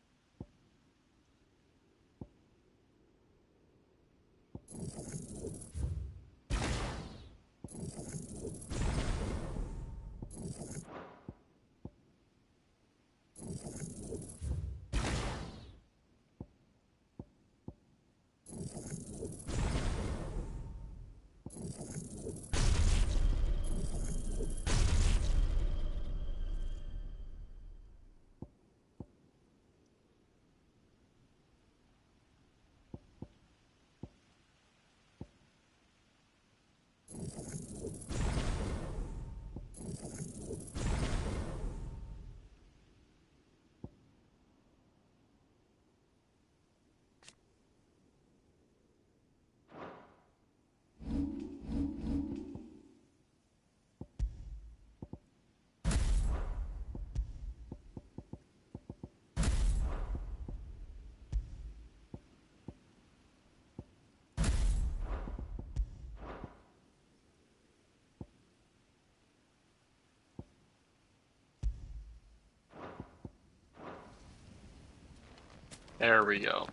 There we go.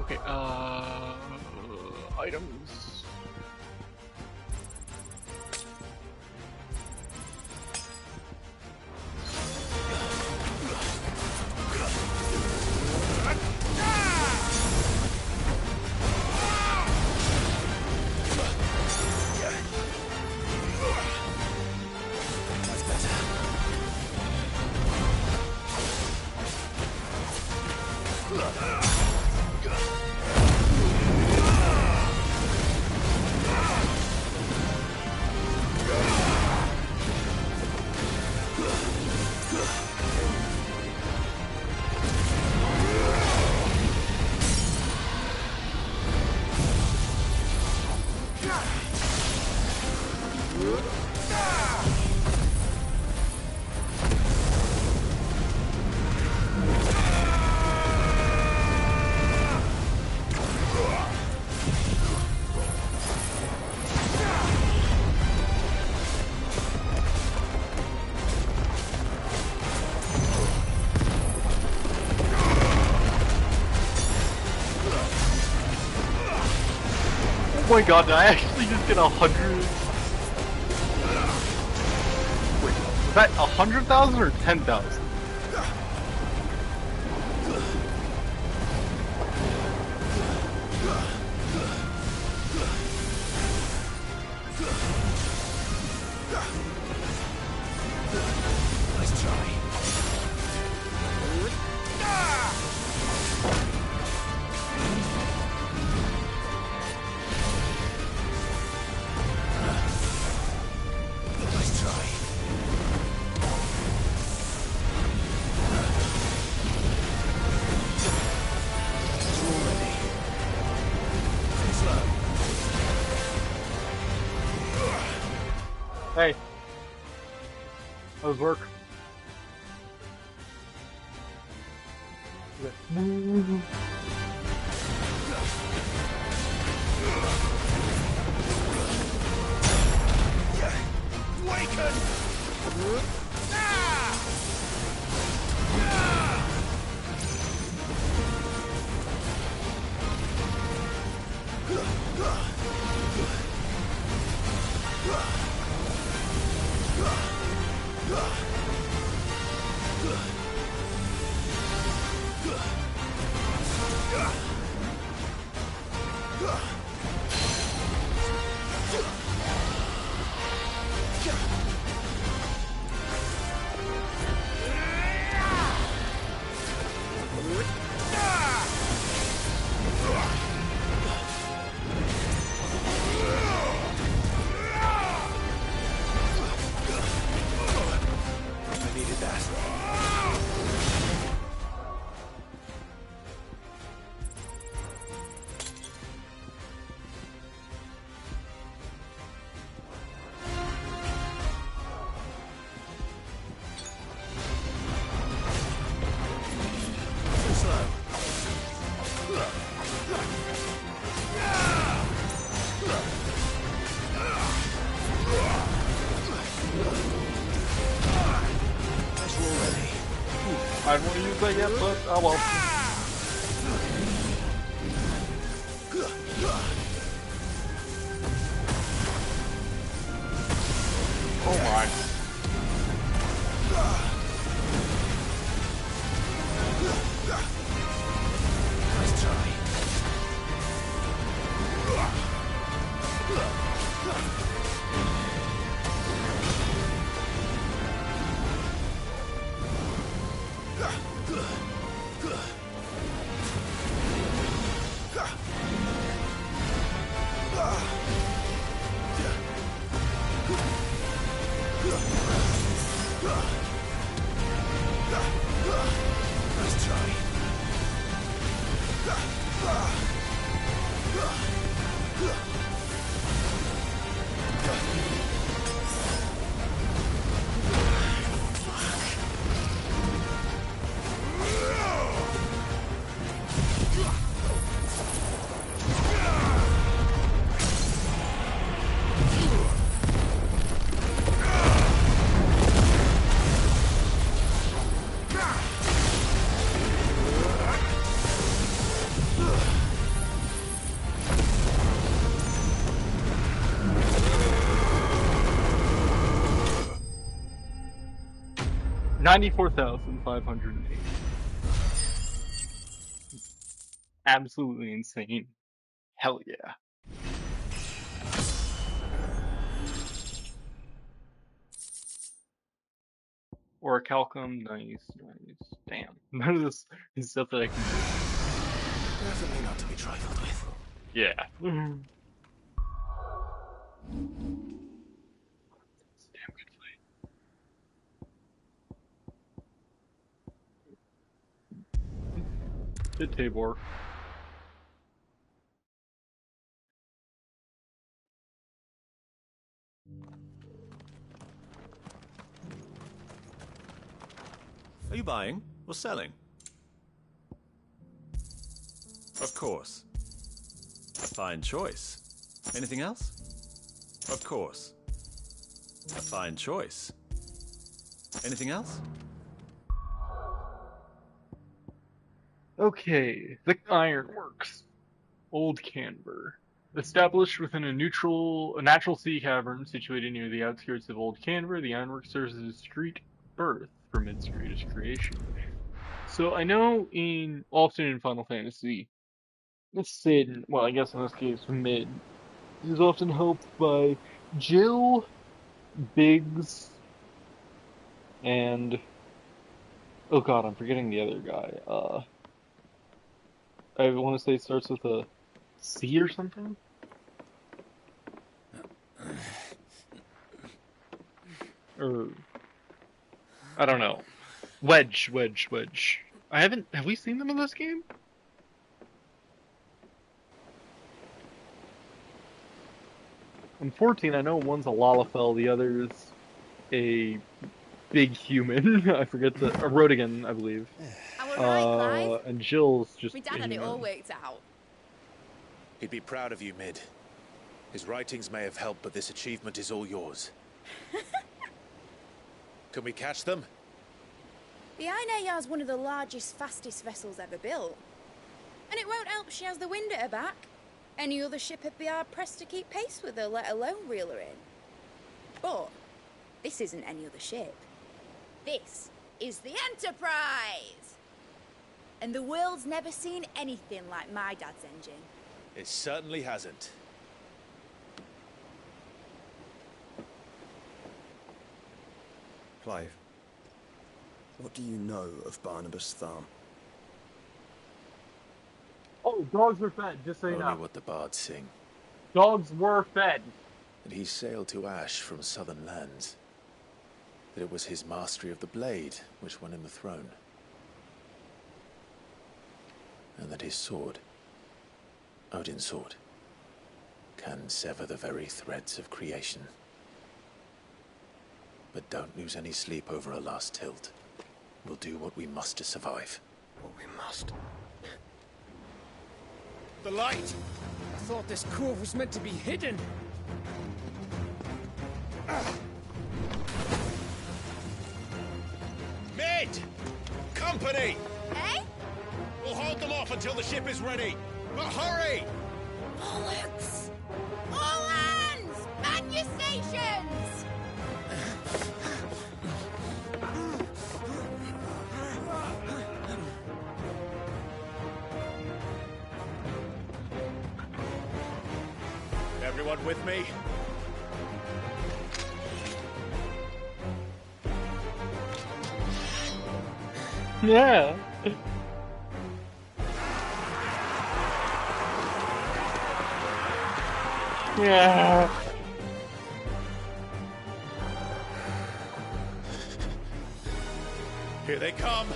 Okay, items. Oh my god, did I actually just get 100? Wait, was that 100,000 or 10,000? Nice try. Hey. How's work? Okay. I don't want to use that yet, but oh well. Oh my. Nice try. 94,508. Absolutely insane. Hell yeah. Or a Calcum, nice. Damn. None of this is stuff that I can do. Definitely not to be trifled with. Yeah. Good Tabor. Are you buying or selling? Of course. A fine choice. Anything else? Of course. A fine choice. Anything else? Okay, the Ironworks. Old Canver. Established within a natural sea cavern situated near the outskirts of Old Canver, the Ironworks serves as a street birth for Mid's greatest creation. So I know often in Final Fantasy, Sid, well I guess in this case Mid, is often helped by Jill, Biggs, and oh god, I'm forgetting the other guy. I want to say it starts with a C or something? Or I don't know. Wedge. Have we seen them in this game? I'm 14, I know one's a Lalafell, the other's a big human. I forget a Rodigan, I believe. And Jill's just My dad had it all worked out. He'd be proud of you, Mid. His writings may have helped, but this achievement is all yours. Can we catch them? The Aina is one of the largest, fastest vessels ever built. And it won't help she has the wind at her back. Any other ship would be hard-pressed to keep pace with her, let alone reel her in. But this isn't any other ship. This is the Enterprise! And the world's never seen anything like my dad's engine. It certainly hasn't. Clive, what do you know of Barnabas Thumb? Oh, dogs were fed, just so you know. Only what the bards sing. Dogs were fed. That he sailed to Ash from southern lands. That it was his mastery of the blade which won him the throne. And that his sword, Odin's sword, can sever the very threads of creation. But don't lose any sleep over a last tilt. We'll do what we must to survive. What we must? The light! I thought this cove was meant to be hidden. Mid! Company! Eh? We'll hold them off until the ship is ready. But hurry! Bollocks! All hands! Man your stations! Everyone with me? Yeah. Yeah. Here they come.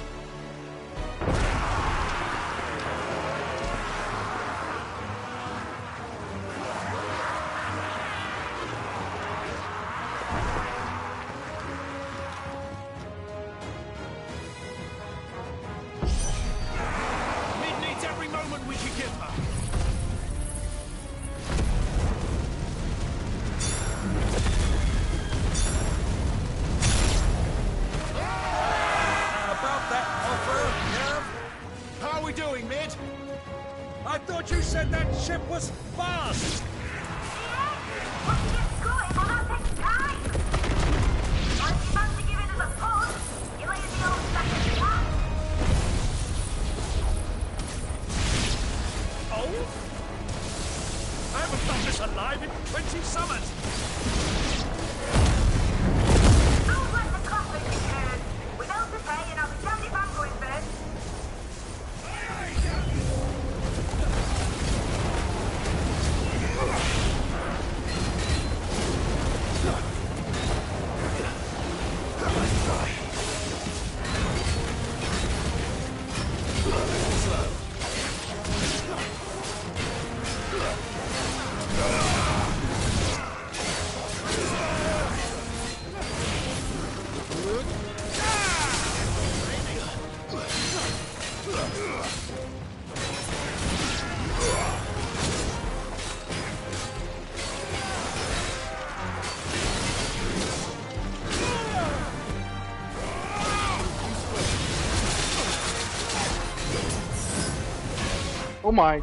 Mid needs every moment we can give her. About that offer, Nerv? How are we doing, Mid? I thought you said that ship was fast! You're supposed to give it as a push. You let it fucking 20 summers! Sounds like the classic return. With bills to pay and I'll be damned if I'm going first. Oh my.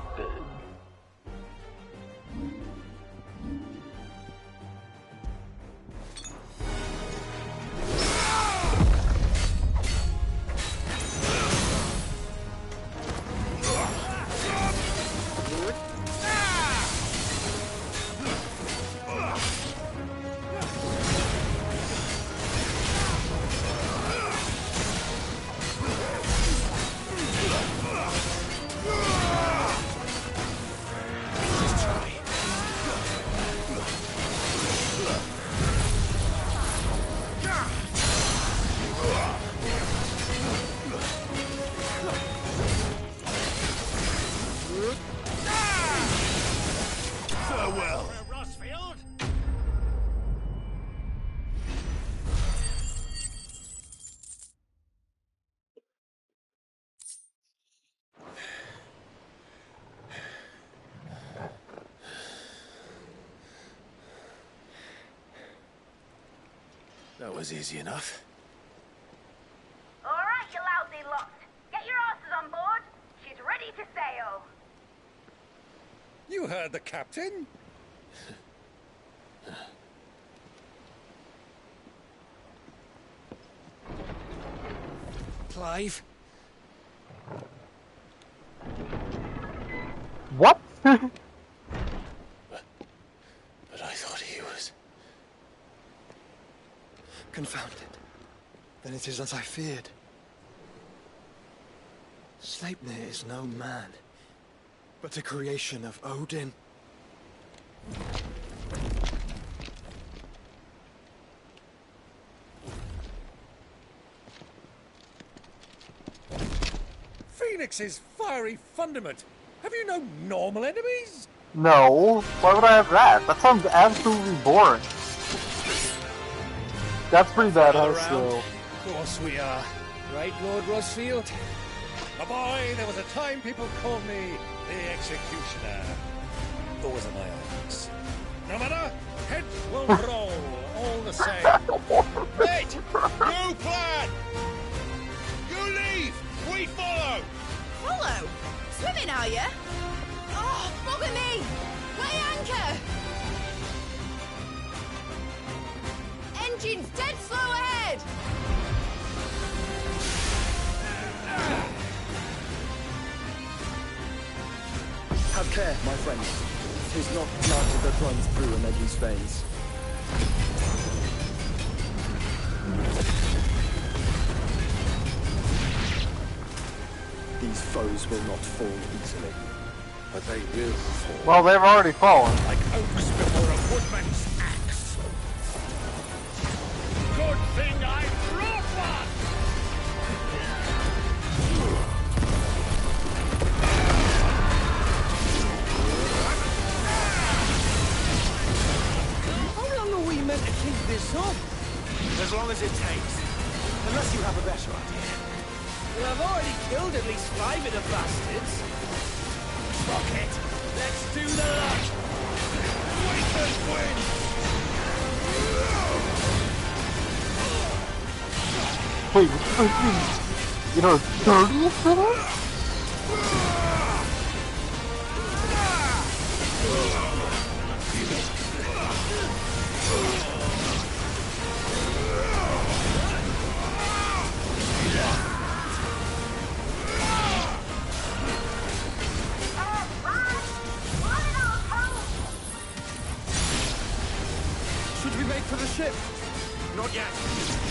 That was easy enough. All right, you lousy lot. Get your asses on board. She's ready to sail. You heard the captain. Clive? What? But I thought he was... Confounded. Then it is as I feared. Sleipnir is no man, but a creation of Odin. Phoenix's fiery fundament. Have you no normal enemies? No. Why would I have that? That sounds absolutely boring. That's pretty badass, though. Of course we are. Right, Lord Rosfield? A boy, there was a time people called me the Executioner. Those are my eyes. No matter, heads will roll all the same. Mate! New plan! You leave! We follow! Follow? Swimming, are you? Oh, bugger me! Weigh anchor! Engine's dead slow ahead! Have care, my friends. 'Tis not blood that runs through an Edley's veins. These foes will not fall easily. But they will fall. Well, they've already fallen. Like oaks before a woodman's axe. Good thing I brought one! How long are we meant to keep this up? As long as it takes. Unless you have a better idea. Well, I've already killed at least 5 of the bastards. Fuck it. Let's do the lot. Wakers win! Wait, you know, 30th minute? ship! Not yet.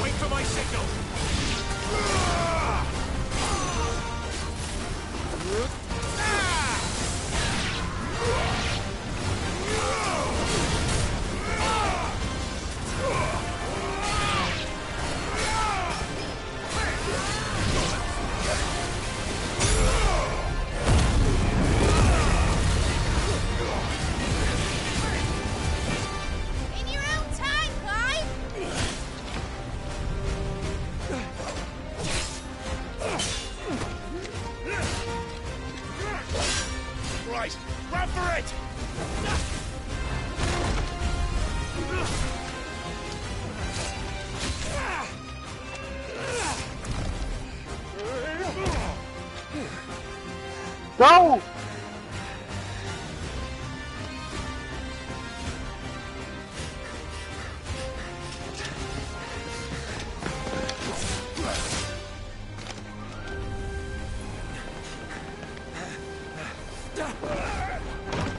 Wait for my signal. In your own time, Clive! Right, run for it! Go!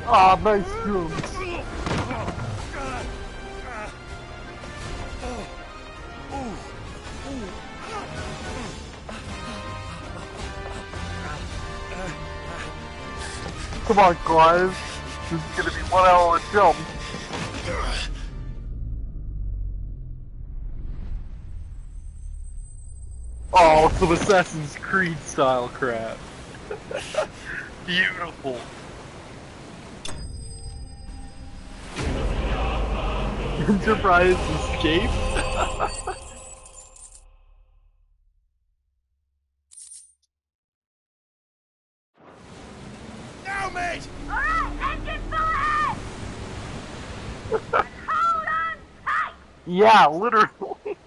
Ah, nice drums. Come on, Clive. This is gonna be 1 hour of jump. Oh, some Assassin's Creed style crap. Beautiful. Enterprise escape? Now, mate! Alright, engine full ahead! And hold on tight! Yeah, literally.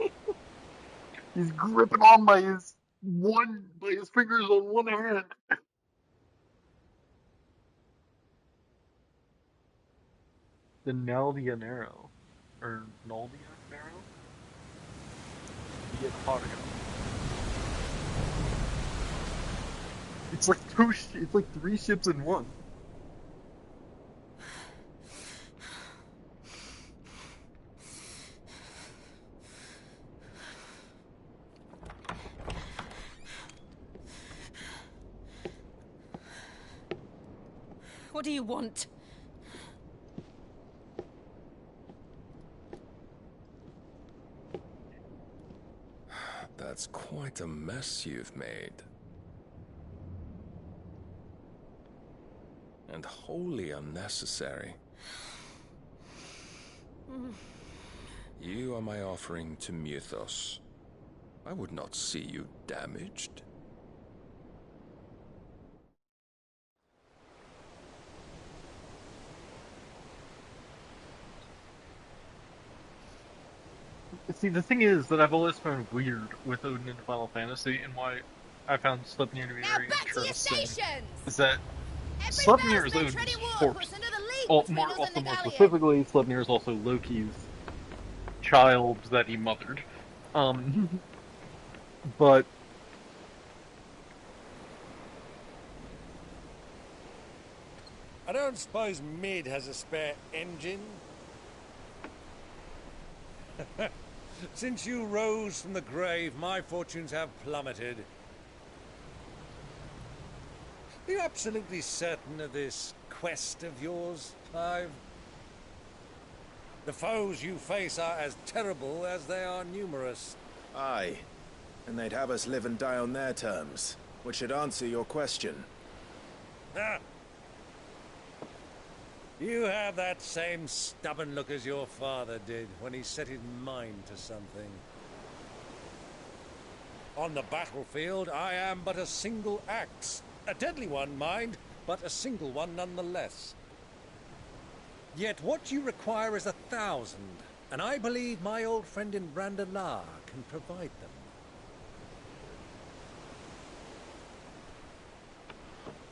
He's gripping on by his fingers on one hand. The Naldian arrow. Or Naldian arrow? The Potagon. It's like it's like 3 ships in one. What do you want? That's quite a mess you've made. And wholly unnecessary. You are my offering to Mythos. I would not see you damaged. See, the thing is that I've always found weird with Odin in Final Fantasy, and why I found Sleipnir to be very interesting, is that Sleipnir is Odin's corpse. More specifically, Sleipnir is also Loki's child that he mothered. But I don't suppose Mid has a spare engine? Since you rose from the grave, my fortunes have plummeted. Are you absolutely certain of this quest of yours, Clive? The foes you face are as terrible as they are numerous. Aye, and they'd have us live and die on their terms, which should answer your question. Ah. You have that same stubborn look as your father did when he set his mind to something. On the battlefield, I am but a single axe. A deadly one, mind, but a single one nonetheless. Yet what you require is 1,000, and I believe my old friend in Brandalar can provide them.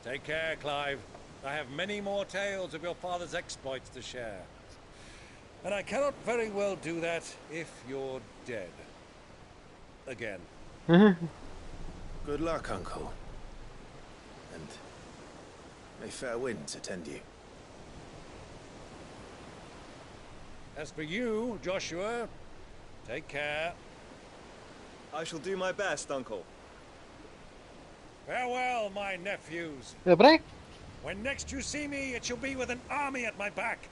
Take care, Clive. I have many more tales of your father's exploits to share. And I cannot very well do that if you're dead. Again. Good luck, Uncle. And may fair winds attend you. As for you, Joshua, take care. I shall do my best, Uncle. Farewell, my nephews. Dobre? When next you see me, it shall be with an army at my back.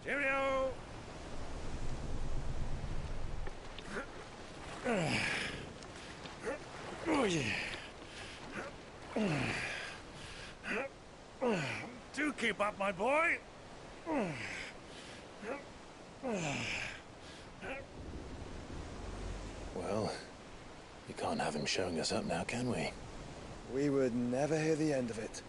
Cheerio! Oh, yeah. Do keep up, my boy. Well, you can't have him showing us up now, can we? We would never hear the end of it.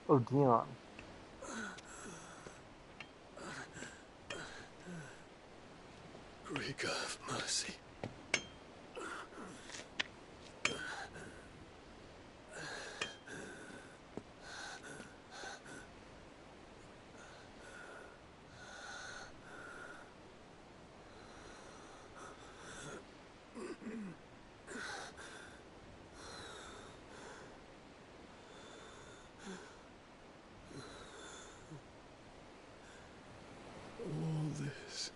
Oh, Dion. Rika, have mercy. All this.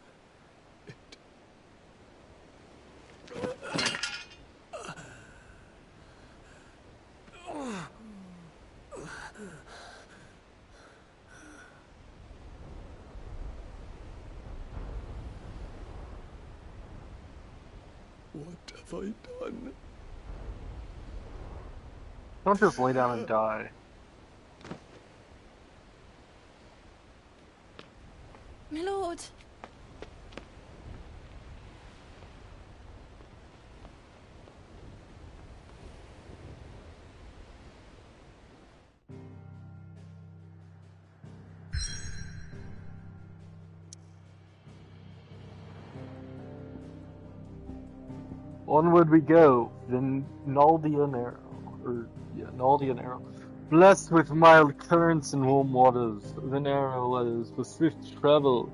What have I done? Don't just lay down and die. My lord. Onward we go, then Naldian Arrow. Blessed with mild currents and warm waters, then arrow led us with swift travel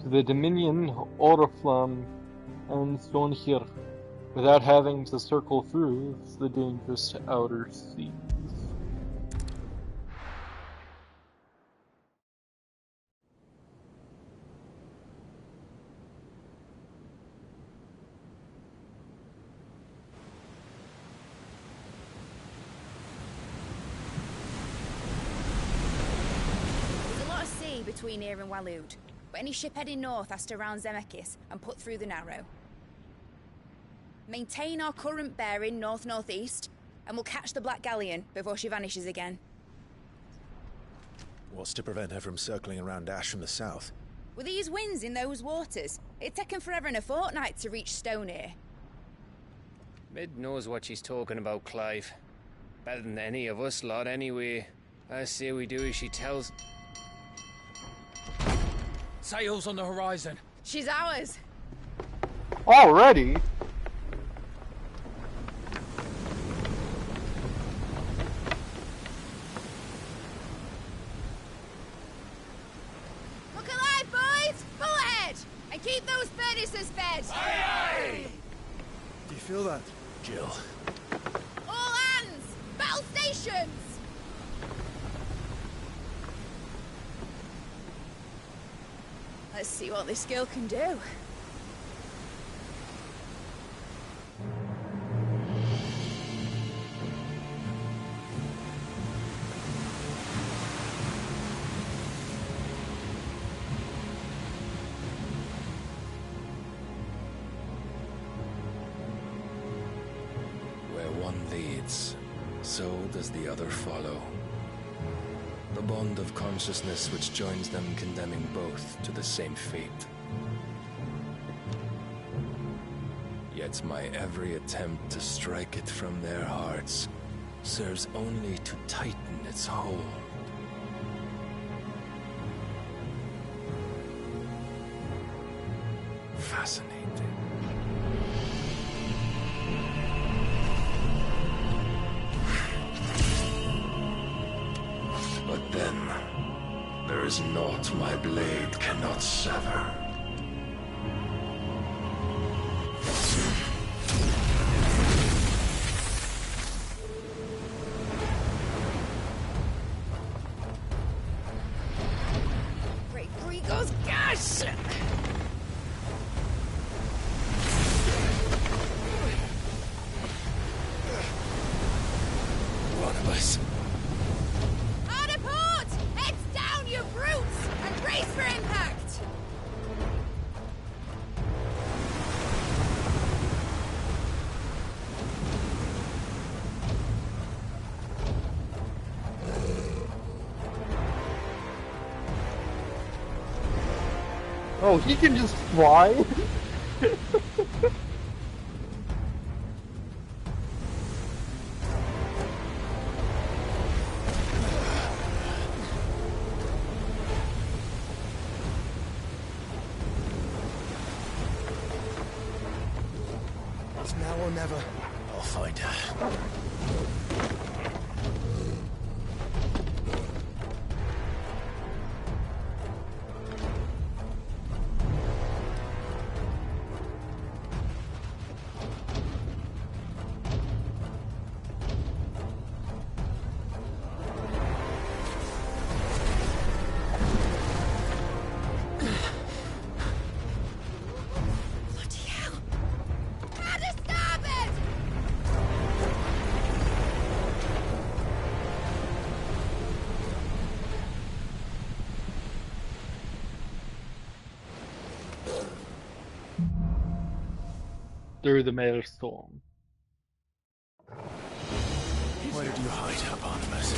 to the dominion Oriflam and Stonehir, without having to circle through the dangerous outer seas. Between here and Waloed, but any ship heading north has to round Zemeckis and put through the Narrow. Maintain our current bearing north-northeast, and we'll catch the Black Galleon before she vanishes again. What's to prevent her from circling around Ash from the south? With these winds in those waters, it'd taken forever and a fortnight to reach Stonehere. Mid knows what she's talking about, Clive. Better than any of us lot, anyway. I say we do as she tells. Sails on the horizon. She's ours. Already? Look alive, boys! Pull ahead! And keep those furnaces fed! Aye, aye! Do you feel that? Jill. All hands! Battle stations! Let's see what this girl can do. Where one leads, so does the other follow. The bond of consciousness which joins them condemning both to the same fate. Yet my every attempt to strike it from their hearts serves only to tighten its hold. is naught my blade cannot sever. Great Gregor's gas! One of us. Hard a port! Heads down, you brutes! And brace for impact! Oh, he can just fly? It's now or never. I'll find her. Bloody hell! How to stop it! Through the maelstrom. Where did you hide her, Barnabas?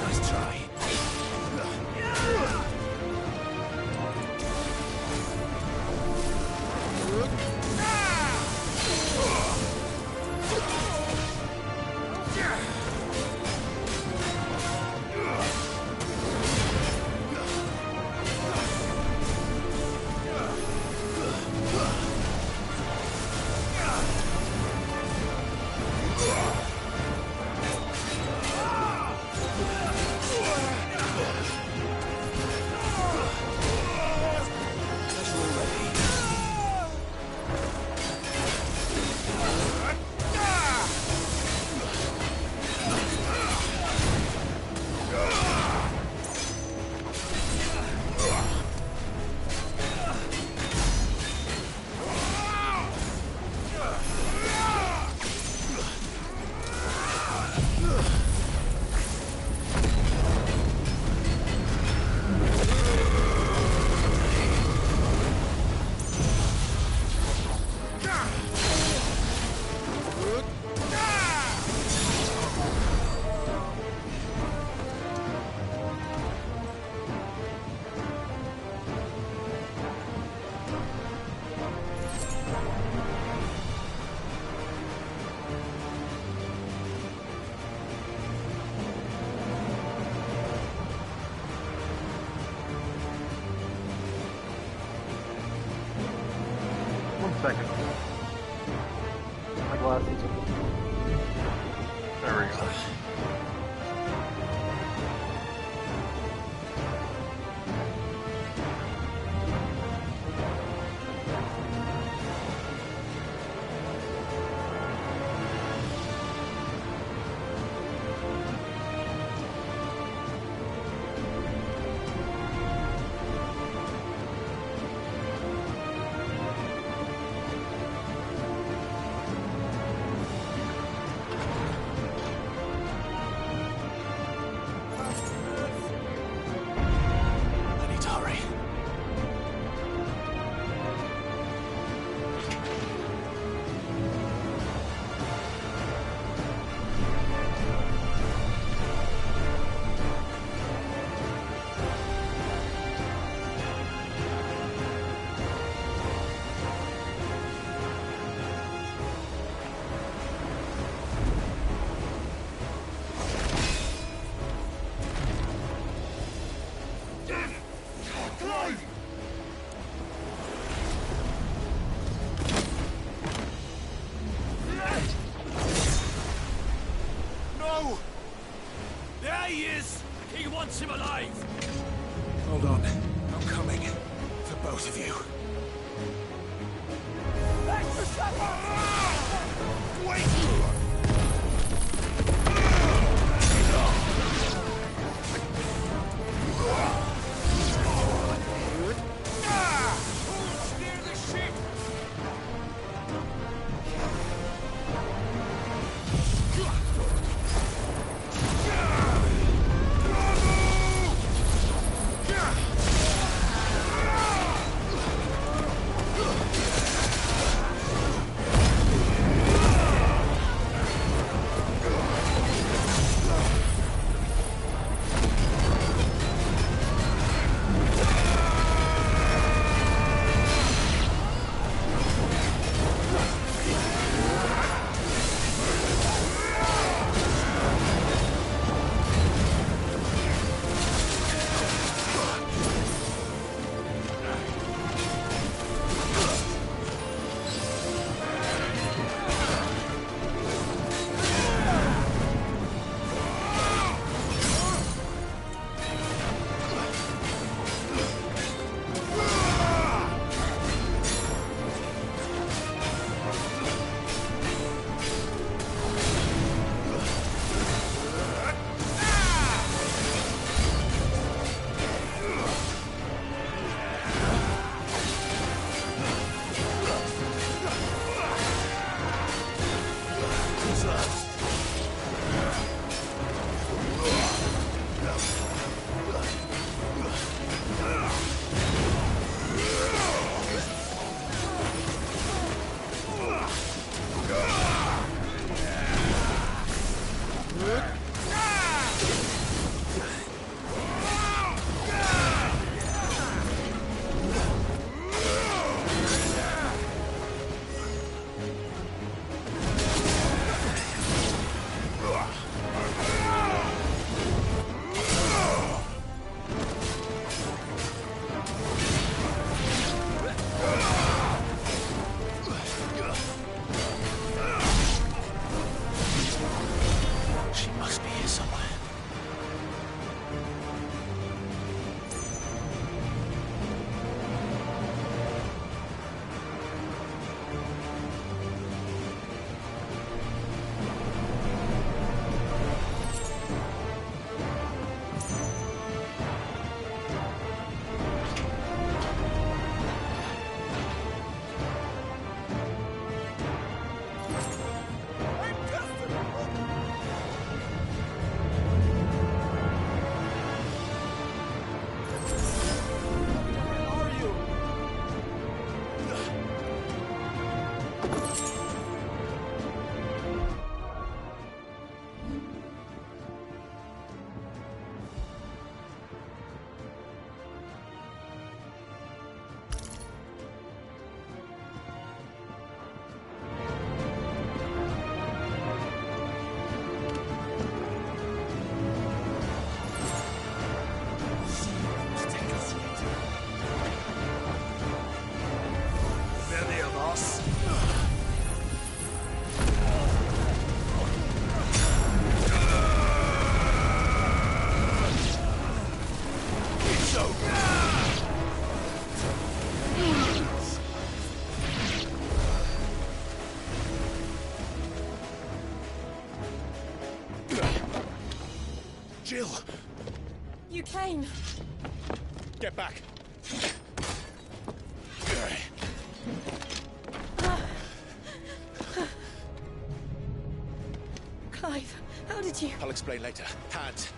Nice try. Second. My glasses. There we go. Both of you. Jill! You came. Get back. Clive, how did you... I'll explain later. Hands.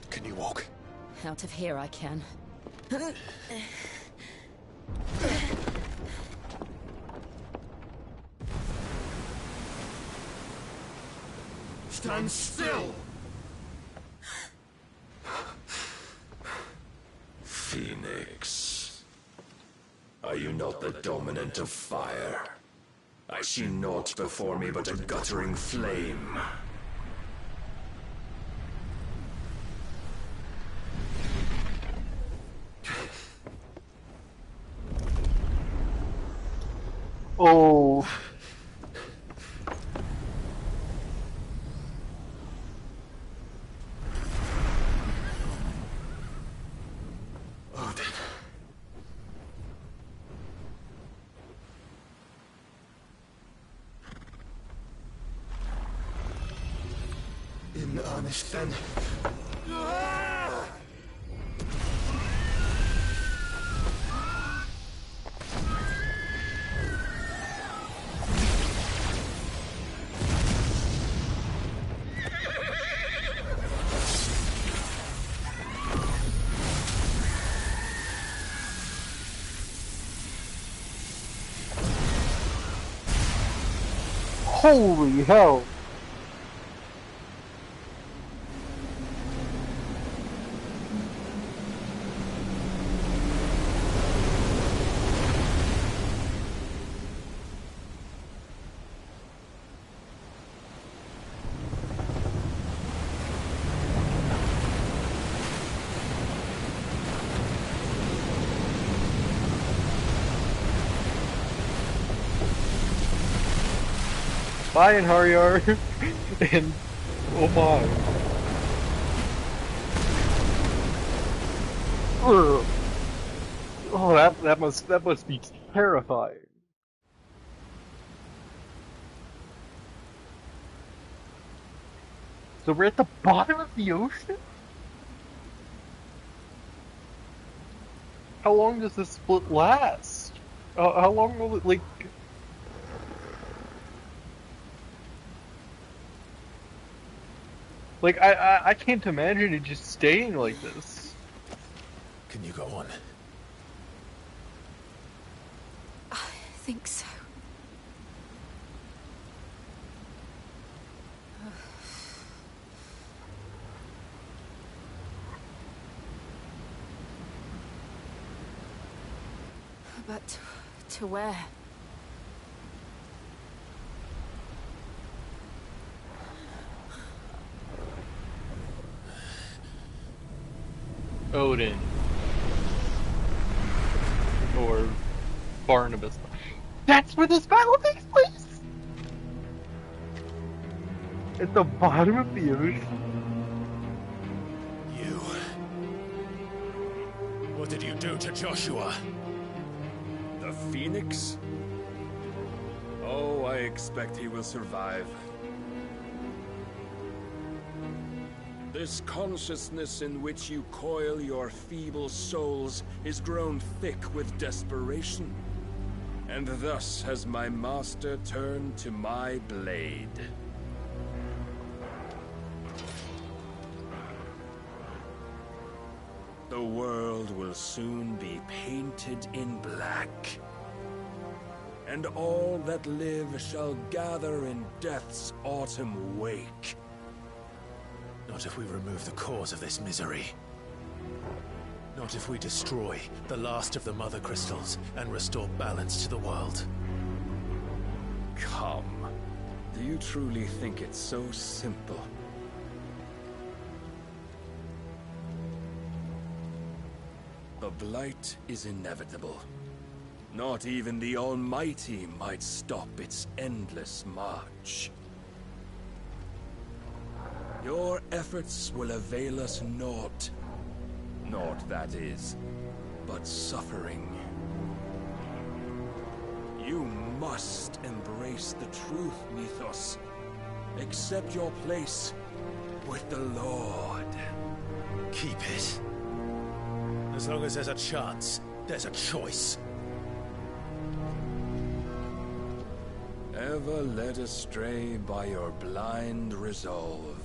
Can you walk? Out of here I can. Stand still! Phoenix, are you not the dominant of fire? I see naught before me but a guttering flame. Oh. In earnest, then. Holy hell! Bye, and Haryar, and oh my. Ugh. Oh, that must be terrifying. So we're at the bottom of the ocean? How long does this split last? How long will it, like... Like, I can't imagine it just staying like this. Can you go on? I think so. But to where? Odin. Or Barnabas. That's where this battle takes place! At the bottom of the ocean? You... What did you do to Joshua? The Phoenix? Oh, I expect he will survive. This consciousness in which you coil your feeble souls is grown thick with desperation. And thus has my master turned to my blade. The world will soon be painted in black. And all that live shall gather in death's autumn wake. Not if we remove the cause of this misery. Not if we destroy the last of the Mother Crystals and restore balance to the world. Come. Do you truly think it's so simple? The blight is inevitable. Not even the Almighty might stop its endless march. Your efforts will avail us naught. Naught, that is, but suffering. You must embrace the truth, Mythos. Accept your place with the Lord. Keep it. As long as there's a chance, there's a choice. Ever led astray by your blind resolve.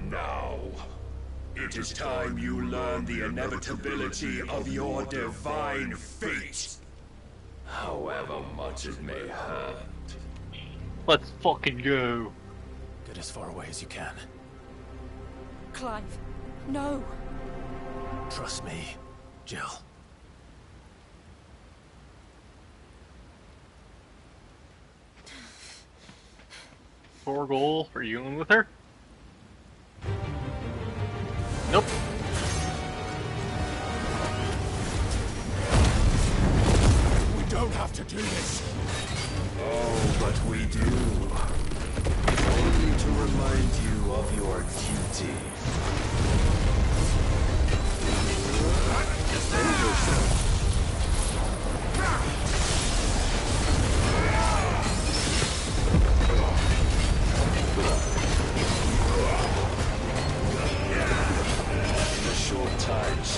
Now, it is time you learn the inevitability of your divine fate. However much it may hurt. Let's fucking go. Get as far away as you can. Clive, no. Trust me, Jill. Thorgal, are you in with her? Nope. We don't have to do this. Oh, but we do. Only to remind you of your duty.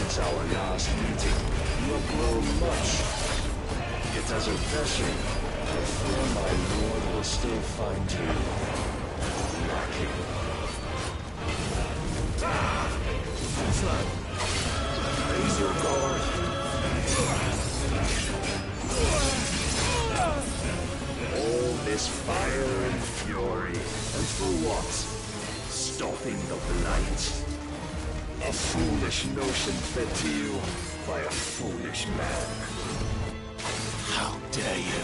since our last meeting, you have grown much. Yet as a vessel, I fear my lord will still find you lacking. Slow. Raise your guard. All this fire and fury, and for what? Stopping the blight. A foolish notion fed to you by a foolish man. How dare you?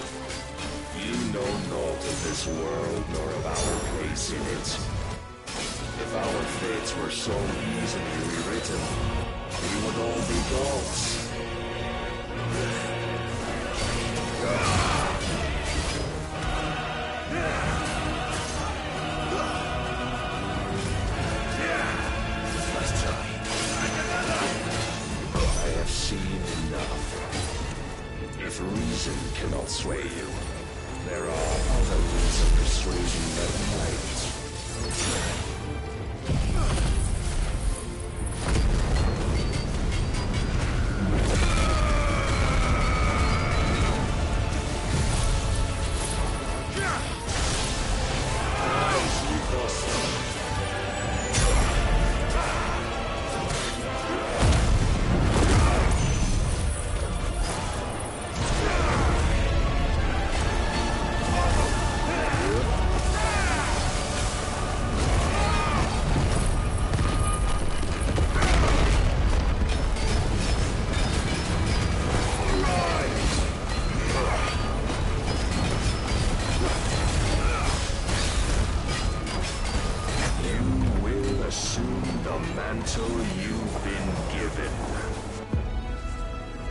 You know naught of this world nor of our place in it. If our fates were so easily rewritten, we would all be gods. I have seen enough. If reason cannot sway you, there are other means of persuasion that might.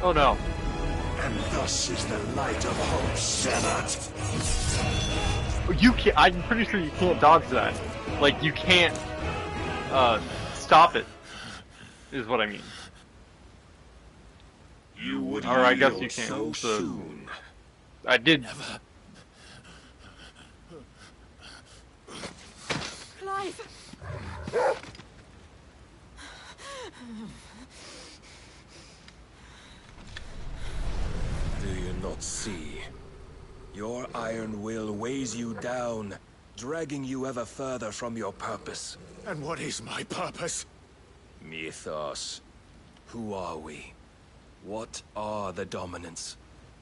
Oh no. And thus is the light of hope severed. You can't. I'm pretty sure you can't dodge that. Like, you can't stop it, is what I mean. You would or I guess you yield can. so soon. I did. Clive! Do you not see? Your iron will weighs you down, dragging you ever further from your purpose. And what is my purpose? Mythos. Who are we? What are the dominants?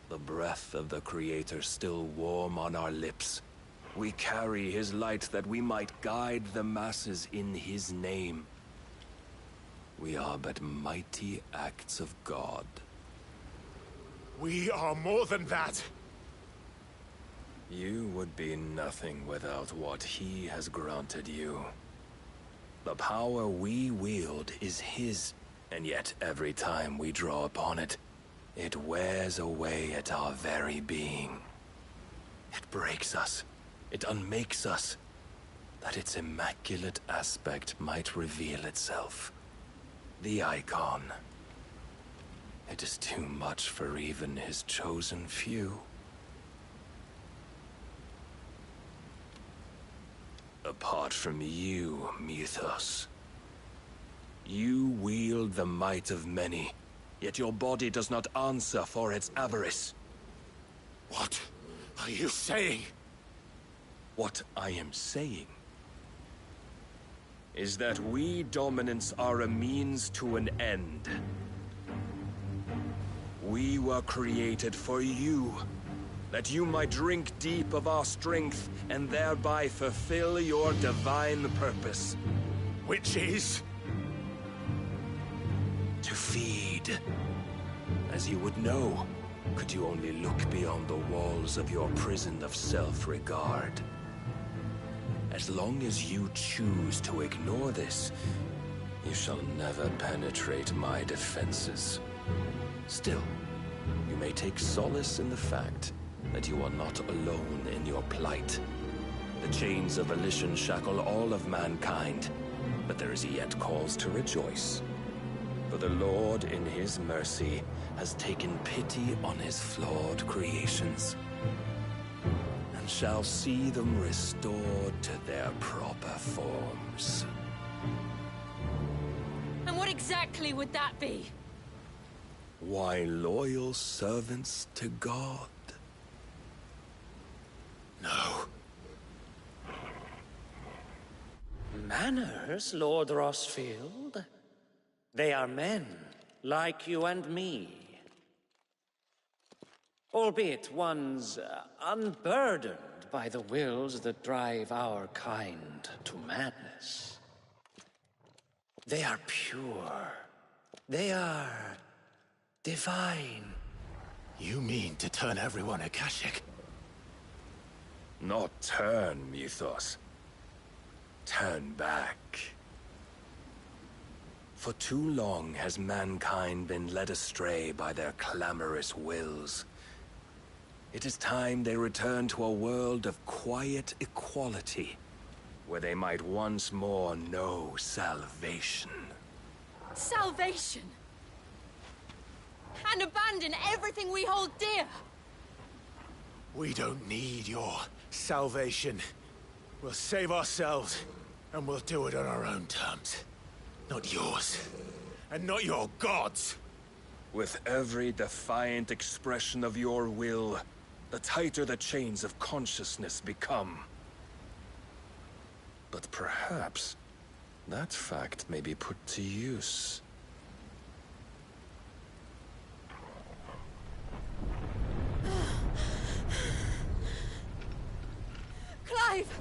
The breath of the Creator still warm on our lips. We carry his light that we might guide the masses in his name. We are but mighty acts of God. We are more than that. You would be nothing without what he has granted you. The power we wield is his, and yet every time we draw upon it, it wears away at our very being. It breaks us. It unmakes us, that its immaculate aspect might reveal itself. The icon. It is too much for even his chosen few. Apart from you, Mythos. You wield the might of many, yet your body does not answer for its avarice. What are you saying? What I am saying is that we dominants are a means to an end. We were created for you, that you might drink deep of our strength and thereby fulfill your divine purpose. Which is? To feed. As you would know, could you only look beyond the walls of your prison of self-regard. As long as you choose to ignore this, you shall never penetrate my defenses. Still, you may take solace in the fact that you are not alone in your plight. The chains of volition shackle all of mankind, but there is yet cause to rejoice. For the Lord, in his mercy, has taken pity on his flawed creations, and shall see them restored to their proper forms. And what exactly would that be? Why, loyal servants to God. No. Manners, Lord Rossfield? They are men, like you and me. Albeit one's unburdened by the wills that drive our kind to madness. They are pure. They are divine. You mean to turn everyone Akashic? Not turn, Mythos. Turn back. For too long has mankind been led astray by their clamorous wills. It is time they return to a world of quiet equality, where they might once more know salvation. Salvation! And abandon everything we hold dear! We don't need your salvation. We'll save ourselves, and we'll do it on our own terms. Not yours, and not your gods! With every defiant expression of your will, the tighter the chains of consciousness become. But perhaps that fact may be put to use. Clive!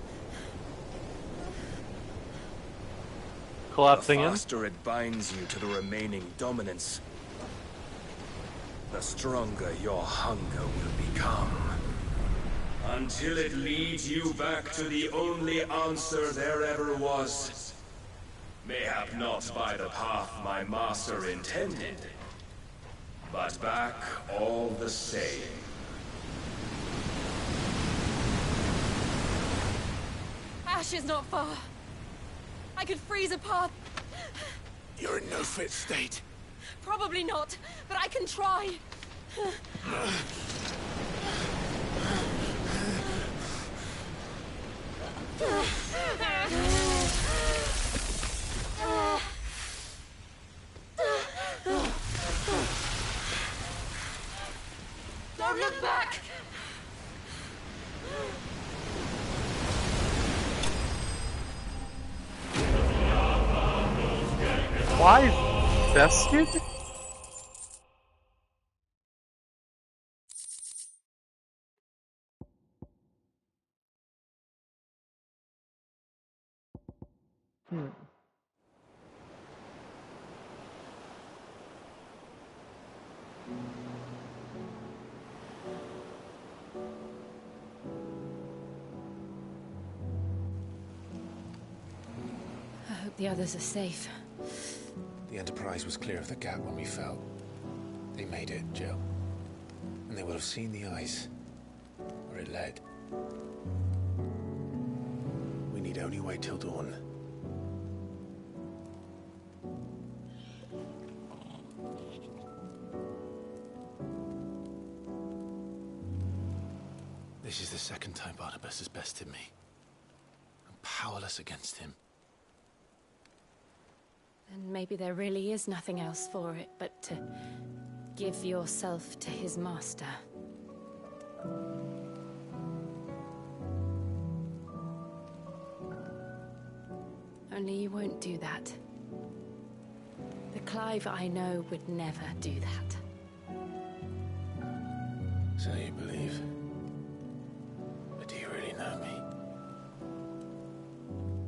Collapsing The in. faster it binds you to the remaining dominance, the stronger your hunger will become. Until it leads you back to the only answer there ever was. Mayhap not by the path my master intended, but back all the same. Ash is not far. I could freeze a path. You're in no fit state. Probably not, but I can try. Don't look back! Why vested? I hope the others are safe. The Enterprise was clear of the gap when we fell. They made it, Jill. And they will have seen the ice, where it led. We need only wait till dawn. This is the second time Barnabas has bested me. I'm powerless against him. And maybe there really is nothing else for it but to give yourself to his master. Only you won't do that. The Clive I know would never do that. So you believe? But do you really know me?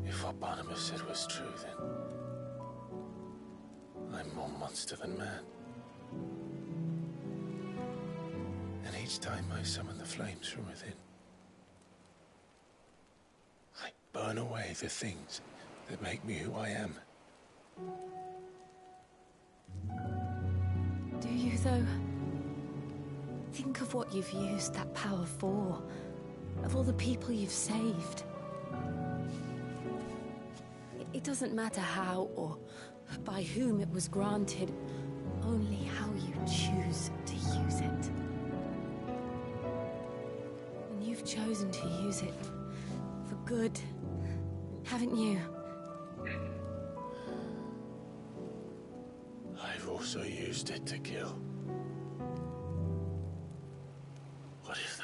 If what Barnabas said was true, then I'm more monster than man. And each time I summon the flames from within, I burn away the things that make me who I am. Do you, though? Think of what you've used that power for. Of all the people you've saved. It doesn't matter how or by whom it was granted, only how you choose to use it. And you've chosen to use it for good, haven't you? I've also used it to kill.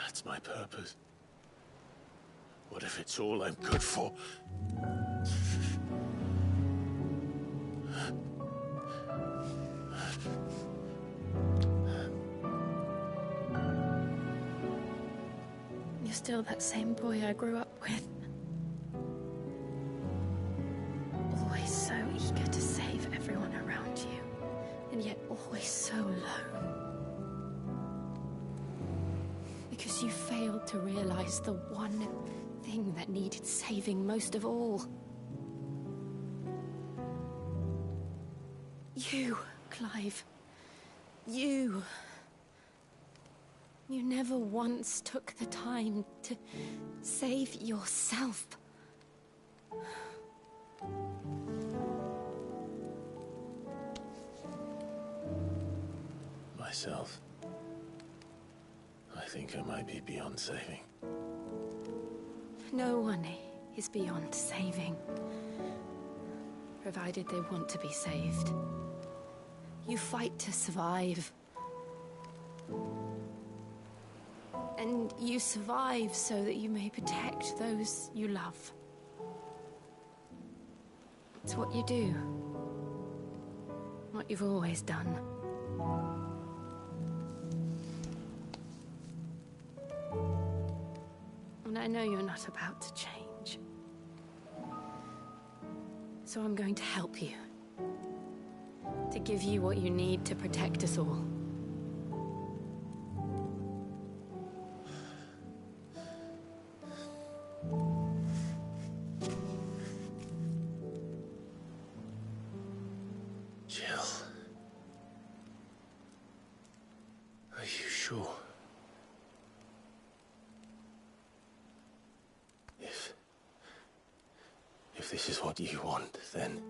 that's my purpose? What if it's all I'm good for? You're still that same boy I grew up with. Always so eager to save everyone around you, and yet always so alone. Because you failed to realize the one thing that needed saving most of all. You, Clive. You. You never once took the time to save yourself. Myself? I think I might be beyond saving. No one is beyond saving, provided they want to be saved. You fight to survive. And you survive so that you may protect those you love. It's what you do. What you've always done. And I know you're not about to change. So I'm going to help you. To give you what you need to protect us all. Jill. Are you sure? If this is what you want, then...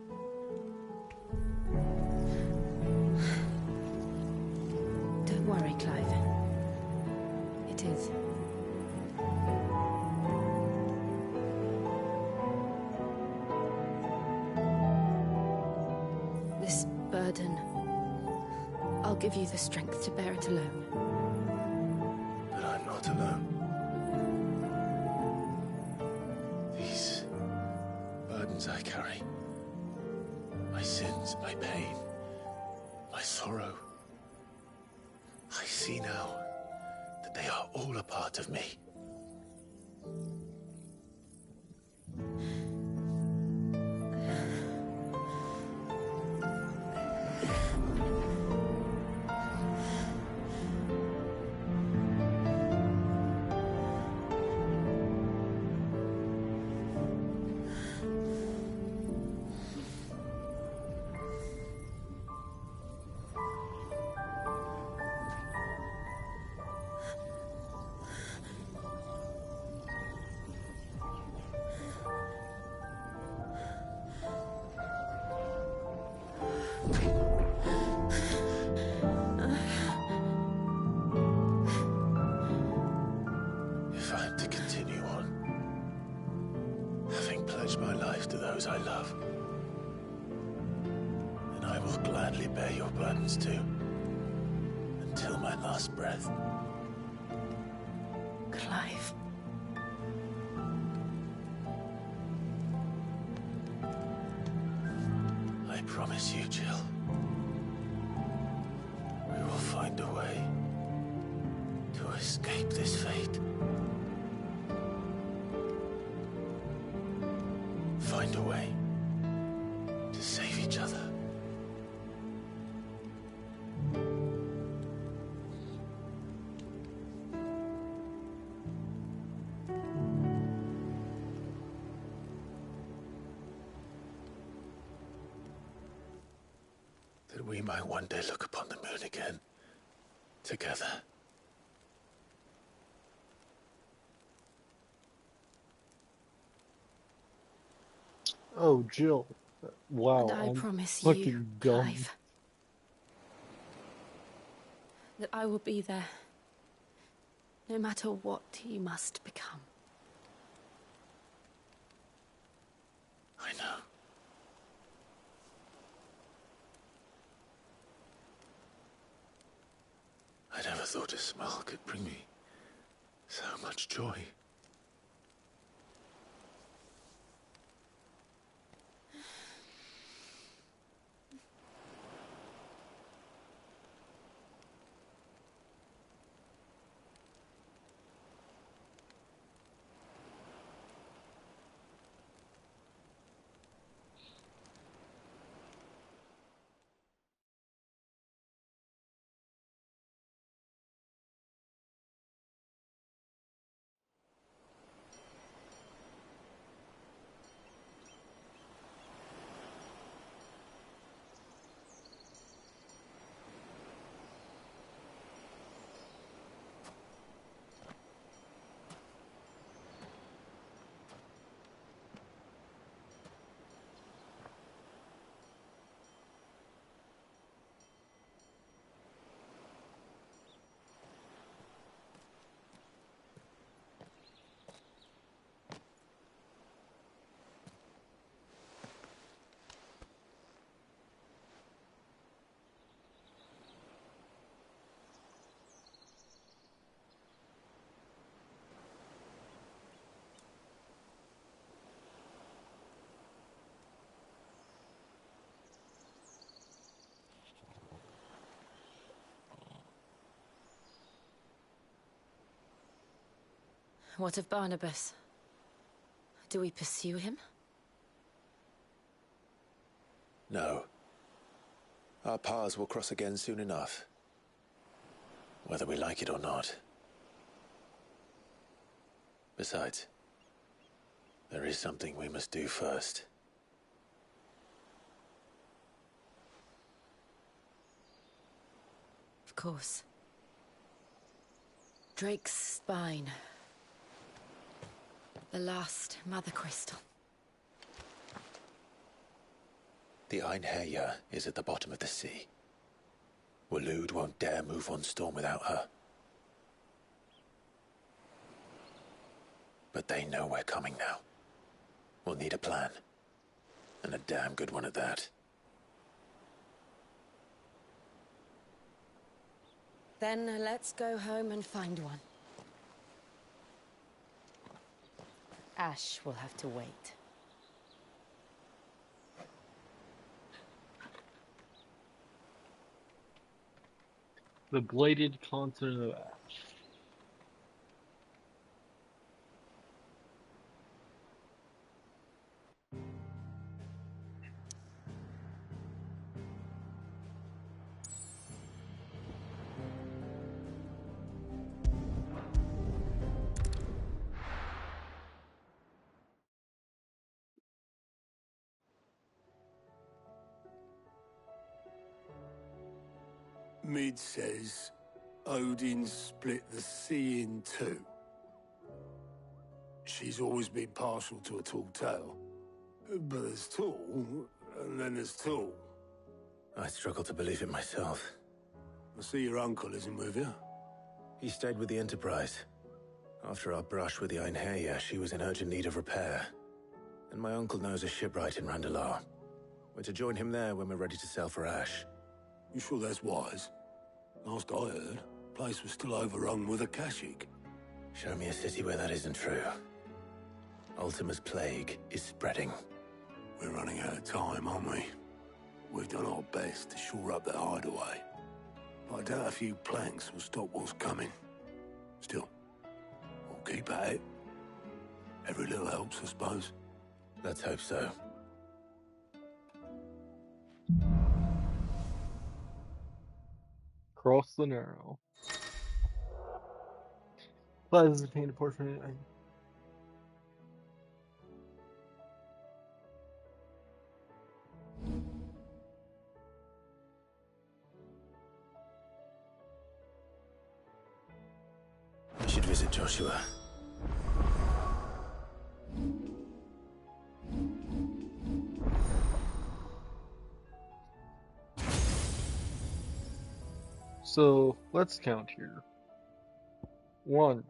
Don't worry, Clive. It is. This burden, I'll give you the strength to bear it alone. But I'm not alone. These burdens I carry, my sins, my pain, my sorrow, I see now that they are all a part of me. If I'm to continue on, having pledged my life to those I love, then I will gladly bear your burdens too, until my last breath. Clive. I promise you, Jill, we will find a way to escape this fate. Find a way to save each other. That we might one day look upon the moon again, together. Oh, Jill. Wow. And I I'm promise fucking you, dumb. Clive, that I will be there, no matter what you must become. I know. I never thought a smile could bring me So much joy. What of Barnabas? Do we pursue him? No. Our paths will cross again soon enough. Whether we like it or not. Besides, there is something we must do first. Of course. Drake's spine. The last Mother Crystal. The Einherja is at the bottom of the sea. Waloed won't dare move one storm without her. But they know we're coming now. We'll need a plan. And a damn good one at that. Then let's go home and find one. Ash will have to wait. The bladed continent of Ash. Mid says Odin split the sea in two. She's always been partial to a tall tale. But there's tall, and then there's tall. I struggle to believe it myself. I see your uncle isn't with you. He stayed with the Enterprise. After our brush with the Einherja, she was in urgent need of repair. And my uncle knows a shipwright in Randalar. We're to join him there when we're ready to sail for Ash. You sure that's wise? Last I heard, the place was still overrun with Akashic. Show me a city where that isn't true. Ultima's plague is spreading. We're running out of time, aren't we? We've done our best to shore up that hideaway. But I doubt a few planks will stop what's coming. Still, we'll keep at it. Every little helps, I suppose. Let's hope so. Cross the Narrow. Players obtained a portion. We should visit Joshua. So let's count here. 1,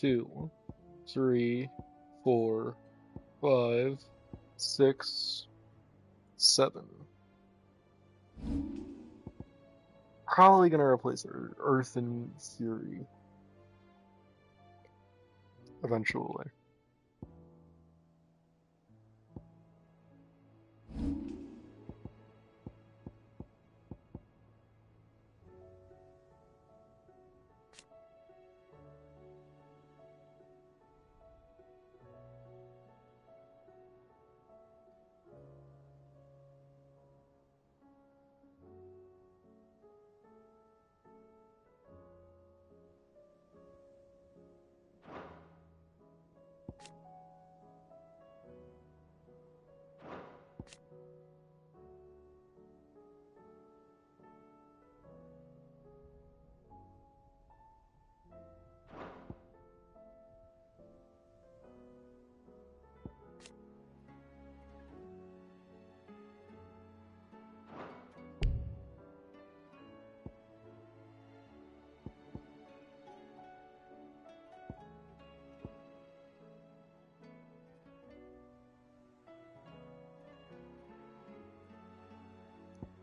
2, 3, 4, 5, 6, 7. Probably gonna replace Earth and Fury. eventually.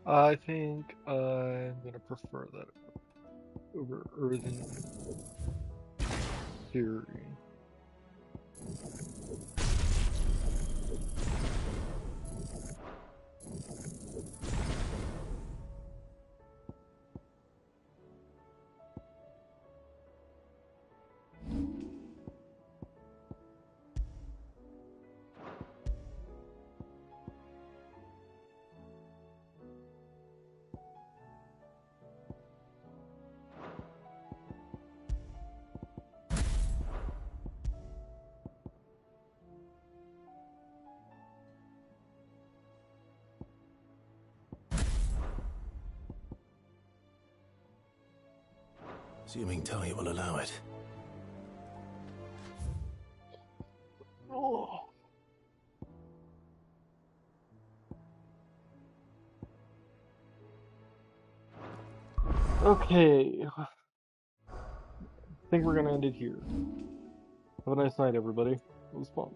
I think I'm gonna prefer that over Earthen Theory. Assuming Talia will allow it. Oh. Okay. I think we're gonna end it here. Have a nice night, everybody. It was fun.